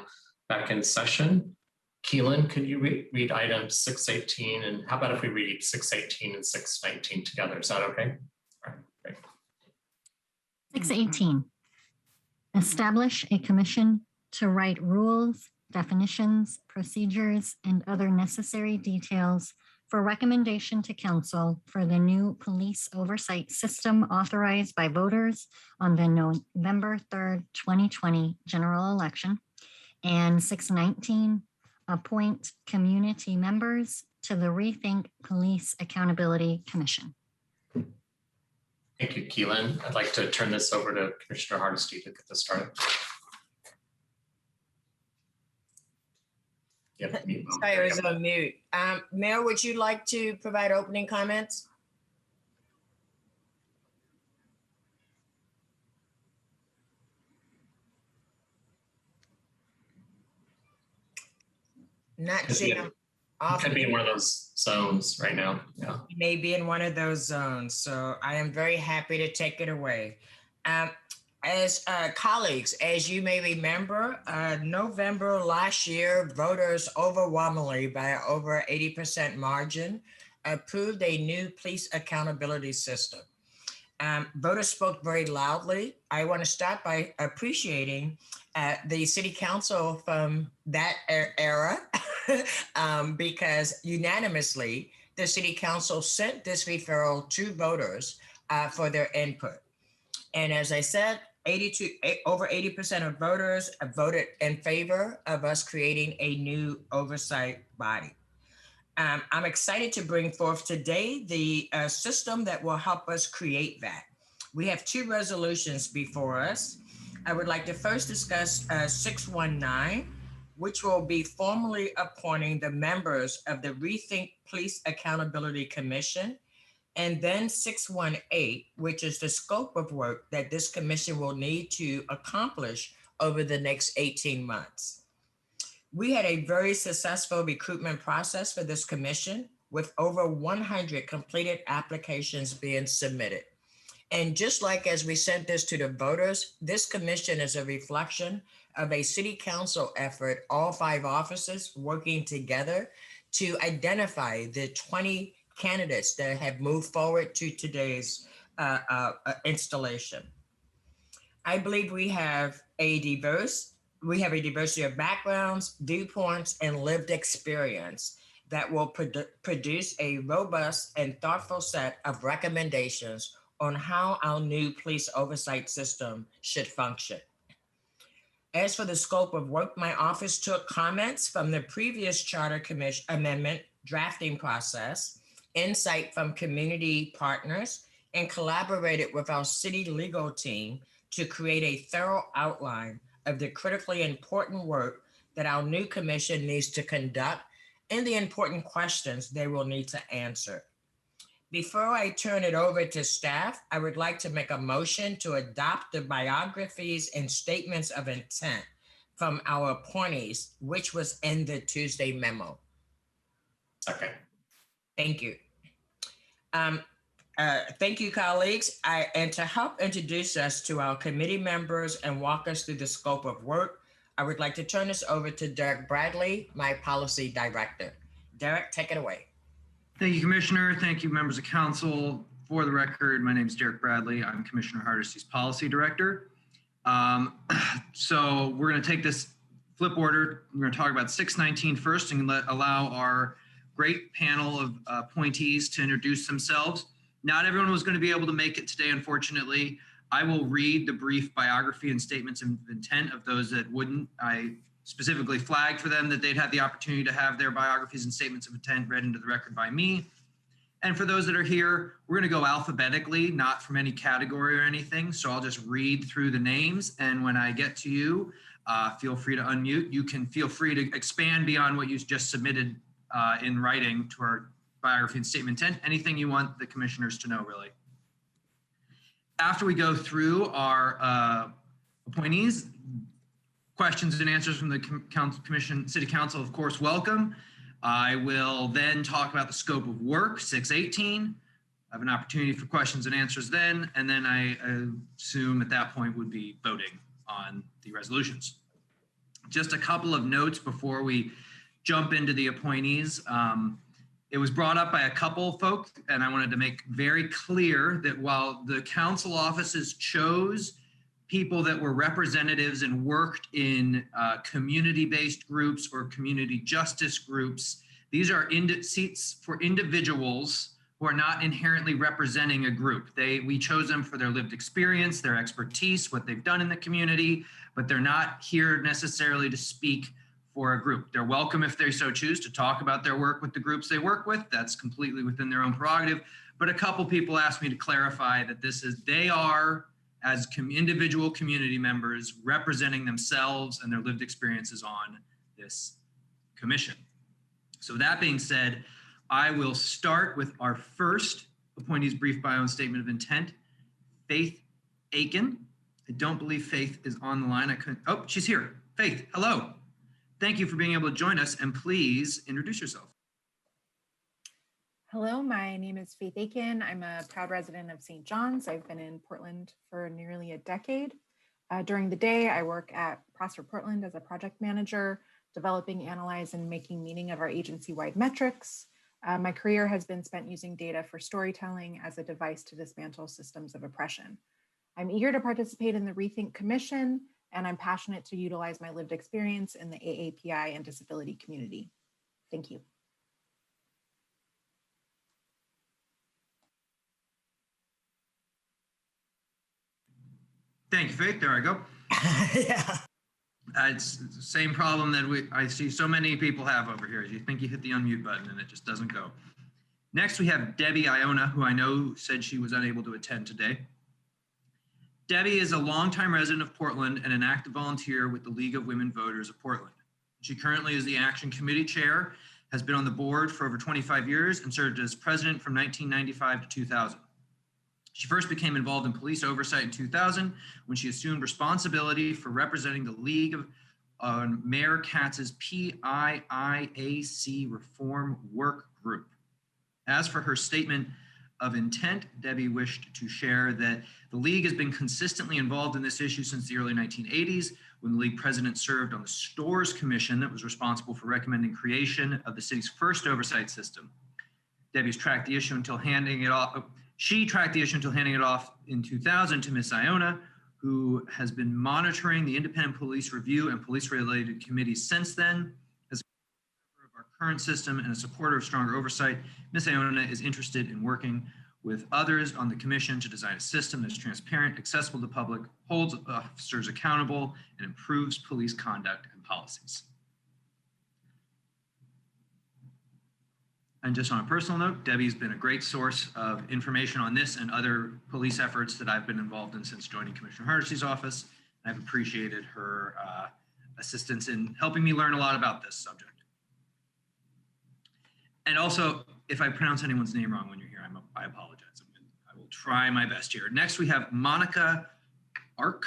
back in session. Keelan, could you read items 618, and how about if we read 618 and 619 together? Is that okay? All right, great. 618, establish a commission to write rules, definitions, procedures, and other necessary details for recommendation to council for the new police oversight system authorized by voters on the November 3rd, 2020 general election. And 619, appoint community members to the Rethink Police Accountability Commission. Thank you, Keelan. I'd like to turn this over to Commissioner Hardesty to get this started. Yep. Sorry, I was on mute. Mayor, would you like to provide opening comments? Not seeing him. Could be in one of those zones right now. Yeah. You may be in one of those zones, so I am very happy to take it away. As colleagues, as you may remember, November last year, voters overwhelmingly by over 80% margin approved a new police accountability system. Voters spoke very loudly. I want to start by appreciating the city council from that era because unanimously, the city council sent this referral to voters for their input. And as I said, over 80% of voters voted in favor of us creating a new oversight body. I'm excited to bring forth today the system that will help us create that. We have two resolutions before us. I would like to first discuss 619, which will be formally appointing the members of the Rethink Police Accountability Commission, and then 618, which is the scope of work that this commission will need to accomplish over the next 18 months. We had a very successful recruitment process for this commission with over 100 completed applications being submitted. And just like as we sent this to the voters, this commission is a reflection of a city council effort, all 5 offices working together to identify the 20 candidates that have moved forward to today's installation. I believe we have a diversity of backgrounds, viewpoints, and lived experience that will produce a robust and thoughtful set of recommendations on how our new police oversight system should function. As for the scope of work, my office took comments from the previous charter commission amendment drafting process, insight from community partners, and collaborated with our city legal team to create a thorough outline of the critically important work that our new commission needs to conduct and the important questions they will need to answer. Before I turn it over to staff, I would like to make a motion to adopt the biographies and statements of intent from our appointees, which was in the Tuesday memo. Okay. Thank you. Thank you, colleagues. And to help introduce us to our committee members and walk us through the scope of work, I would like to turn this over to Derek Bradley, my policy director. Derek, take it away. Thank you, Commissioner. Thank you, members of council. For the record, my name is Derek Bradley. I'm Commissioner Hardesty's policy director. So we're going to take this flip order. We're going to talk about 619 first and allow our great panel of appointees to introduce themselves. Not everyone was going to be able to make it today, unfortunately. I will read the brief biography and statements of intent of those that wouldn't. I specifically flagged for them that they'd have the opportunity to have their biographies and statements of intent read into the record by me. And for those that are here, we're going to go alphabetically, not from any category or anything. So I'll just read through the names. And when I get to you, feel free to unmute. You can feel free to expand beyond what you just submitted in writing to our biography and statement intent, anything you want the commissioners to know, really. After we go through our appointees, questions and answers from the City Council, of course, welcome. I will then talk about the scope of work, 618, have an opportunity for questions and answers then, and then I assume at that point would be voting on the resolutions. Just a couple of notes before we jump into the appointees. It was brought up by a couple folks, and I wanted to make very clear that while the council offices chose people that were representatives and worked in community-based groups or community justice groups, these are seats for individuals who are not inherently representing a group. We chose them for their lived experience, their expertise, what they've done in the community, but they're not here necessarily to speak for a group. They're welcome if they so choose to talk about their work with the groups they work with. That's completely within their own prerogative. But a couple people asked me to clarify that they are, as individual community members, representing themselves and their lived experiences on this commission. So that being said, I will start with our first appointee's brief bio and statement of intent, Faith Aiken. I don't believe Faith is on the line. Oh, she's here. Faith, hello. Thank you for being able to join us, and please introduce yourself. Hello, my name is Faith Aiken. I'm a proud resident of St. John's. I've been in Portland for nearly a decade. During the day, I work at Prosper Portland as a project manager, developing, analyze, and making meaning of our agency-wide metrics. My career has been spent using data for storytelling as a device to dismantle systems of oppression. I'm eager to participate in the Rethink Commission, and I'm passionate to utilize my lived experience in the AAPI and disability community. Thank you. Thank you, Faith. There I go. Yeah. It's the same problem that I see so many people have over here. You think you hit the unmute button and it just doesn't go. Next, we have Debbie Iona, who I know said she was unable to attend today. Debbie is a longtime resident of Portland and an active volunteer with the League of Women Voters of Portland. She currently is the Action Committee Chair, has been on the board for over 25 years, and served as president from 1995 to 2000. She first became involved in police oversight in 2000 when she assumed responsibility for representing the League of Mayor Katz's PIIAC reform work group. As for her statement of intent, Debbie wished to share that the League has been consistently involved in this issue since the early 1980s, when the League president served on the Stores Commission that was responsible for recommending creation of the city's first oversight system. Debbie's tracked the issue until handing it off. She tracked the issue until handing it off in 2000 to Ms. Iona, who has been monitoring the independent police review and police-related committees since then. As a member of our current system and a supporter of stronger oversight, Ms. Iona is interested in working with others on the commission to design a system that's transparent, accessible to the public, holds officers accountable, and improves police conduct and policies. And just on a personal note, Debbie's been a great source of information on this and other police efforts that I've been involved in since joining Commissioner Hardesty's office. I've appreciated her assistance in helping me learn a lot about this subject. And also, if I pronounce anyone's name wrong when you're here, I apologize. I will try my best here. Next, we have Monica Arce,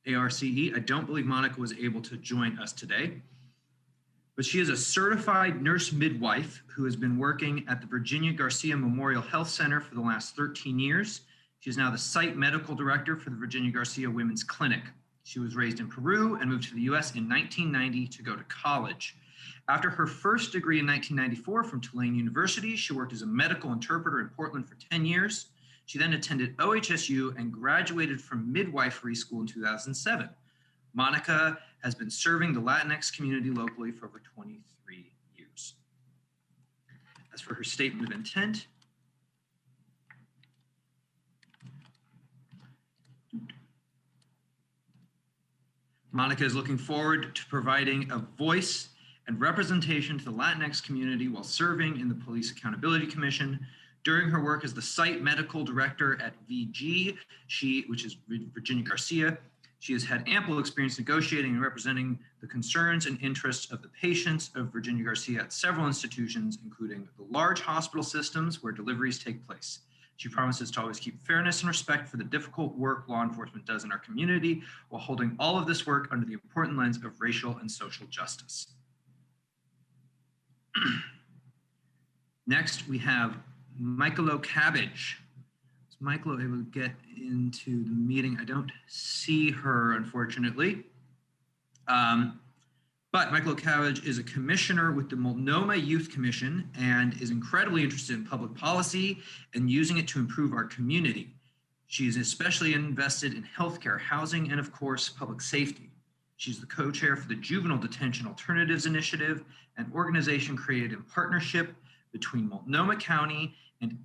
A-R-C-E. I don't believe Monica was able to join us today, but she is a certified nurse midwife who has been working at the Virginia Garcia Memorial Health Center for the last 13 years. She is now the site medical director for the Virginia Garcia Women's Clinic. She was raised in Peru and moved to the US in 1990 to go to college. After her first degree in 1994 from Tulane University, she worked as a medical interpreter in Portland for 10 years. She then attended OHSU and graduated from midwifery school in 2007. Monica has been serving the Latinx community locally for over 23 years. As for her statement of intent, Monica is looking forward to providing a voice and representation to the Latinx community while serving in the Police Accountability Commission. During her work as the site medical director at VG, which is Virginia Garcia, she has had ample experience negotiating and representing the concerns and interests of the patients of Virginia Garcia at several institutions, including the large hospital systems where deliveries take place. She promises to always keep fairness and respect for the difficult work law enforcement does in our community, while holding all of this work under the important lens of racial and social justice. Next, we have Michael Cabbage. Is Michael able to get into the meeting? I don't see her, unfortunately. But Michael Cabbage is a commissioner with the Multnomah Youth Commission and is incredibly interested in public policy and using it to improve our community. She is especially invested in healthcare, housing, and of course, public safety. She's the co-chair for the Juvenile Detention Alternatives Initiative, an organization created in partnership between Multnomah County and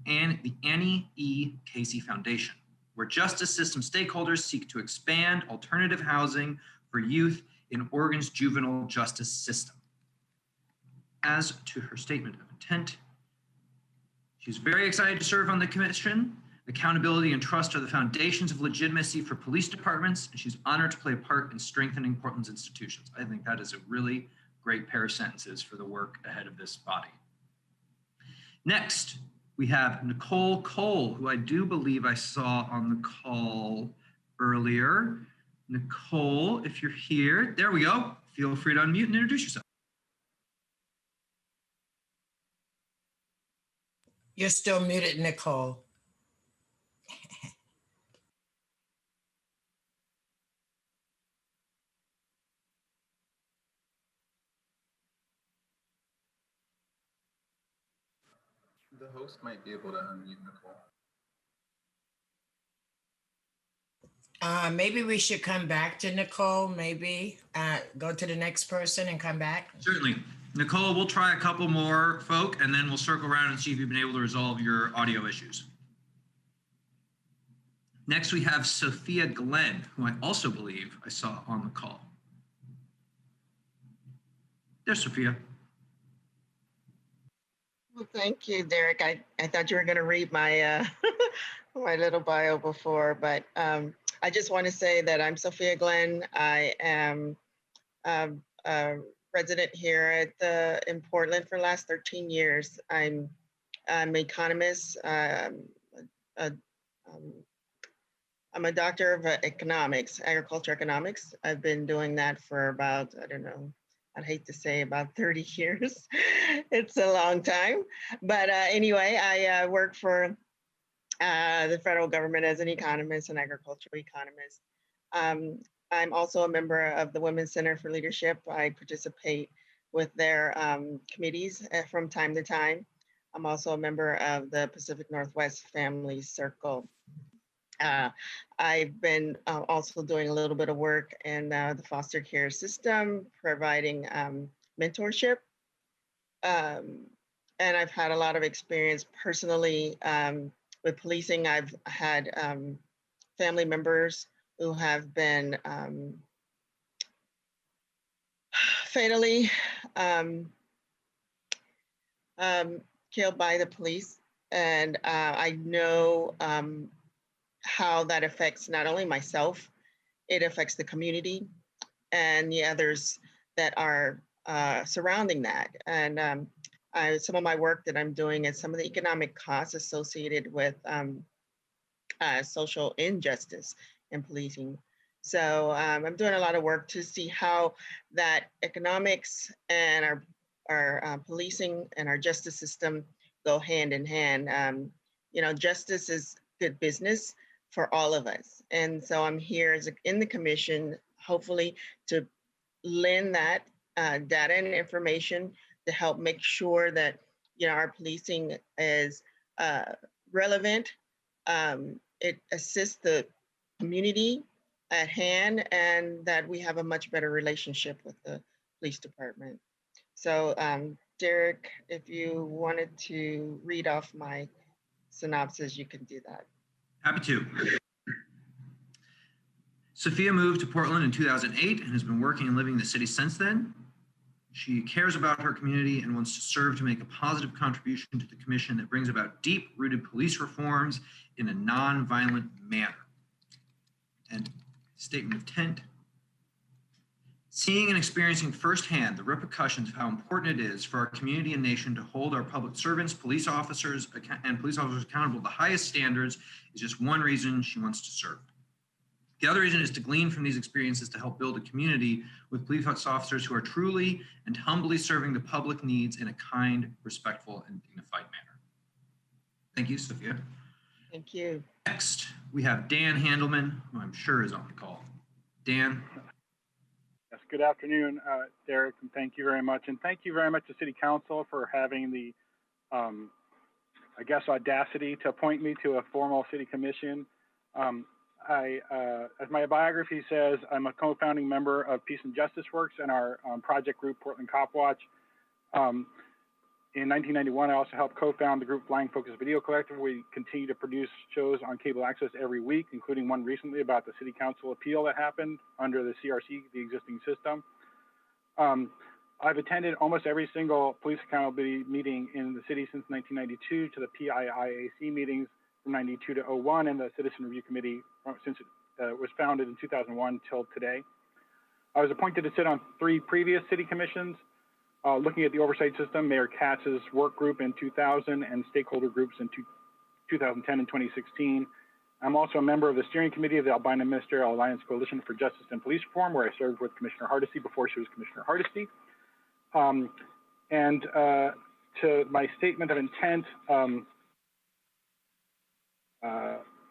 the Annie E. Casey Foundation, where justice system stakeholders seek to expand alternative housing for youth in Oregon's juvenile justice system. As to her statement of intent, she's very excited to serve on the commission. Accountability and trust are the foundations of legitimacy for police departments, and she's honored to play a part in strengthening Portland's institutions. I think that is a really great pair of sentences for the work ahead of this body. Next, we have Nicole Cole, who I do believe I saw on the call earlier. Nicole, if you're here, there we go. Feel free to unmute and introduce yourself. You're still muted, Nicole. The host might be able to unmute Nicole. Maybe we should come back to Nicole, maybe go to the next person and come back. Certainly. Nicole, we'll try a couple more folk and then we'll circle around and see if you've been able to resolve your audio issues. Next, we have Sophia Glenn, who I also believe I saw on the call. There's Sophia. Well, thank you, Derek. I thought you were going to read my my little bio before, but I just want to say that I'm Sophia Glenn. I am a resident here in Portland for the last 13 years. I'm an economist. I'm a doctor of economics, agriculture economics. I've been doing that for about, I don't know, I'd hate to say about 30 years. It's a long time. But anyway, I work for the federal government as an economist, an agricultural economist. I'm also a member of the Women's Center for Leadership. I participate with their committees from time to time. I'm also a member of the Pacific Northwest Family Circle. I've been also doing a little bit of work in the foster care system, providing mentorship. And I've had a lot of experience personally with policing. I've had family members who have been fatally killed by the police. And I know how that affects not only myself, it affects the community and the others that are surrounding that. And some of my work that I'm doing is some of the economic costs associated with social injustice in policing. So I'm doing a lot of work to see how that economics and our policing and our justice system go hand in hand. You know, justice is good business for all of us. And so I'm here in the commission, hopefully to lend that data and information to help make sure that, you know, our policing is relevant. It assists the community at hand and that we have a much better relationship with the police department. So Derek, if you wanted to read off my synopsis, you can do that. Happy to. Sophia moved to Portland in 2008 and has been working and living in the city since then. She cares about her community and wants to serve to make a positive contribution to the commission that brings about deep-rooted police reforms in a non-violent manner. And statement of intent. Seeing and experiencing firsthand the repercussions of how important it is for our community and nation to hold our public servants, police officers accountable to the highest standards is just one reason she wants to serve. The other reason is to glean from these experiences to help build a community with police officers who are truly and humbly serving the public needs in a kind, respectful, and dignified manner. Thank you, Sophia. Thank you. Next, we have Dan Handelman, who I'm sure is on the call. Dan. Yes, good afternoon, Derek, and thank you very much. And thank you very much to City Council for having the, I guess, audacity to appoint me to a formal city commission. As my biography says, I'm a co-founding member of Peace and Justice Works and our project group, Portland Cop Watch. In 1991, I also helped co-found the group Flying Focus Video Collective. We continue to produce shows on cable access every week, including one recently about the City Council appeal that happened under the CRC, the existing system. I've attended almost every single police accountability meeting in the city since 1992 to the PIIAC meetings from 92 to 01 and the Citizen Review Committee since it was founded in 2001 till today. I was appointed to sit on 3 previous city commissions, looking at the oversight system, Mayor Katz's work group in 2000 and stakeholder groups in 2010 and 2016. I'm also a member of the steering committee of the Albina Ministerial Alliance Coalition for Justice and Police Reform, where I served with Commissioner Hardesty before she was Commissioner Hardesty. To my statement of intent,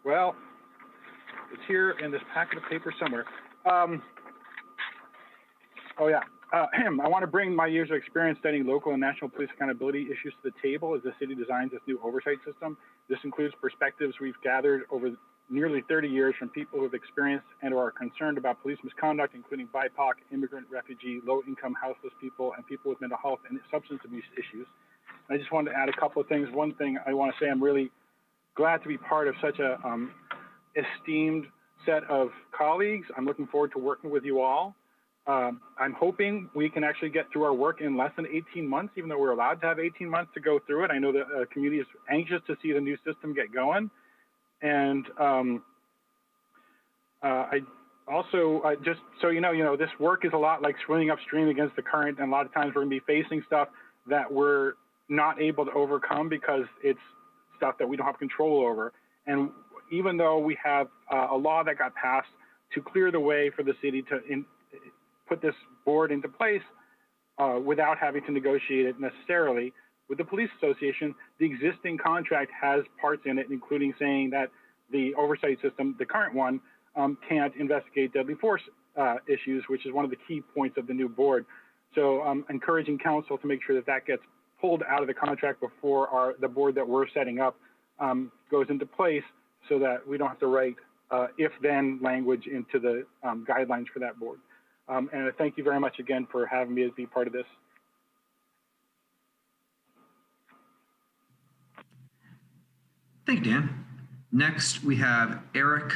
well, it's here in this packet of paper somewhere. I want to bring my years of experience studying local and national police accountability issues to the table as the city designs its new oversight system. This includes perspectives we've gathered over nearly 30 years from people who have experienced and or are concerned about police misconduct, including BIPOC, immigrant, refugee, low-income, houseless people, and people with mental health and substance abuse issues. I just wanted to add a couple of things. One thing I want to say, I'm really glad to be part of such a esteemed set of colleagues. I'm looking forward to working with you all. I'm hoping we can actually get through our work in less than 18 months, even though we're allowed to have 18 months to go through it. I know the community is anxious to see the new system get going. And I also, just so you know, this work is a lot like swimming upstream against the current. And a lot of times we're gonna be facing stuff that we're not able to overcome because it's stuff that we don't have control over. And even though we have a law that got passed to clear the way for the city to put this board into place without having to negotiate it necessarily with the police association, the existing contract has parts in it, including saying that the oversight system, the current one, can't investigate deadly force issues, which is one of the key points of the new board. So I'm encouraging council to make sure that that gets pulled out of the contract before the board that we're setting up goes into place, so that we don't have to write if-then language into the guidelines for that board. And I thank you very much again for having me as be part of this. Thank you, Dan. Next, we have Eric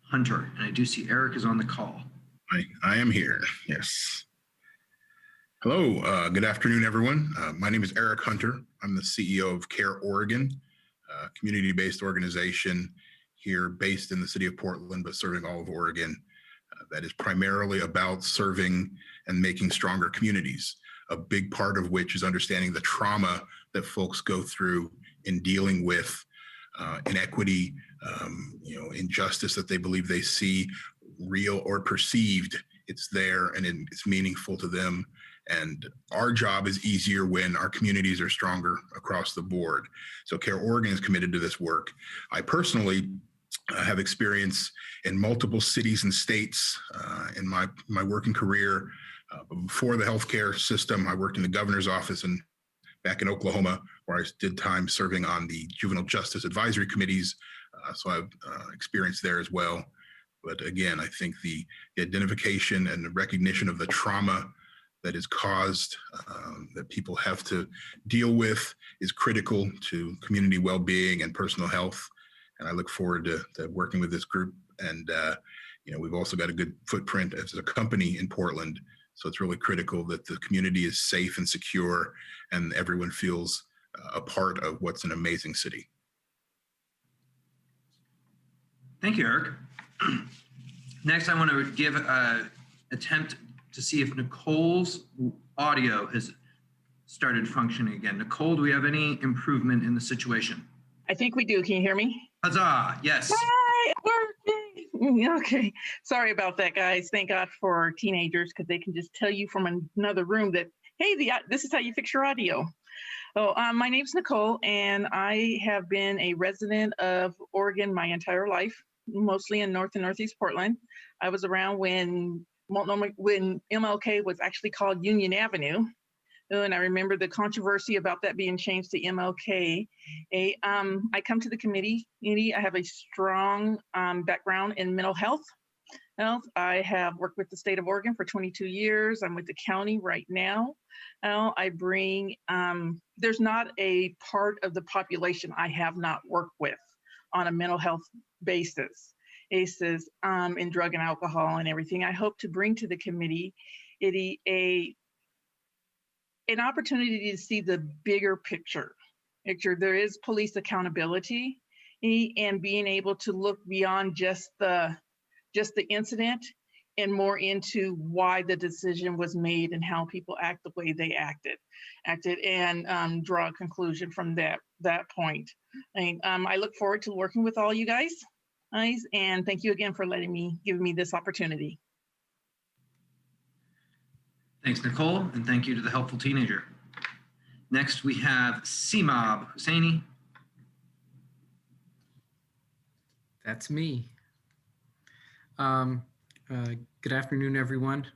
Hunter, and I do see Eric is on the call. I am here, yes. Hello, good afternoon, everyone. My name is Eric Hunter. I'm the CEO of Care Oregon, a community-based organization here based in the city of Portland, but serving all of Oregon. That is primarily about serving and making stronger communities, a big part of which is understanding the trauma that folks go through in dealing with inequity, injustice that they believe they see, real or perceived. It's there and it's meaningful to them. And our job is easier when our communities are stronger across the board. So Care Oregon is committed to this work. I personally have experience in multiple cities and states in my working career. Before the healthcare system, I worked in the governor's office and back in Oklahoma, where I did time serving on the juvenile justice advisory committees. So I've experience there as well. But again, I think the identification and the recognition of the trauma that is caused, that people have to deal with, is critical to community well-being and personal health. And I look forward to working with this group. And we've also got a good footprint as a company in Portland. So it's really critical that the community is safe and secure and everyone feels a part of what's an amazing city. Thank you, Eric. Next, I want to give an attempt to see if Nicole's audio has started functioning again. Nicole, do we have any improvement in the situation? I think we do. Can you hear me? Huzzah, yes. Hi, working. Okay, sorry about that, guys. Thank God for teenagers, because they can just tell you from another room that, hey, this is how you fix your audio. My name's Nicole, and I have been a resident of Oregon my entire life, mostly in North and Northeast Portland. I was around when MLK was actually called Union Avenue. And I remember the controversy about that being changed to MLK. I come to the committee. I have a strong background in mental health. I have worked with the state of Oregon for 22 years. I'm with the county right now. I bring, there's not a part of the population I have not worked with on a mental health basis, ACEs, in drug and alcohol and everything. I hope to bring to the committee an opportunity to see the bigger picture. There is police accountability and being able to look beyond just the incident and more into why the decision was made and how people act the way they acted and draw a conclusion from that point. I look forward to working with all you guys, and thank you again for giving me this opportunity. Thanks, Nicole, and thank you to the helpful teenager. Next, we have CMOB Husseini. That's me. Good afternoon, everyone.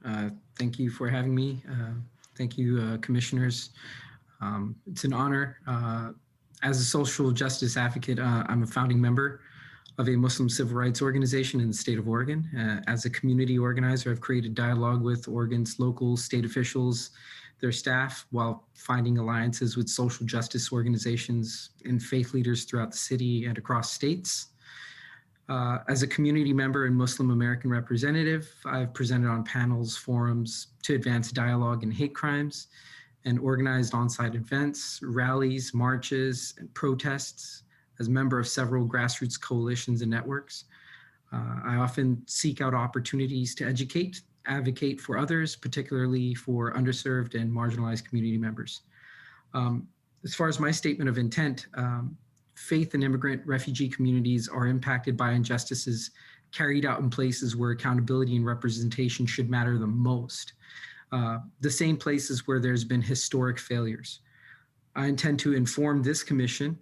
Thank you for having me. Thank you, commissioners. It's an honor. As a social justice advocate, I'm a founding member of a Muslim civil rights organization in the state of Oregon. As a community organizer, I've created dialogue with Oregon's local state officials, their staff, while finding alliances with social justice organizations and faith leaders throughout the city and across states. As a community member and Muslim American representative, I've presented on panels, forums to advance dialogue in hate crimes and organized on-site events, rallies, marches, and protests as a member of several grassroots coalitions and networks. I often seek out opportunities to educate, advocate for others, particularly for underserved and marginalized community members. As far as my statement of intent, faith and immigrant refugee communities are impacted by injustices carried out in places where accountability and representation should matter the most. The same places where there's been historic failures. I intend to inform this commission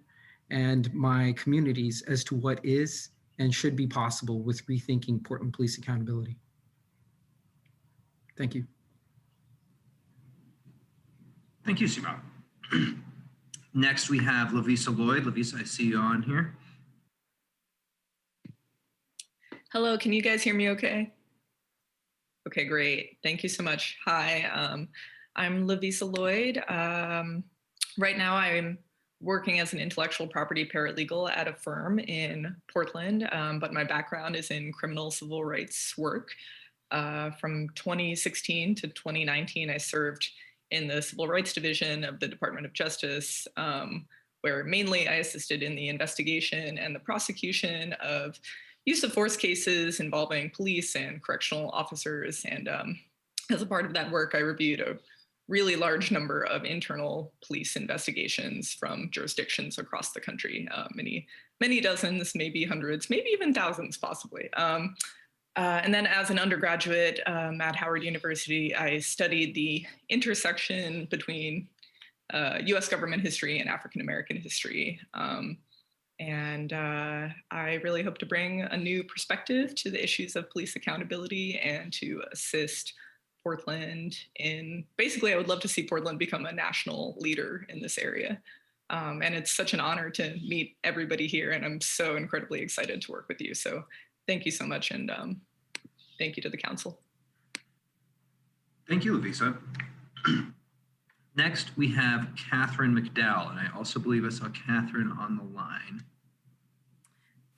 and my communities as to what is and should be possible with rethinking Portland police accountability. Thank you. Thank you, Sima. Next, we have Lavisa Lloyd. Lavisa, I see you on here. Hello, can you guys hear me okay? Okay, great. Thank you so much. Hi, I'm Lavisa Lloyd. Right now I'm working as an intellectual property paralegal at a firm in Portland, but my background is in criminal civil rights work. From 2016 to 2019, I served in the Civil Rights Division of the Department of Justice, where mainly I assisted in the investigation and the prosecution of use of force cases involving police and correctional officers. And as a part of that work, I reviewed a really large number of internal police investigations from jurisdictions across the country, many dozens, maybe hundreds, maybe even thousands possibly. And then as an undergraduate at Howard University, I studied the intersection between US government history and African-American history. And I really hope to bring a new perspective to the issues of police accountability and to assist Portland in, basically I would love to see Portland become a national leader in this area. And it's such an honor to meet everybody here, and I'm so incredibly excited to work with you. So thank you so much, and thank you to the council. Thank you, Lavisa. Next, we have Catherine McDowell, and I also believe I saw Catherine on the line.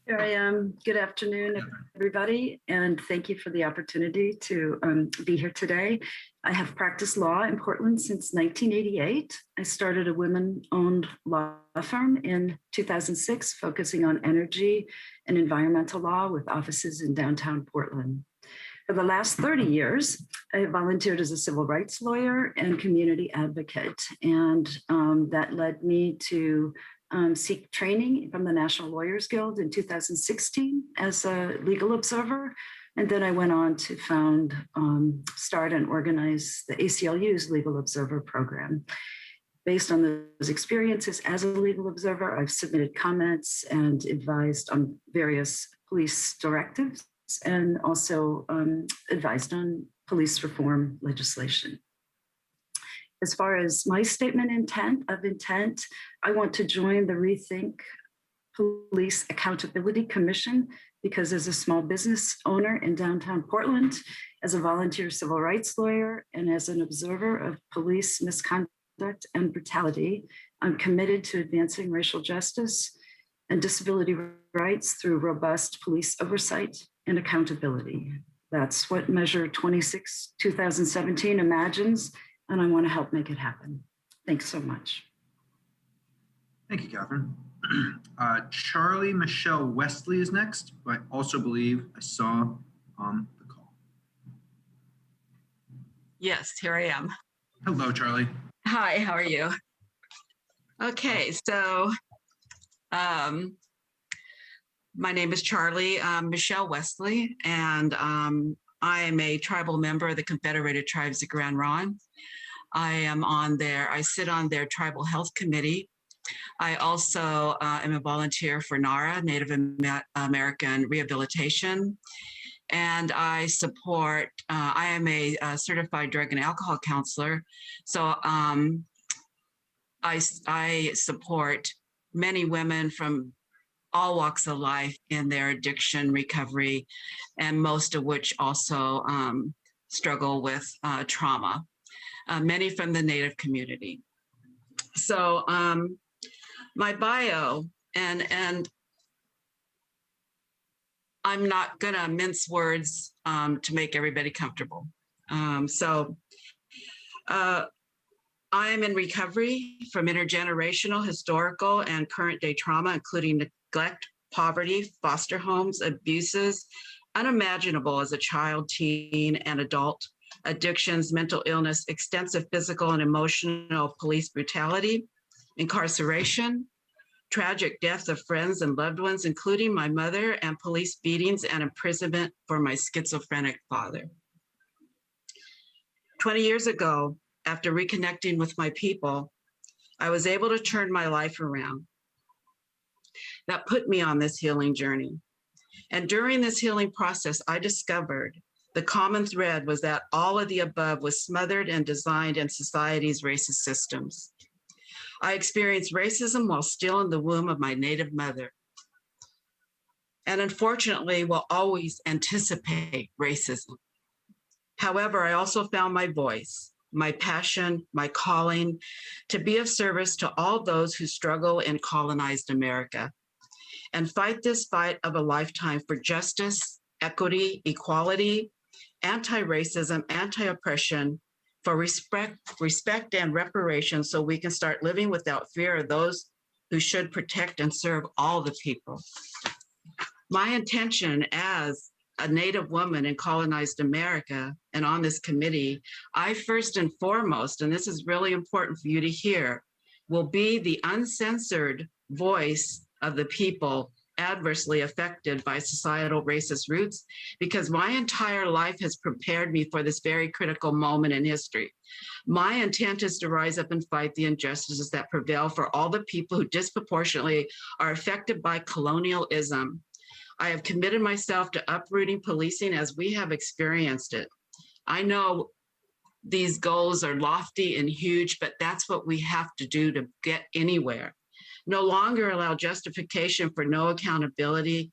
Here I am. Good afternoon, everybody, and thank you for the opportunity to be here today. I have practiced law in Portland since 1988. I started a women-owned law firm in 2006, focusing on energy and environmental law with offices in downtown Portland. For the last 30 years, I have volunteered as a civil rights lawyer and community advocate, and that led me to seek training from the National Lawyers Guild in 2016 as a legal observer. And then I went on to start and organize the ACLU's Legal Observer Program. Based on those experiences as a legal observer, I've submitted comments and advised on various police directives and also advised on police reform legislation. As far as my statement of intent, I want to join the Rethink Police Accountability Commission because as a small business owner in downtown Portland, as a volunteer civil rights lawyer, and as an observer of police misconduct and brutality, I'm committed to advancing racial justice and disability rights through robust police oversight and accountability. That's what Measure 26, 2017 imagines, and I want to help make it happen. Thanks so much. Thank you, Catherine. Charlie Michelle Wesley is next, who I also believe I saw on the call. Yes, here I am. Hello, Charlie. Hi, how are you? Okay, so my name is Charlie Michelle Wesley, and I am a tribal member of the Confederated Tribes of Grand Ronde. I sit on their tribal health committee. I also am a volunteer for NARA, Native American Rehabilitation. And I support, I am a certified drug and alcohol counselor. So I support many women from all walks of life in their addiction recovery, and most of which also struggle with trauma, many from the Native community. So my bio, and I'm not gonna mince words to make everybody comfortable. I am in recovery from intergenerational, historical, and current day trauma, including neglect, poverty, foster homes, abuses, unimaginable as a child, teen, and adult, addictions, mental illness, extensive physical and emotional police brutality, incarceration, tragic deaths of friends and loved ones, including my mother, and police beatings and imprisonment for my schizophrenic father. 20 years ago, after reconnecting with my people, I was able to turn my life around. That put me on this healing journey. And during this healing process, I discovered the common thread was that all of the above was smothered and designed in society's racist systems. I experienced racism while still in the womb of my Native mother. And unfortunately, will always anticipate racism. However, I also found my voice, my passion, my calling to be of service to all those who struggle in colonized America and fight this fight of a lifetime for justice, equity, equality, anti-racism, anti-oppression, for respect and reparation, so we can start living without fear of those who should protect and serve all the people. My intention as a Native woman in colonized America and on this committee, I first and foremost, and this is really important for you to hear, will be the uncensored voice of the people adversely affected by societal racist roots, because my entire life has prepared me for this very critical moment in history. My intent is to rise up and fight the injustices that prevail for all the people who disproportionately are affected by colonialism. I have committed myself to uprooting policing as we have experienced it. I know these goals are lofty and huge, but that's what we have to do to get anywhere. No longer allow justification for no accountability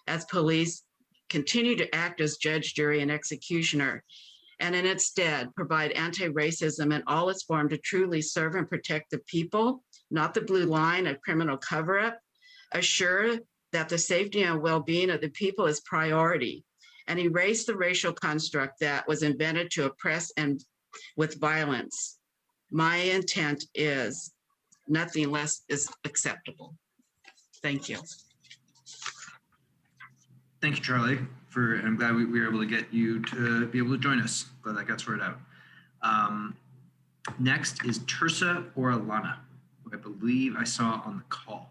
as police continue to act as judge, jury, and executioner, and instead provide anti-racism in all its form to truly serve and protect the people, not the blue line of criminal cover-up, assure that the safety and well-being of the people is priority, and erase the racial construct that was invented to oppress and with violence. My intent is nothing less is acceptable. Thank you. Thank you, Charlie. I'm glad we were able to get you to be able to join us. Glad that got sorted out. Next is Tersa Orellana, who I believe I saw on the call.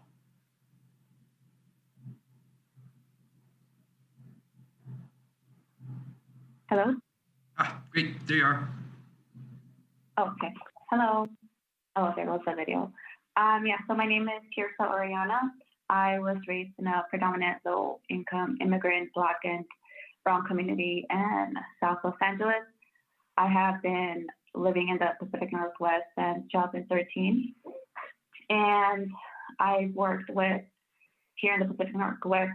Hello? Great, there you are. Okay. Hello. Oh, there was a video. Yeah, so my name is Tirsa Oriana. I was raised in a predominant low-income immigrant, Black and Brown community in South Los Angeles. I have been living in the Pacific Northwest since 2013. And I worked here in the Pacific Northwest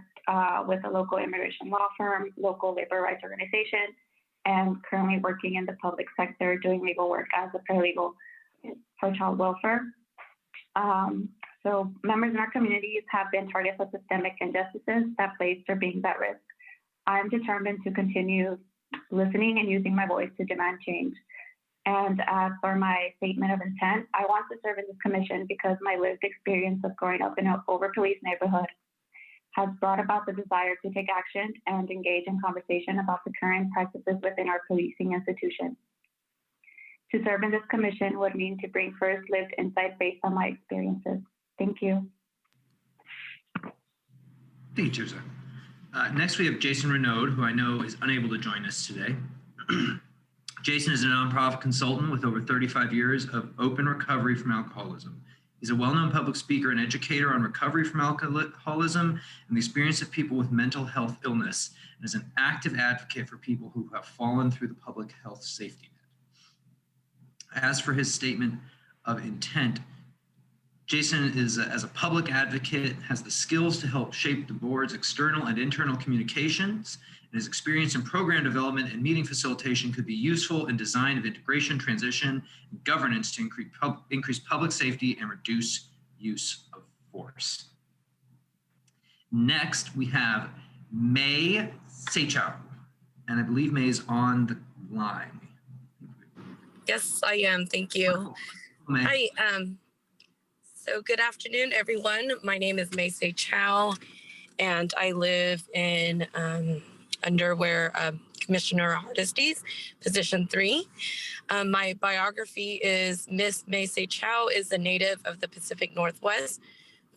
with a local immigration law firm, local labor rights organization, and currently working in the public sector doing legal work as a paralegal for child welfare. So members in our communities have been targets of systemic injustices that place their beings at risk. I'm determined to continue listening and using my voice to demand change. And as for my statement of intent, I want to serve in this commission because my lived experience of growing up in an over-policed neighborhood has brought about the desire to take action and engage in conversation about the current practices within our policing institutions. To serve in this commission would mean to bring first lived insight based on my experiences. Thank you. Thank you, Tirsa. Next, we have Jason Renaud, who I know is unable to join us today. Jason is a nonprofit consultant with over 35 years of open recovery from alcoholism. He's a well-known public speaker and educator on recovery from alcoholism and the experience of people with mental health illness, and is an active advocate for people who have fallen through the public health safety net. As for his statement of intent, Jason is, as a public advocate, has the skills to help shape the board's external and internal communications, and his experience in program development and meeting facilitation could be useful in design of integration, transition, and governance to increase public safety and reduce use of force. Next, we have May Seichow, and I believe May is on the line. Yes, I am. Thank you. Hi. So good afternoon, everyone. My name is May Seichow, and I live in under where Commissioner Hardesty's position 3. My biography is Miss May Seichow is a native of the Pacific Northwest,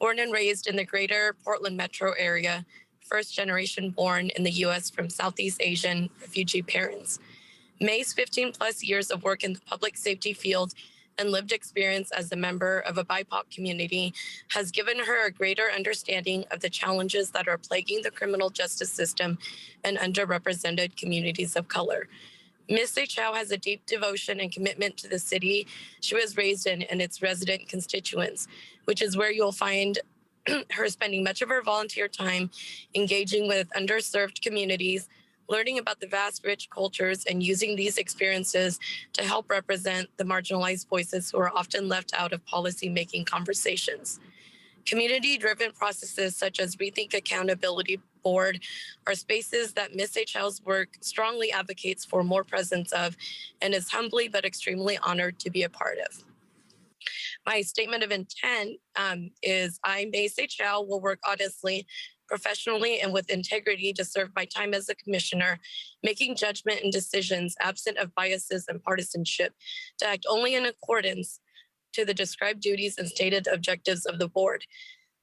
born and raised in the greater Portland metro area, first generation born in the U.S. from Southeast Asian refugee parents. May's 15 plus years of work in the public safety field and lived experience as a member of a BIPOC community has given her a greater understanding of the challenges that are plaguing the criminal justice system and underrepresented communities of color. Ms. Seichow has a deep devotion and commitment to the city she was raised in and its resident constituents, which is where you'll find her spending much of her volunteer time engaging with underserved communities, learning about the vast, rich cultures, and using these experiences to help represent the marginalized voices who are often left out of policy-making conversations. Community-driven processes such as Rethink Accountability Board are spaces that Ms. Seichow's work strongly advocates for more presence of and is humbly but extremely honored to be a part of. My statement of intent is I, May Seichow, will work honestly, professionally, and with integrity to serve my time as a commissioner, making judgment and decisions absent of biases and partisanship, to act only in accordance to the described duties and stated objectives of the board.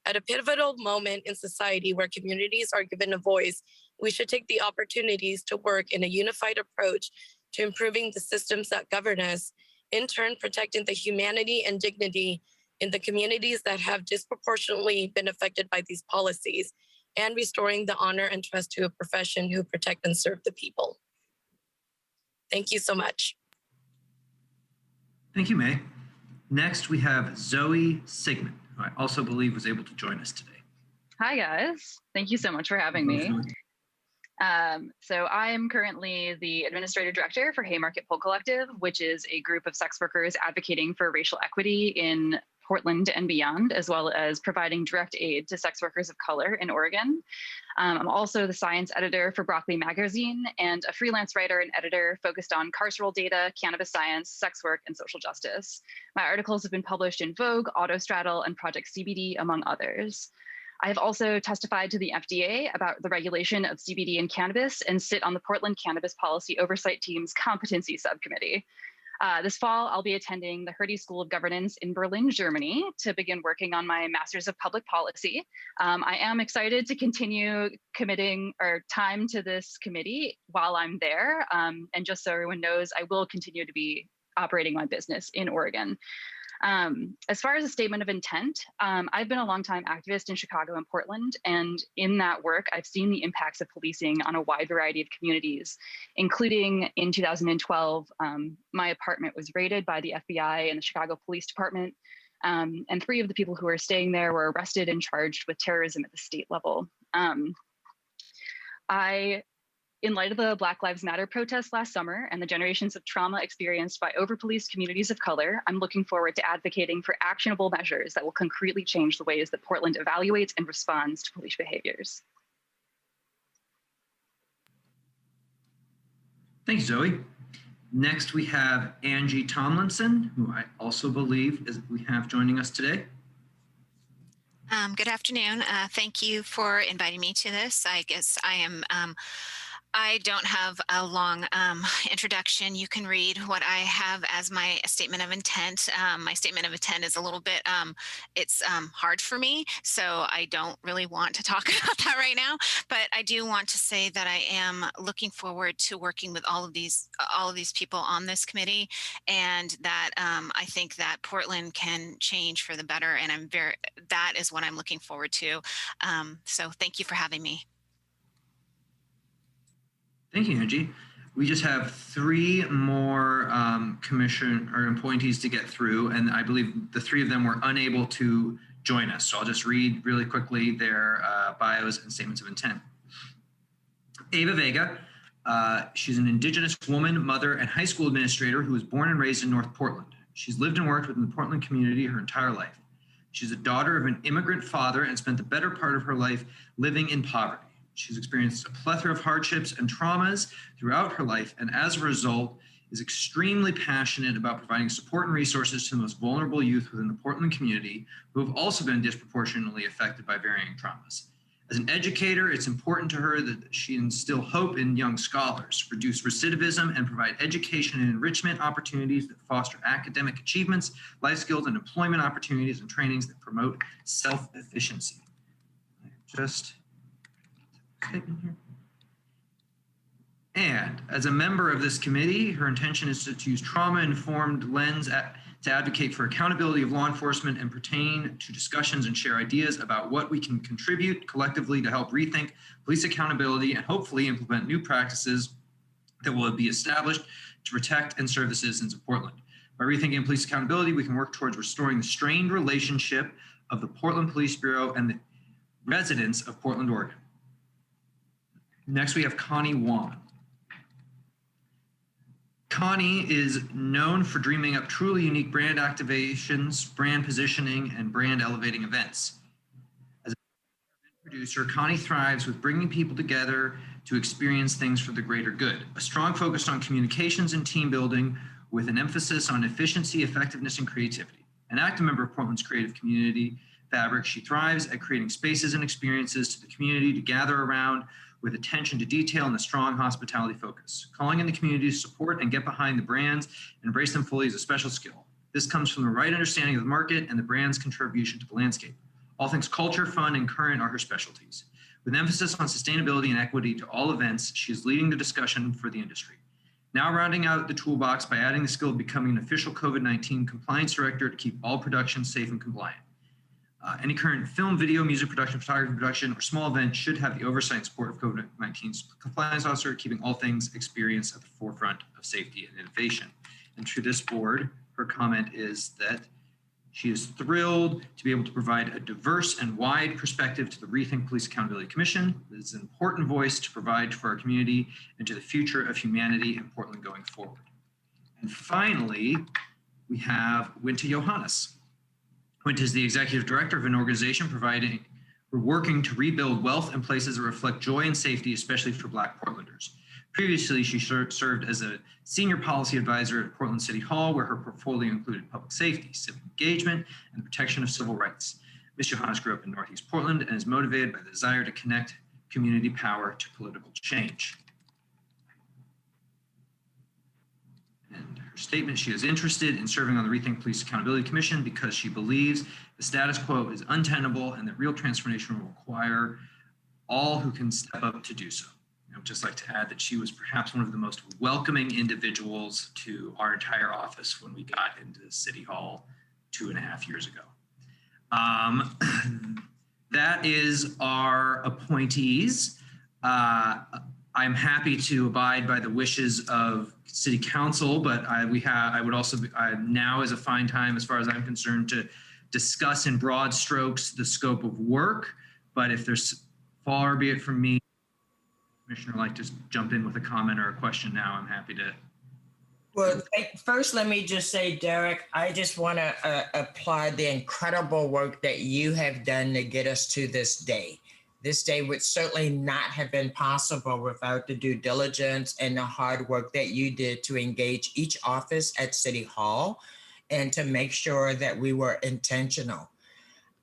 At a pivotal moment in society where communities are given a voice, we should take the opportunities to work in a unified approach to improving the systems that govern us, in turn protecting the humanity and dignity in the communities that have disproportionately been affected by these policies, and restoring the honor and trust to a profession who protect and serve the people. Thank you so much. Thank you, May. Next, we have Zoe Sigmund, who I also believe was able to join us today. Hi, guys. Thank you so much for having me. So I am currently the Administrative Director for Haymarket Pole Collective, which is a group of sex workers advocating for racial equity in Portland and beyond, as well as providing direct aid to sex workers of color in Oregon. I'm also the science editor for Broccoli Magazine and a freelance writer and editor focused on carceral data, cannabis science, sex work, and social justice. My articles have been published in Vogue, Autostraddle, and Project CBD, among others. I have also testified to the FDA about the regulation of CBD and cannabis and sit on the Portland Cannabis Policy Oversight Team's Competency Subcommittee. This fall, I'll be attending the Hertie School of Governance in Berlin, Germany, to begin working on my Master's of Public Policy. I am excited to continue committing our time to this committee while I'm there. And just so everyone knows, I will continue to be operating my business in Oregon. As far as a statement of intent, I've been a longtime activist in Chicago and Portland, and in that work, I've seen the impacts of policing on a wide variety of communities, including in 2012, my apartment was raided by the FBI and the Chicago Police Department, and 3 of the people who were staying there were arrested and charged with terrorism at the state level. In light of the Black Lives Matter protests last summer and the generations of trauma experienced by over-policed communities of color, I'm looking forward to advocating for actionable measures that will concretely change the ways that Portland evaluates and responds to police behaviors. Thanks, Zoe. Next, we have Angie Tomlinson, who I also believe we have joining us today. Good afternoon. Thank you for inviting me to this. I guess I don't have a long introduction. You can read what I have as my statement of intent. My statement of intent is a little bit, it's hard for me, so I don't really want to talk about that right now, but I do want to say that I am looking forward to working with all of these people on this committee, and that I think that Portland can change for the better, and that is what I'm looking forward to. So thank you for having me. Thank you, Angie. We just have 3 more commission or appointees to get through, and I believe the 3 of them were unable to join us. So I'll just read really quickly their bios and statements of intent. Ava Vega, she's an Indigenous woman, mother, and high school administrator who was born and raised in North Portland. She's lived and worked within the Portland community her entire life. She's a daughter of an immigrant father and spent the better part of her life living in poverty. She's experienced a plethora of hardships and traumas throughout her life, and as a result, is extremely passionate about providing support and resources to the most vulnerable youth within the Portland community who have also been disproportionately affected by varying traumas. As an educator, it's important to her that she instill hope in young scholars, reduce recidivism, and provide education and enrichment opportunities that foster academic achievements, life skills, and employment opportunities and trainings that promote self-efficiency. And as a member of this committee, her intention is to use trauma-informed lens to advocate for accountability of law enforcement and pertain to discussions and share ideas about what we can contribute collectively to help rethink police accountability and hopefully implement new practices that will be established to protect and serve the citizens of Portland. By rethinking police accountability, we can work towards restoring the strained relationship of the Portland Police Bureau and the residents of Portland, Oregon. Next, we have Connie Wan. Connie is known for dreaming up truly unique brand activations, brand positioning, and brand elevating events. As a producer, Connie thrives with bringing people together to experience things for the greater good. A strong focus on communications and team building with an emphasis on efficiency, effectiveness, and creativity. An active member of Portland's creative community fabric, she thrives at creating spaces and experiences to the community to gather around with attention to detail and a strong hospitality focus. Calling in the community to support and get behind the brands and embrace them fully is a special skill. This comes from the right understanding of the market and the brand's contribution to the landscape. All things culture, fun, and current are her specialties. With emphasis on sustainability and equity to all events, she is leading the discussion for the industry. Now rounding out the toolbox by adding the skill of becoming an official COVID-19 compliance director to keep all production safe and compliant. Any current film, video, music production, photography production, or small event should have the oversight and support of COVID-19's compliance officer, keeping all things experience at the forefront of safety and innovation. And to this board, her comment is that she is thrilled to be able to provide a diverse and wide perspective to the Rethink Police Accountability Commission. It is an important voice to provide for our community and to the future of humanity in Portland going forward. And finally, we have Winta Johannes. Winta is the executive director of an organization working to rebuild wealth in places that reflect joy and safety, especially for Black Portlanders. Previously, she served as a senior policy advisor at Portland City Hall, where her portfolio included public safety, civic engagement, and the protection of civil rights. Ms. Johannes grew up in Northeast Portland and is motivated by the desire to connect community power to political change. And her statement, she is interested in serving on the Rethink Police Accountability Commission because she believes the status quo is untenable and that real transformation will require all who can step up to do so. I would just like to add that she was perhaps one of the most welcoming individuals to our entire office when we got into City Hall 2.5 years ago. That is our appointees. I'm happy to abide by the wishes of City Council, but I would also now is a fine time, as far as I'm concerned, to discuss in broad strokes the scope of work. But if there's, far be it from me, Commissioner would like to jump in with a comment or a question now, I'm happy to. Well, first, let me just say, Derek, I just want to applaud the incredible work that you have done to get us to this day. This day would certainly not have been possible without the due diligence and the hard work that you did to engage each office at City Hall and to make sure that we were intentional.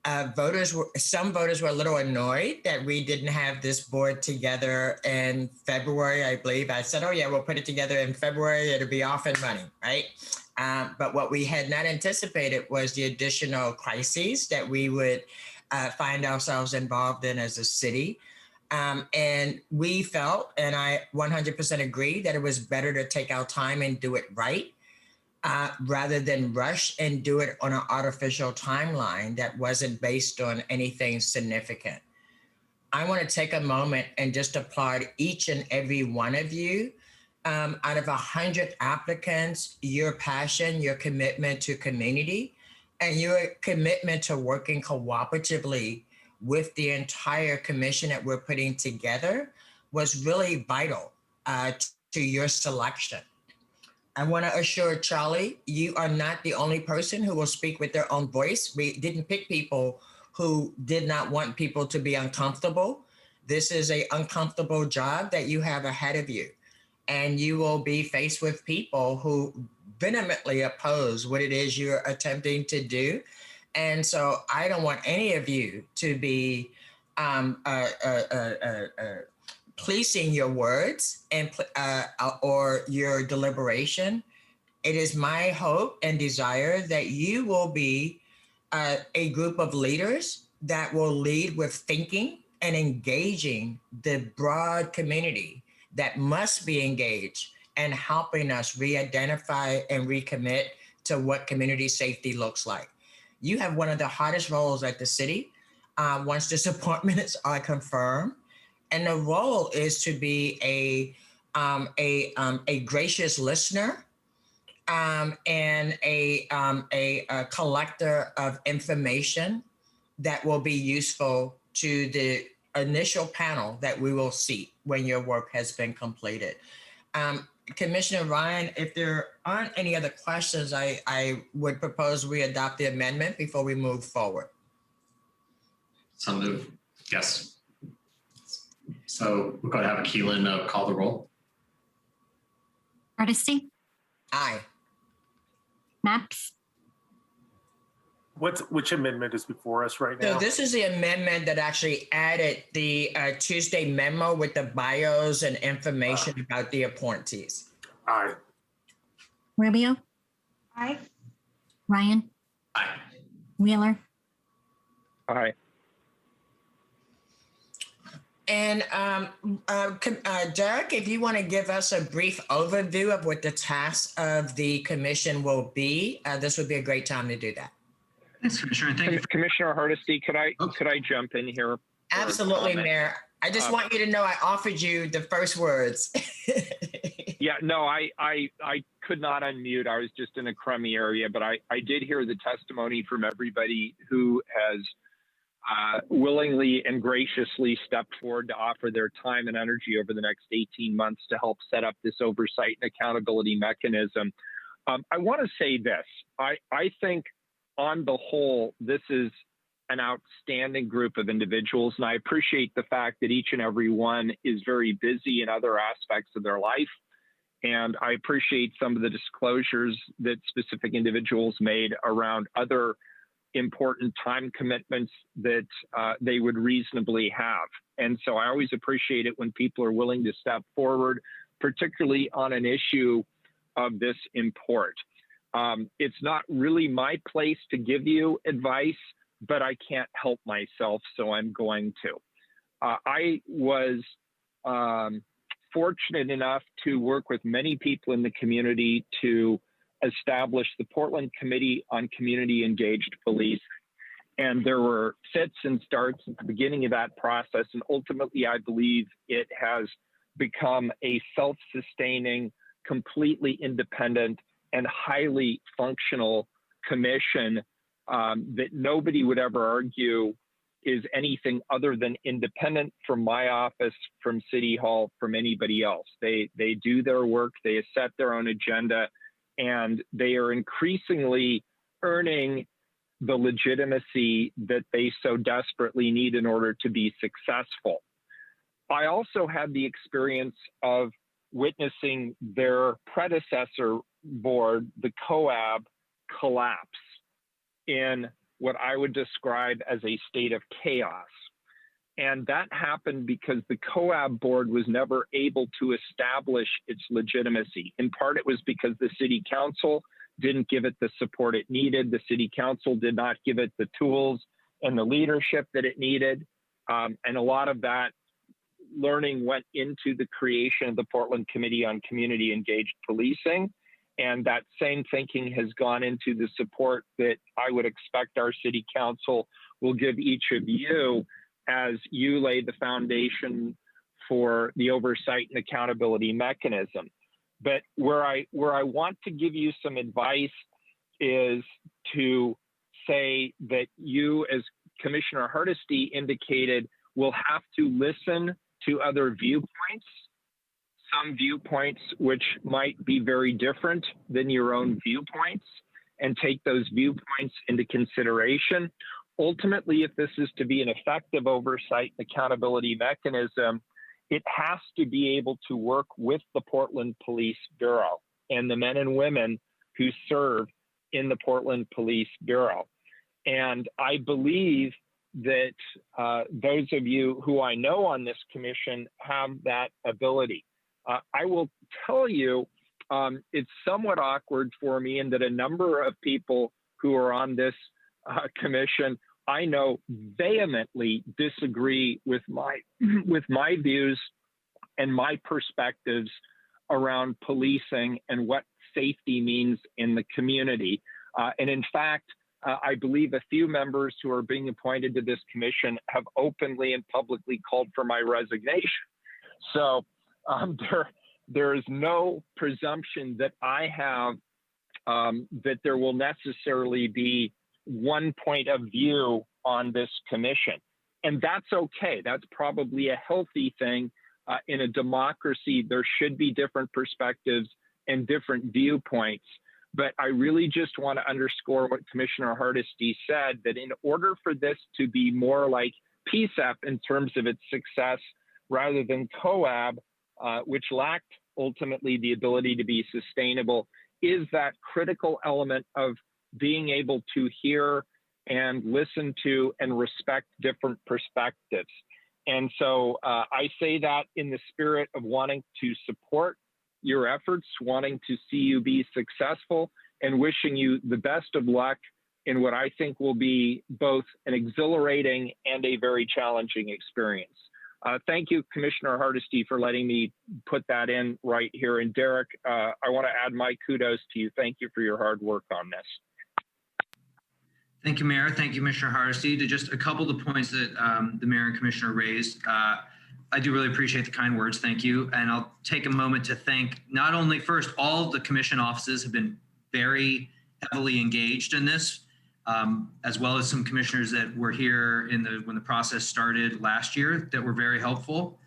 Some voters were a little annoyed that we didn't have this board together in February, I believe. I said, oh yeah, we'll put it together in February, it'll be off and running, right? But what we had not anticipated was the additional crises that we would find ourselves involved in as a city. And we felt, and I 100% agree, that it was better to take our time and do it right. Rather than rush and do it on an artificial timeline that wasn't based on anything significant. I want to take a moment and just applaud each and every one of you. Out of 100 applicants, your passion, your commitment to community, and your commitment to working cooperatively with the entire commission that we're putting together was really vital to your selection. I want to assure Charlie, you are not the only person who will speak with their own voice. We didn't pick people who did not want people to be uncomfortable. This is an uncomfortable job that you have ahead of you. And you will be faced with people who vehemently oppose what it is you're attempting to do. And so I don't want any of you to be policing your words and or your deliberation. It is my hope and desire that you will be a group of leaders that will lead with thinking and engaging the broad community that must be engaged and helping us re-identify and recommit to what community safety looks like. You have one of the hardest roles at the city once this appointments are confirmed. And the role is to be a gracious listener and a collector of information that will be useful to the initial panel that we will see when your work has been completed. Commissioner Ryan, if there aren't any other questions, I would propose we adopt the amendment before we move forward. So move. Yes. So we're going to have Keelan call the roll. Hardesty? Aye. Maps? Which amendment is before us right now? So this is the amendment that actually added the Tuesday memo with the bios and information about the appointees. Aye. Rubio? Aye. Ryan? Aye. Wheeler? Aye. And Derek, if you want to give us a brief overview of what the tasks of the commission will be, this would be a great time to do that. Thanks, Commissioner. Thank you. Commissioner Hardesty, could I jump in here? Absolutely, Mayor. I just want you to know I offered you the first words. Yeah, no, I could not unmute. I was just in a crummy area, but I did hear the testimony from everybody who has willingly and graciously stepped forward to offer their time and energy over the next 18 months to help set up this oversight and accountability mechanism. I want to say this. I think on the whole, this is an outstanding group of individuals, and I appreciate the fact that each and every one is very busy in other aspects of their life. And I appreciate some of the disclosures that specific individuals made around other important time commitments that they would reasonably have. And so I always appreciate it when people are willing to step forward, particularly on an issue of this import. It's not really my place to give you advice, but I can't help myself, so I'm going to. I was fortunate enough to work with many people in the community to established the Portland Committee on Community Engaged Police. And there were fits and starts at the beginning of that process. And ultimately, I believe it has become a self-sustaining, completely independent, and highly functional commission that nobody would ever argue is anything other than independent from my office, from City Hall, from anybody else. They do their work, they set their own agenda, and they are increasingly earning the legitimacy that they so desperately need in order to be successful. I also had the experience of witnessing their predecessor board, the COAB, collapse in what I would describe as a state of chaos. And that happened because the COAB board was never able to establish its legitimacy. In part, it was because the city council didn't give it the support it needed. The city council did not give it the tools and the leadership that it needed. And a lot of that learning went into the creation of the Portland Committee on Community Engaged Policing. And that same thinking has gone into the support that I would expect our city council will give each of you as you lay the foundation for the oversight and accountability mechanism. But where I want to give you some advice is to say that you, as Commissioner Hardesty indicated, will have to listen to other viewpoints, some viewpoints which might be very different than your own viewpoints, and take those viewpoints into consideration. Ultimately, if this is to be an effective oversight and accountability mechanism, it has to be able to work with the Portland Police Bureau and the men and women who serve in the Portland Police Bureau. And I believe that those of you who I know on this commission have that ability. I will tell you, it's somewhat awkward for me in that a number of people who are on this commission, I know vehemently disagree with my views and my perspectives around policing and what safety means in the community. And in fact, I believe a few members who are being appointed to this commission have openly and publicly called for my resignation. So there is no presumption that I have that there will necessarily be one point of view on this commission. And that's okay. That's probably a healthy thing. In a democracy, there should be different perspectives and different viewpoints. But I really just want to underscore what Commissioner Hardesty said, that in order for this to be more like PSEP in terms of its success, rather than COAB, which lacked ultimately the ability to be sustainable, is that critical element of being able to hear and listen to and respect different perspectives. And so I say that in the spirit of wanting to support your efforts, wanting to see you be successful, and wishing you the best of luck in what I think will be both an exhilarating and a very challenging experience. Thank you, Commissioner Hardesty, for letting me put that in right here. And Derek, I want to add my kudos to you. Thank you for your hard work on this. Thank you, Mayor. Thank you, Commissioner Hardesty. To just a couple of the points that the Mayor and Commissioner raised, I do really appreciate the kind words. Thank you. And I'll take a moment to thank not only first, all of the commission offices have been very heavily engaged in this, as well as some commissioners that were here when the process started last year that were very helpful.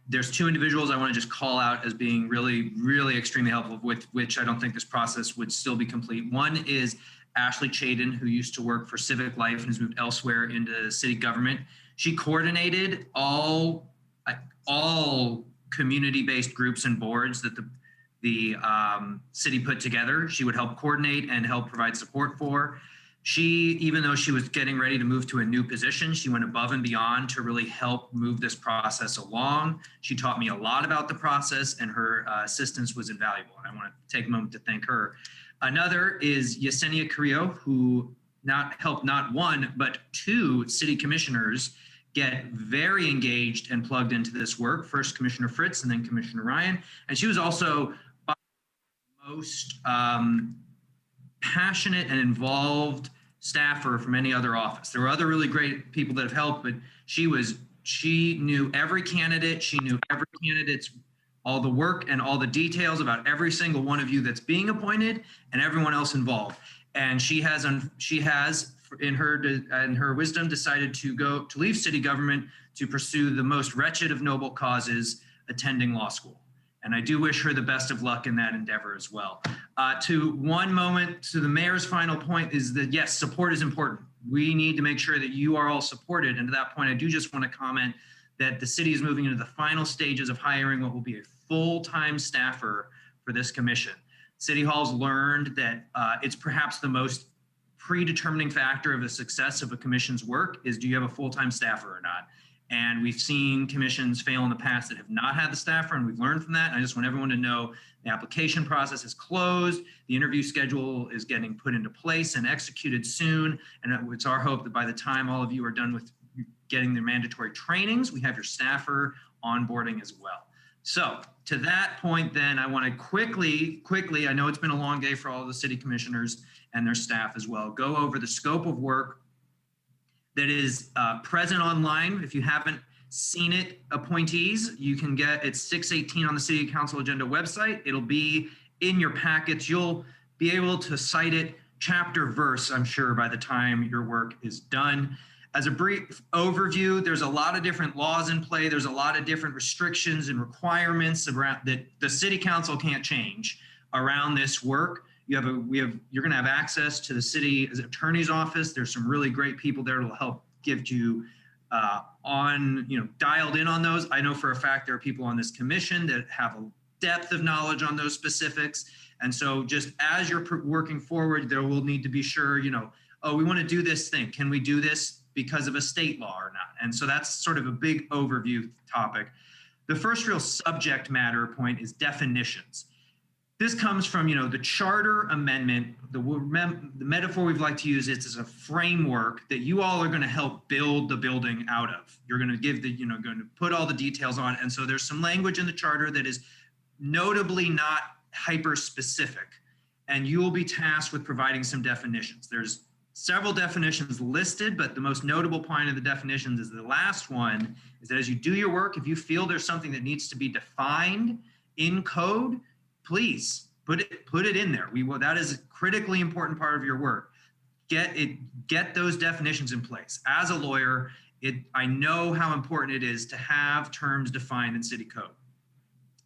There's two individuals I want to just call out as being really, really extremely helpful, with which I don't think this process would still be complete. One is Ashley Chaden, who used to work for Civic Life and has moved elsewhere into city government. She coordinated all community-based groups and boards that the city put together. She would help coordinate and help provide support for. She, even though she was getting ready to move to a new position, she went above and beyond to really help move this process along. She taught me a lot about the process, and her assistance was invaluable. And I want to take a moment to thank her. Another is Yesenia Carrillo, who helped not one, but two city commissioners get very engaged and plugged into this work. First, Commissioner Fritz, and then Commissioner Ryan. And she was also most passionate and involved staffer from any other office. There were other really great people that have helped, but she knew every candidate. She knew every candidate's all the work and all the details about every single one of you that's being appointed and everyone else involved. And she has in her wisdom decided to leave city government to pursue the most wretched of noble causes, attending law school. And I do wish her the best of luck in that endeavor as well. To the mayor's final point is that yes, support is important. We need to make sure that you are all supported. And to that point, I do just want to comment that the city is moving into the final stages of hiring what will be a full-time staffer for this commission. City Hall's learned that it's perhaps the most predetermining factor of the success of a commission's work is, do you have a full-time staffer or not? And we've seen commissions fail in the past that have not had the staffer, and we've learned from that. I just want everyone to know the application process is closed. The interview schedule is getting put into place and executed soon. And it's our hope that by the time all of you are done with getting their mandatory trainings, we have your staffer onboarding as well. So to that point, then I want to quickly, I know it's been a long day for all of the city commissioners and their staff as well, go over the scope of work that is present online. If you haven't seen it, appointees, you can get, it's 618 on the City Council Agenda website. It'll be in your packets. You'll be able to cite it chapter verse, I'm sure, by the time your work is done. As a brief overview, there's a lot of different laws in play. There's a lot of different restrictions and requirements around that the City Council can't change around this work. You're going to have access to the city attorney's office. There's some really great people there to help give you dialed in on those. I know for a fact there are people on this commission that have a depth of knowledge on those specifics. And so just as you're working forward, there will need to be sure, oh, we want to do this thing. Can we do this because of a state law or not? And so that's sort of a big overview topic. The first real subject matter point is definitions. This comes from, the charter amendment. The metaphor we've liked to use is a framework that you all are going to help build the building out of. You're going to give going to put all the details on. And so there's some language in the charter that is notably not hyper specific, and you will be tasked with providing some definitions. There's several definitions listed, but the most notable point of the definitions is the last one, is that as you do your work, if you feel there's something that needs to be defined in code, please put it in there. That is a critically important part of your work. Get those definitions in place. As a lawyer, I know how important it is to have terms defined in city code.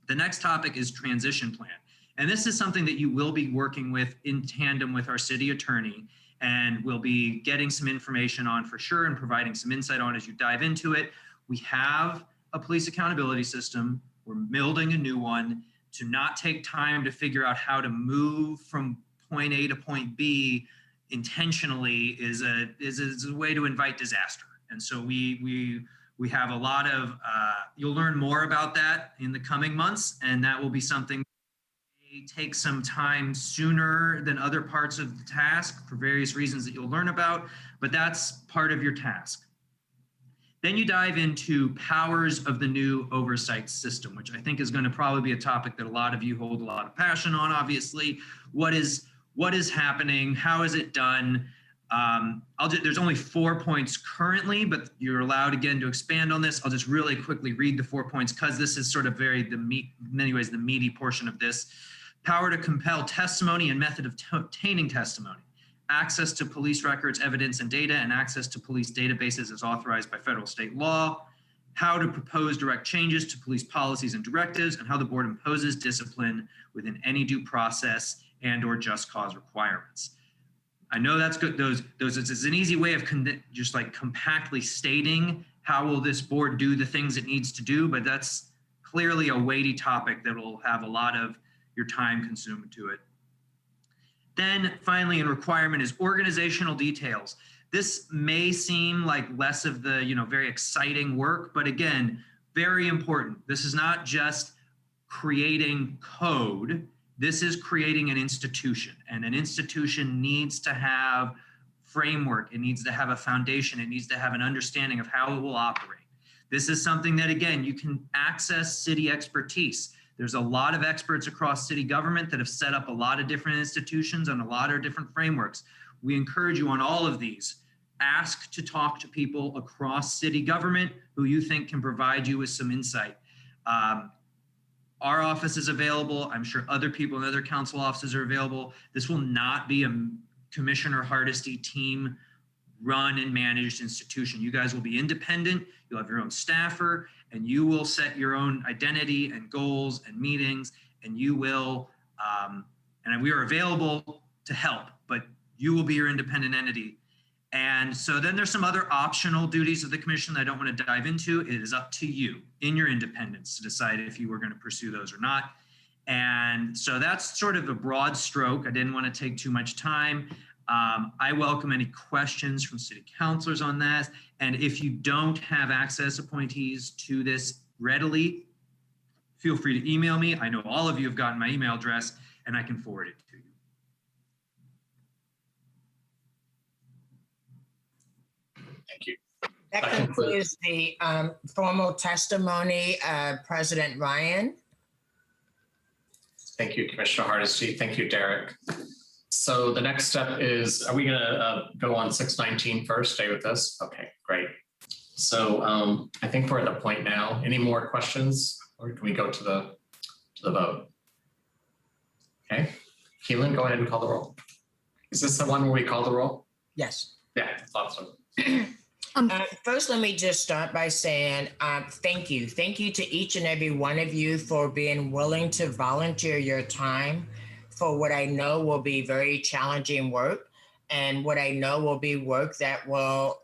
The next topic is transition plan. And this is something that you will be working with in tandem with our city attorney, and we'll be getting some information on for sure and providing some insight on as you dive into it. We have a police accountability system. We're building a new one. To not take time to figure out how to move from point A to point B intentionally is a way to invite disaster. And so we have a lot of, you'll learn more about that in the coming months, and that will be something that may take some time sooner than other parts of the task for various reasons that you'll learn about, but that's part of your task. Then you dive into powers of the new oversight system, which I think is going to probably be a topic that a lot of you hold a lot of passion on, obviously. What is happening? How is it done? There's only 4 points currently, but you're allowed again to expand on this. I'll just really quickly read the 4 points because this is sort of in many ways the meaty portion of this. Power to compel testimony and method of obtaining testimony. Access to police records, evidence, and data, and access to police databases as authorized by federal state law. How to propose direct changes to police policies and directives, and how the board imposes discipline within any due process and or just cause requirements. I know that's good. Those it's an easy way of just like compactly stating how will this board do the things it needs to do, but that's clearly a weighty topic that will have a lot of your time consumed to it. Then finally, in requirement is organizational details. This may seem like less of the, very exciting work, but again, very important. This is not just creating code. This is creating an institution, and an institution needs to have framework. It needs to have a foundation. It needs to have an understanding of how it will operate. This is something that, again, you can access city expertise. There's a lot of experts across city government that have set up a lot of different institutions and a lot of different frameworks. We encourage you on all of these. Ask to talk to people across city government who you think can provide you with some insight. Our office is available. I'm sure other people in other council offices are available. This will not be a Commissioner Hardesty team run and managed institution. You guys will be independent. You'll have your own staffer, and you will set your own identity and goals and meetings, and you will, and we are available to help, but you will be your independent entity. And so then there's some other optional duties of the commission that I don't want to dive into. It is up to you in your independence to decide if you were going to pursue those or not. And so that's sort of a broad stroke. I didn't want to take too much time. I welcome any questions from city councilors on that. And if you don't have access appointees to this readily, feel free to email me. I know all of you have gotten my email address and I can forward it to you. Thank you. That concludes the formal testimony, President Ryan. Thank you, Commissioner Hardesty. Thank you, Derek. So the next step is, are we going to go on 619 first? Stay with us? Okay, great. So I think we're at the point now. Any more questions, or can we go to the vote? Okay, Keelan, go ahead and call the roll. Is this the one where we call the roll? Yes. Yeah, thought so. First, let me just start by saying thank you. Thank you to each and every one of you for being willing to volunteer your time for what I know will be very challenging work, and what I know will be work that will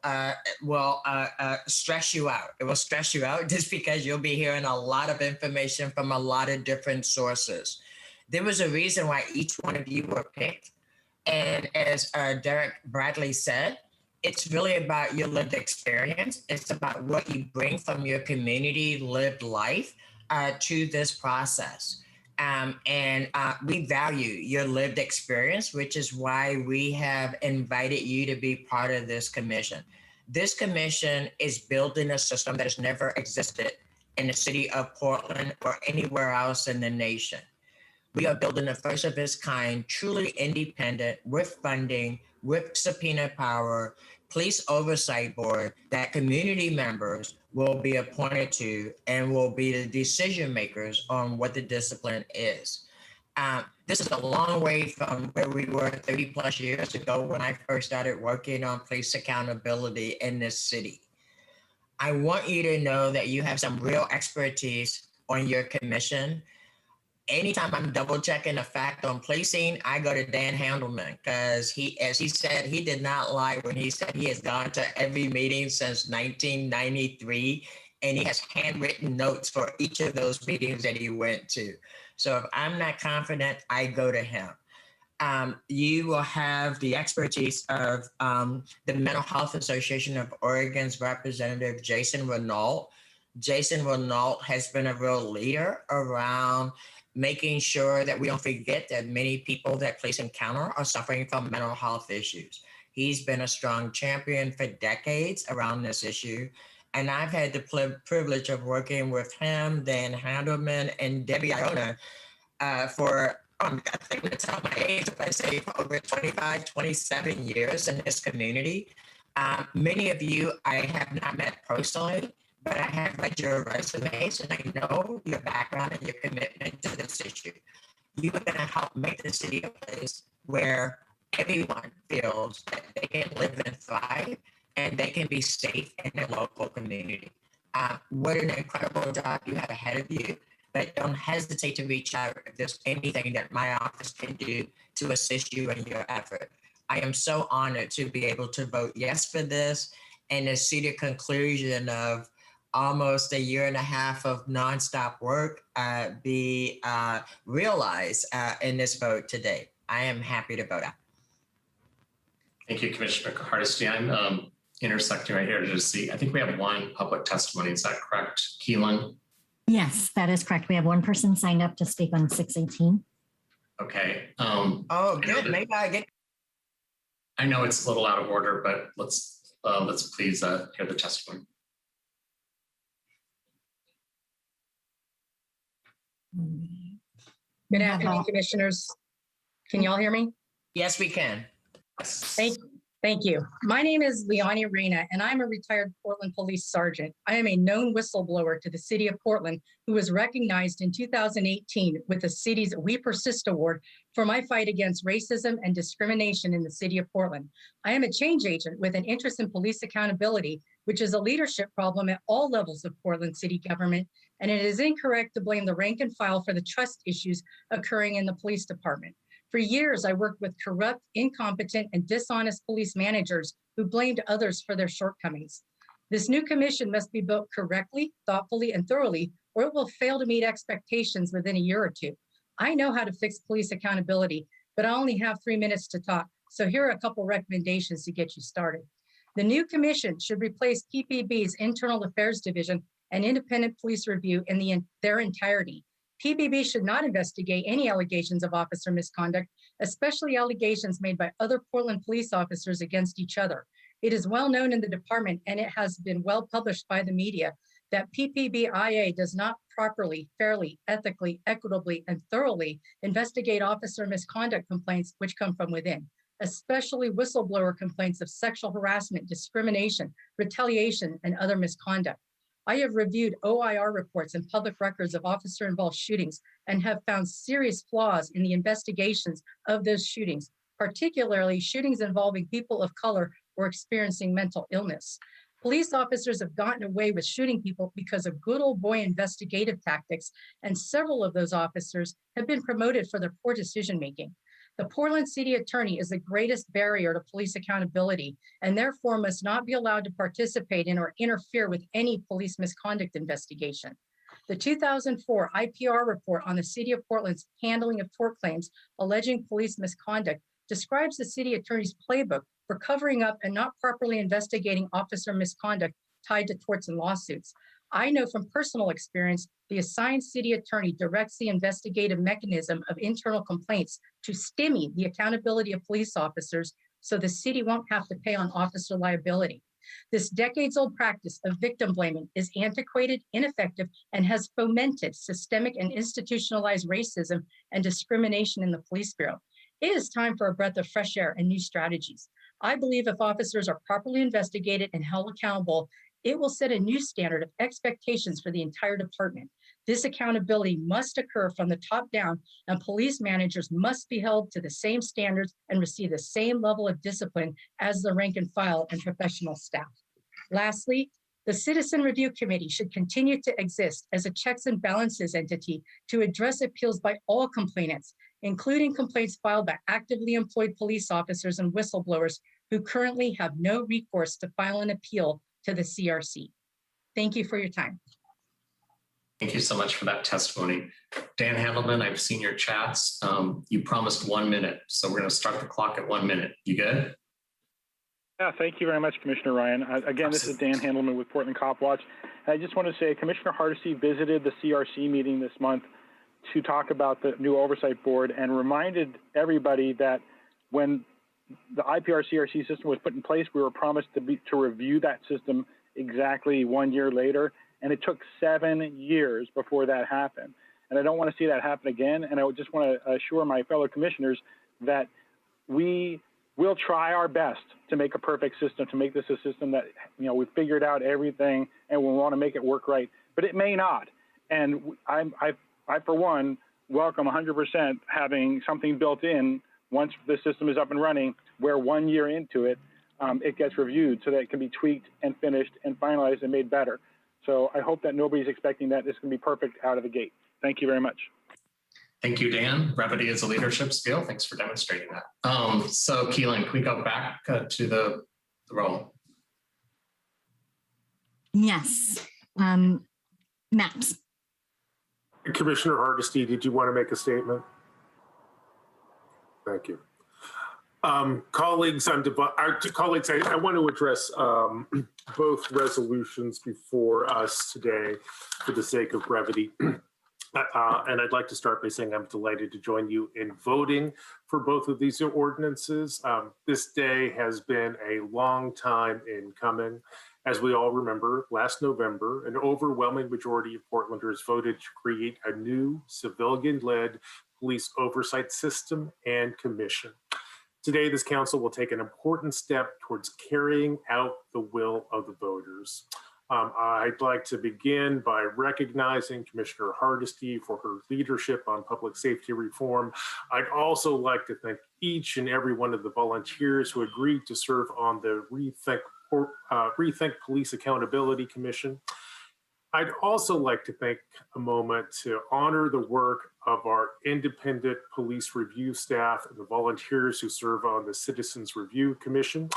stress you out. It will stress you out just because you'll be hearing a lot of information from a lot of different sources. There was a reason why each one of you were picked. And as Derek Bradley said, it's really about your lived experience. It's about what you bring from your community lived life to this process. We value your lived experience, which is why we have invited you to be part of this commission. This commission is building a system that has never existed in the city of Portland or anywhere else in the nation. We are building a first of its kind, truly independent, with funding, with subpoena power, police oversight board that community members will be appointed to and will be the decision makers on what the discipline is. This is a long way from where we were 30 plus years ago when I first started working on police accountability in this city. I want you to know that you have some real expertise on your commission. Anytime I'm double checking a fact on policing, I go to Dan Handelman because as he said, he did not lie when he said he has gone to every meeting since 1993, and he has handwritten notes for each of those meetings that he went to. So if I'm not confident, I go to him. You will have the expertise of the Mental Health Association of Oregon's representative, Jason Renault. Jason Renault has been a real leader around making sure that we don't forget that many people that police encounter are suffering from mental health issues. He's been a strong champion for decades around this issue. And I've had the privilege of working with him, Dan Handelman, and Debbie Iona for, I think it's not my age, if I say for over 25, 27 years in this community. Many of you I have not met personally, but I have read your resumes and I know your background and your commitment to this issue. You are going to help make the city a place where everyone feels that they can live and thrive and they can be safe in their local community. What an incredible job you have ahead of you, but don't hesitate to reach out if there's anything that my office can do to assist you in your effort. I am so honored to be able to vote yes for this and to see the conclusion of almost a year and a half of nonstop work be realized in this vote today. I am happy to vote out. Thank you, Commissioner Hardesty. I'm intersecting right here to just see. I think we have one public testimony. Is that correct, Keelan? Yes, that is correct. We have one person signed up to speak on 618. Okay. Oh, good. Maybe I get. I know it's a little out of order, but let's please hear the testimony. Good afternoon, commissioners. Can you all hear me? Yes, we can. Thank you. My name is Leonie Reyna, and I'm a retired Portland Police Sergeant. I am a known whistleblower to the City of Portland who was recognized in 2018 with the city's We Persist Award for my fight against racism and discrimination in the City of Portland. I am a change agent with an interest in police accountability, which is a leadership problem at all levels of Portland city government, and it is incorrect to blame the rank and file for the trust issues occurring in the police department. For years, I worked with corrupt, incompetent, and dishonest police managers who blamed others for their shortcomings. This new commission must be built correctly, thoughtfully, and thoroughly, or it will fail to meet expectations within a year or two. I know how to fix police accountability, but I only have 3 minutes to talk, so here are a couple recommendations to get you started. The new commission should replace PPB's Internal Affairs Division and Independent Police Review in their entirety. PPB should not investigate any allegations of officer misconduct, especially allegations made by other Portland police officers against each other. It is well known in the department, and it has been well published by the media, that PPB-IA does not properly, fairly, ethically, equitably, and thoroughly investigate officer misconduct complaints which come from within, especially whistleblower complaints of sexual harassment, discrimination, retaliation, and other misconduct. I have reviewed OIR reports and public records of officer-involved shootings and have found serious flaws in the investigations of those shootings, particularly shootings involving people of color or experiencing mental illness. Police officers have gotten away with shooting people because of good old boy investigative tactics, and several of those officers have been promoted for their poor decision-making. The Portland City Attorney is the greatest barrier to police accountability and therefore must not be allowed to participate in or interfere with any police misconduct investigation. The 2004 IPR report on the City of Portland's handling of tort claims alleging police misconduct describes the City Attorney's playbook for covering up and not properly investigating officer misconduct tied to torts and lawsuits. I know from personal experience, the assigned city attorney directs the investigative mechanism of internal complaints to stymie the accountability of police officers so the city won't have to pay on officer liability. This decades-old practice of victim blaming is antiquated, ineffective, and has fomented systemic and institutionalized racism and discrimination in the police bureau. It is time for a breath of fresh air and new strategies. I believe if officers are properly investigated and held accountable, it will set a new standard of expectations for the entire department. This accountability must occur from the top down, and police managers must be held to the same standards and receive the same level of discipline as the rank and file and professional staff. Lastly, the Citizen Review Committee should continue to exist as a checks and balances entity to address appeals by all complainants, including complaints filed by actively employed police officers and whistleblowers who currently have no recourse to file an appeal to the CRC. Thank you for your time. Thank you so much for that testimony. Dan Handelman, I've seen your chats. You promised 1 minute, so we're going to start the clock at 1 minute. You good? Yeah, thank you very much, Commissioner Ryan. Again, this is Dan Handelman with Portland Cop Watch. I just want to say Commissioner Hardesty visited the CRC meeting this month to talk about the new oversight board and reminded everybody that when the IPR CRC system was put in place, we were promised to review that system exactly 1 year later, and it took 7 years before that happened. And I don't want to see that happen again, and I would just want to assure my fellow commissioners that we will try our best to make a perfect system, to make this a system that, you know, we've figured out everything and we want to make it work right, but it may not. And I for one, welcome 100% having something built in once the system is up and running, where 1 year into it, it gets reviewed so that it can be tweaked and finished and finalized and made better. So I hope that nobody's expecting that it's going to be perfect out of the gate. Thank you very much. Thank you, Dan. Brevity is a leadership skill. Thanks for demonstrating that. So Keelan, can we go back to the roll? Yes. Maps. Commissioner Hardesty, did you want to make a statement? Thank you. Colleagues, I want to address both resolutions before us today for the sake of brevity. And I'd like to start by saying I'm delighted to join you in voting for both of these ordinances. This day has been a long time in coming, As we all remember, last November, an overwhelming majority of Portlanders voted to create a new civilian-led police oversight system and commission. Today, this council will take an important step towards carrying out the will of the voters. I'd like to begin by recognizing Commissioner Hardesty for her leadership on public safety reform. I'd also like to thank each and every one of the volunteers who agreed to serve on the Rethink Police Accountability Commission. I'd also like to take a moment to honor the work of our independent police review staff and the volunteers who serve on the Citizens Review Commission,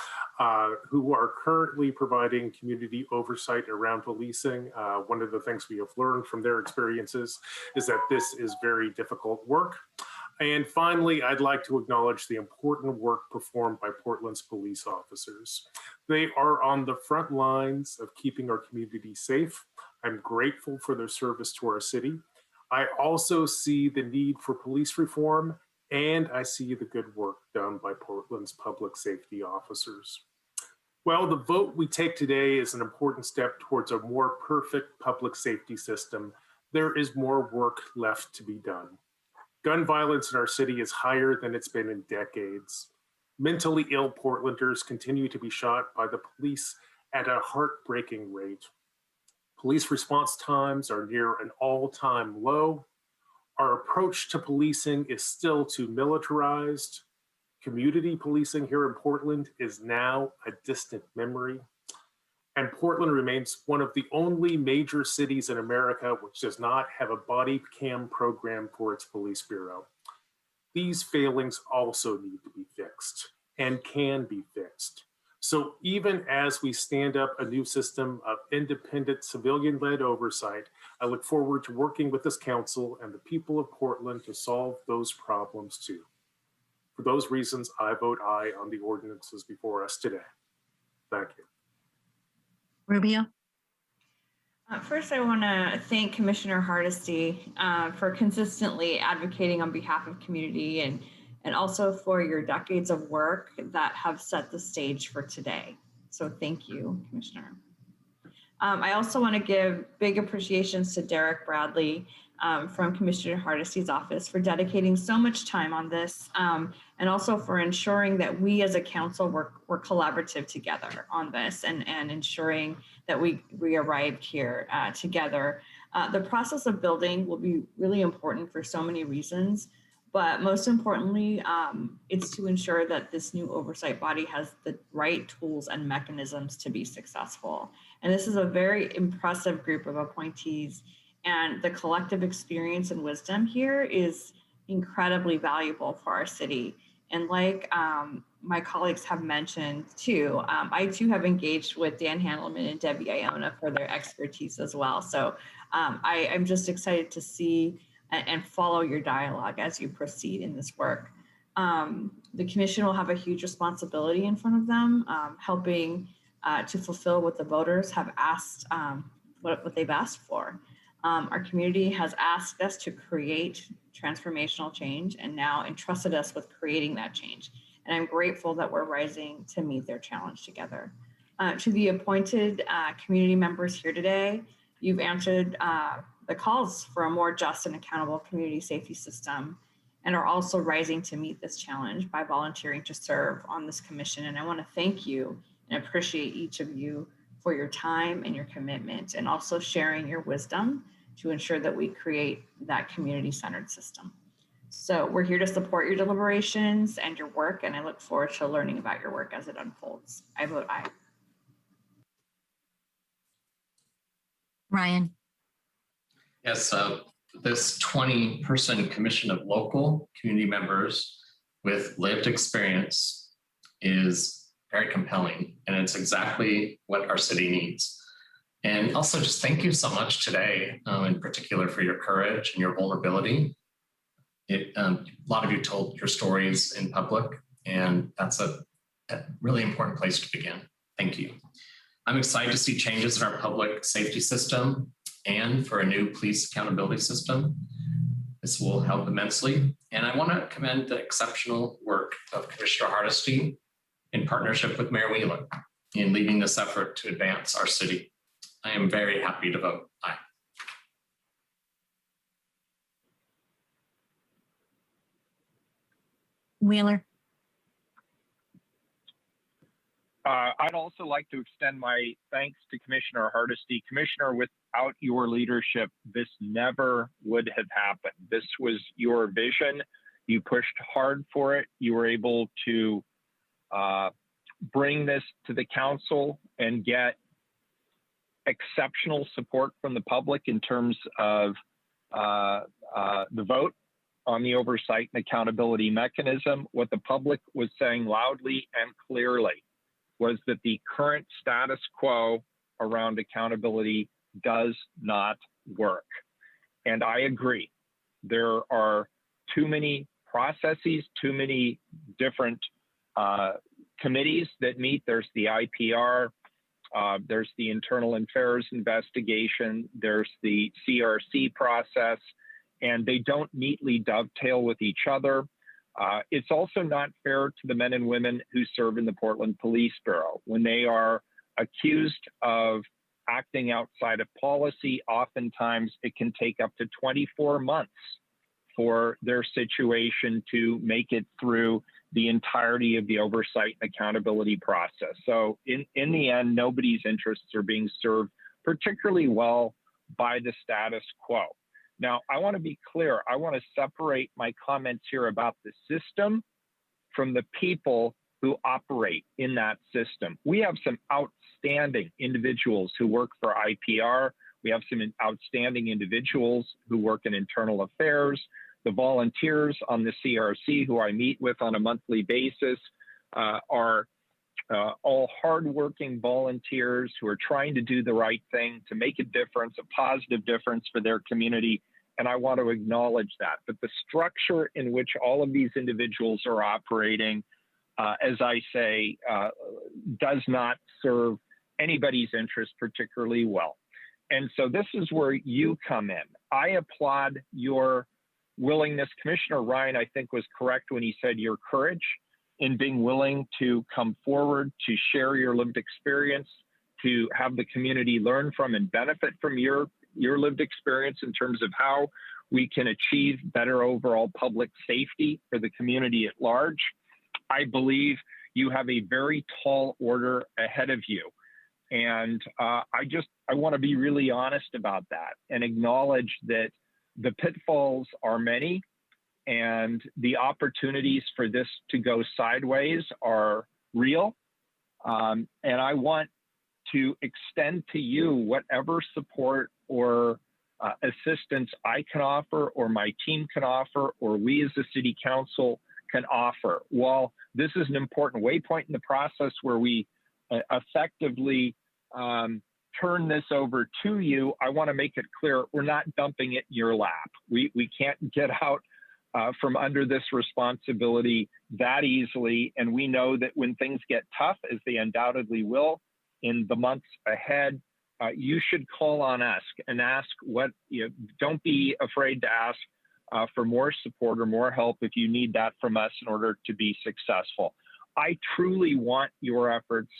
who are currently providing community oversight around policing. One of the things we have learned from their experiences is that this is very difficult work. And finally, I'd like to acknowledge the important work performed by Portland's police officers. They are on the front lines of keeping our community safe. I'm grateful for their service to our city. I also see the need for police reform, and I see the good work done by Portland's public safety officers. Well, the vote we take today is an important step towards a more perfect public safety system. There is more work left to be done. Gun violence in our city is higher than it's been in decades. Mentally ill Portlanders continue to be shot by the police at a heartbreaking rate. Police response times are near an all-time low. Our approach to policing is still too militarized. Community policing here in Portland is now a distant memory. And Portland remains one of the only major cities in America which does not have a body cam program for its police bureau. These failings also need to be fixed and can be fixed. So even as we stand up a new system of independent civilian-led oversight, I look forward to working with this council and the people of Portland to solve those problems too. For those reasons, I vote aye on the ordinances before us today. Thank you. Rubio. First, I want to thank Commissioner Hardesty for consistently advocating on behalf of community and also for your decades of work that have set the stage for today. So thank you, Commissioner. I also want to give big appreciations to Derek Bradley from Commissioner Hardesty's office for dedicating so much time on this and also for ensuring that we as a council were collaborative together on this and ensuring that we arrived here together. The process of building will be really important for so many reasons, but most importantly, it's to ensure that this new oversight body has the right tools and mechanisms to be successful. And this is a very impressive group of appointees, and the collective experience and wisdom here is incredibly valuable for our city. And like my colleagues have mentioned too, I too have engaged with Dan Handelman and Debbie Iona for their expertise as well. So I'm just excited to see and follow your dialogue as you proceed in this work. The commission will have a huge responsibility in front of them, helping to fulfill what the voters have asked, what they've asked for. Our community has asked us to create transformational change and now entrusted us with creating that change. And I'm grateful that we're rising to meet their challenge together. To the appointed community members here today, you've answered the calls for a more just and accountable community safety system and are also rising to meet this challenge by volunteering to serve on this commission. And I want to thank you and appreciate each of you for your time and your commitment and also sharing your wisdom to ensure that we create that community-centered system. So we're here to support your deliberations and your work, and I look forward to learning about your work as it unfolds. I vote aye. Ryan. Yes, this 20-person commission of local community members with lived experience is very compelling, and it's exactly what our city needs. And also just thank you so much today, in particular for your courage and your vulnerability. A lot of you told your stories in public, and that's a really important place to begin. Thank you. I'm excited to see changes in our public safety system and for a new police accountability system. This will help immensely. And I want to commend the exceptional work of Commissioner Hardesty in partnership with Mayor Wheeler. in leading this effort to advance our city. I am very happy to vote aye. Wheeler. I'd also like to extend my thanks to Commissioner Hardesty. Commissioner, without your leadership, this never would have happened. This was your vision. You pushed hard for it. You were able to bring this to the council and get exceptional support from the public in terms of the vote on the oversight and accountability mechanism. What the public was saying loudly and clearly was that the current status quo around accountability does not work. And I agree. There are too many processes, too many different committees that meet. There's the IPR, there's the internal affairs investigation, there's the CRC process, and they don't neatly dovetail with each other. It's also not fair to the men and women who serve in the Portland Police Bureau. When they are accused of acting outside of policy, oftentimes it can take up to 24 months for their situation to make it through the entirety of the oversight and accountability process. So in the end, nobody's interests are being served particularly well by the status quo. Now, I want to be clear. I want to separate my comments here about the system from the people who operate in that system. We have some outstanding individuals who work for IPR. We have some outstanding individuals who work in internal affairs. The volunteers on the CRC who I meet with on a monthly basis are all hardworking volunteers who are trying to do the right thing to make a difference, a positive difference for their community. And I want to acknowledge that. But the structure in which all of these individuals are operating, as I say, does not serve anybody's interest particularly well. And so this is where you come in. I applaud your willingness. Commissioner Ryan, I think, was correct when he said your courage in being willing to come forward, to share your lived experience, to have the community learn from and benefit from your lived experience in terms of how we can achieve better overall public safety for the community at large. I believe you have a very tall order ahead of you. And I want to be really honest about that and acknowledge that the pitfalls are many and the opportunities for this to go sideways are real. And I want to extend to you whatever support or assistance I can offer, or my team can offer, or we as the city council can offer. While this is an important waypoint in the process where we effectively turn this over to you, I want to make it clear we're not dumping it in your lap. We can't get out from under this responsibility that easily. And we know that when things get tough, as they undoubtedly will in the months ahead, you should call on us and ask don't be afraid to ask for more support or more help if you need that from us in order to be successful. I truly want your efforts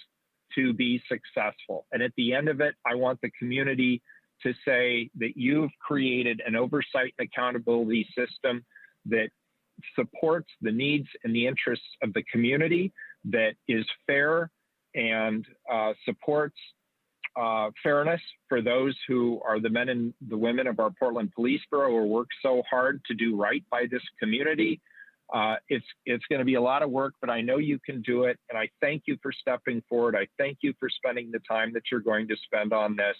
to be successful. And at the end of it, I want the community to say that you've created an oversight and accountability system that supports the needs and the interests of the community, that is fair and supports fairness for those who are the men and the women of our Portland Police Bureau who work so hard to do right by this community. It's going to be a lot of work, but I know you can do it. And I thank you for stepping forward. I thank you for spending the time that you're going to spend on this.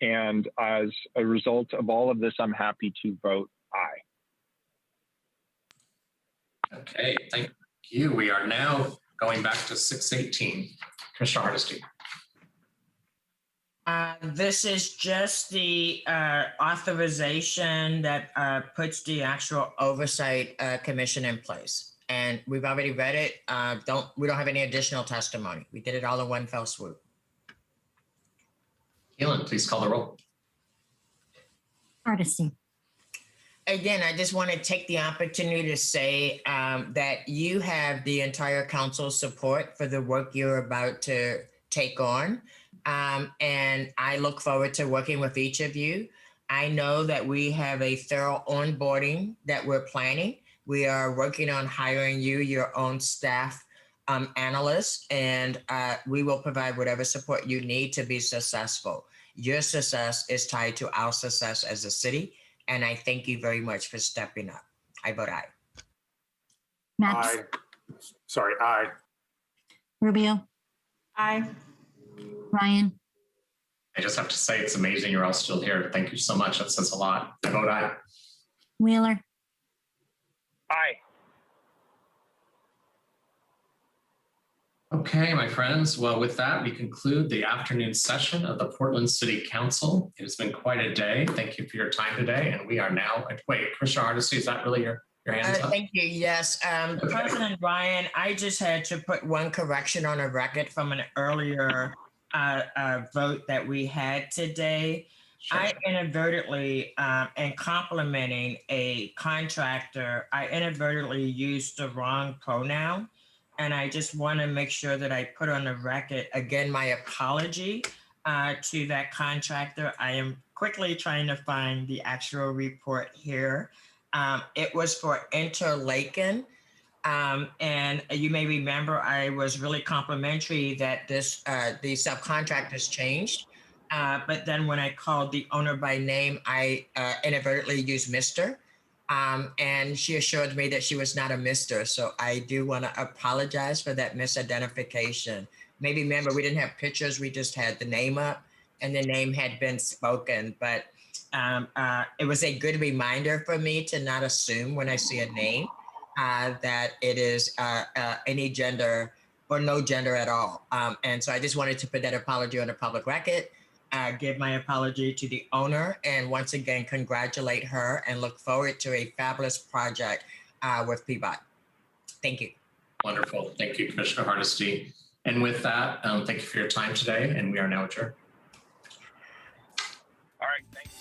And as a result of all of this, I'm happy to vote aye. Okay, thank you. We are now going back to 618. Commissioner Hardesty. This is just the authorization that puts the actual oversight commission in place. And we've already read it. We don't have any additional testimony. We did it all in one fell swoop. Keelan, please call the roll. Hardesty. Again, I just want to take the opportunity to say that you have the entire council's support for the work you're about to take on. And I look forward to working with each of you. I know that we have a thorough onboarding that we're planning. We are working on hiring you, your own staff analysts, and we will provide whatever support you need to be successful. Your success is tied to our success as a city, and I thank you very much for stepping up. I vote aye. Maps, Aye. Sorry, aye. Rubio, Aye. Ryan, I just have to say, it's amazing you're all still here. Thank you so much. That says a lot. I vote aye. Wheeler, Aye. Okay, my friends. Well, with that, we conclude the afternoon session of the Portland City Council. It has been quite a day. Thank you for your time today. And we are now, wait, Commissioner Hardesty, is that really your hands up? Thank you. Yes. Okay. President Ryan, I just had to put one correction on a record from an earlier vote that we had today. Sure. I inadvertently, in complimenting a contractor, I inadvertently used the wrong pronoun. And I just want to make sure that I put on the record, again, my apology to that contractor. I am quickly trying to find the actual report here. It was for Interlaken. And you may remember I was really complimentary that the subcontractors changed. But then when I called the owner by name, I inadvertently used Mr. And she assured me that she was not a Mr. So I do want to apologize for that misidentification. Maybe remember, we didn't have pictures. We just had the name up and the name had been spoken. But it was a good reminder for me to not assume when I see a name that it is any gender or no gender at all. And so I just wanted to put that apology on the public record. Give my apology to the owner, and once again, congratulate her and look forward to a fabulous project with Peabody. Thank you. Wonderful. Thank you, Commissioner Hardesty. And with that, thank you for your time today, and we are now adjourned. All right, thanks.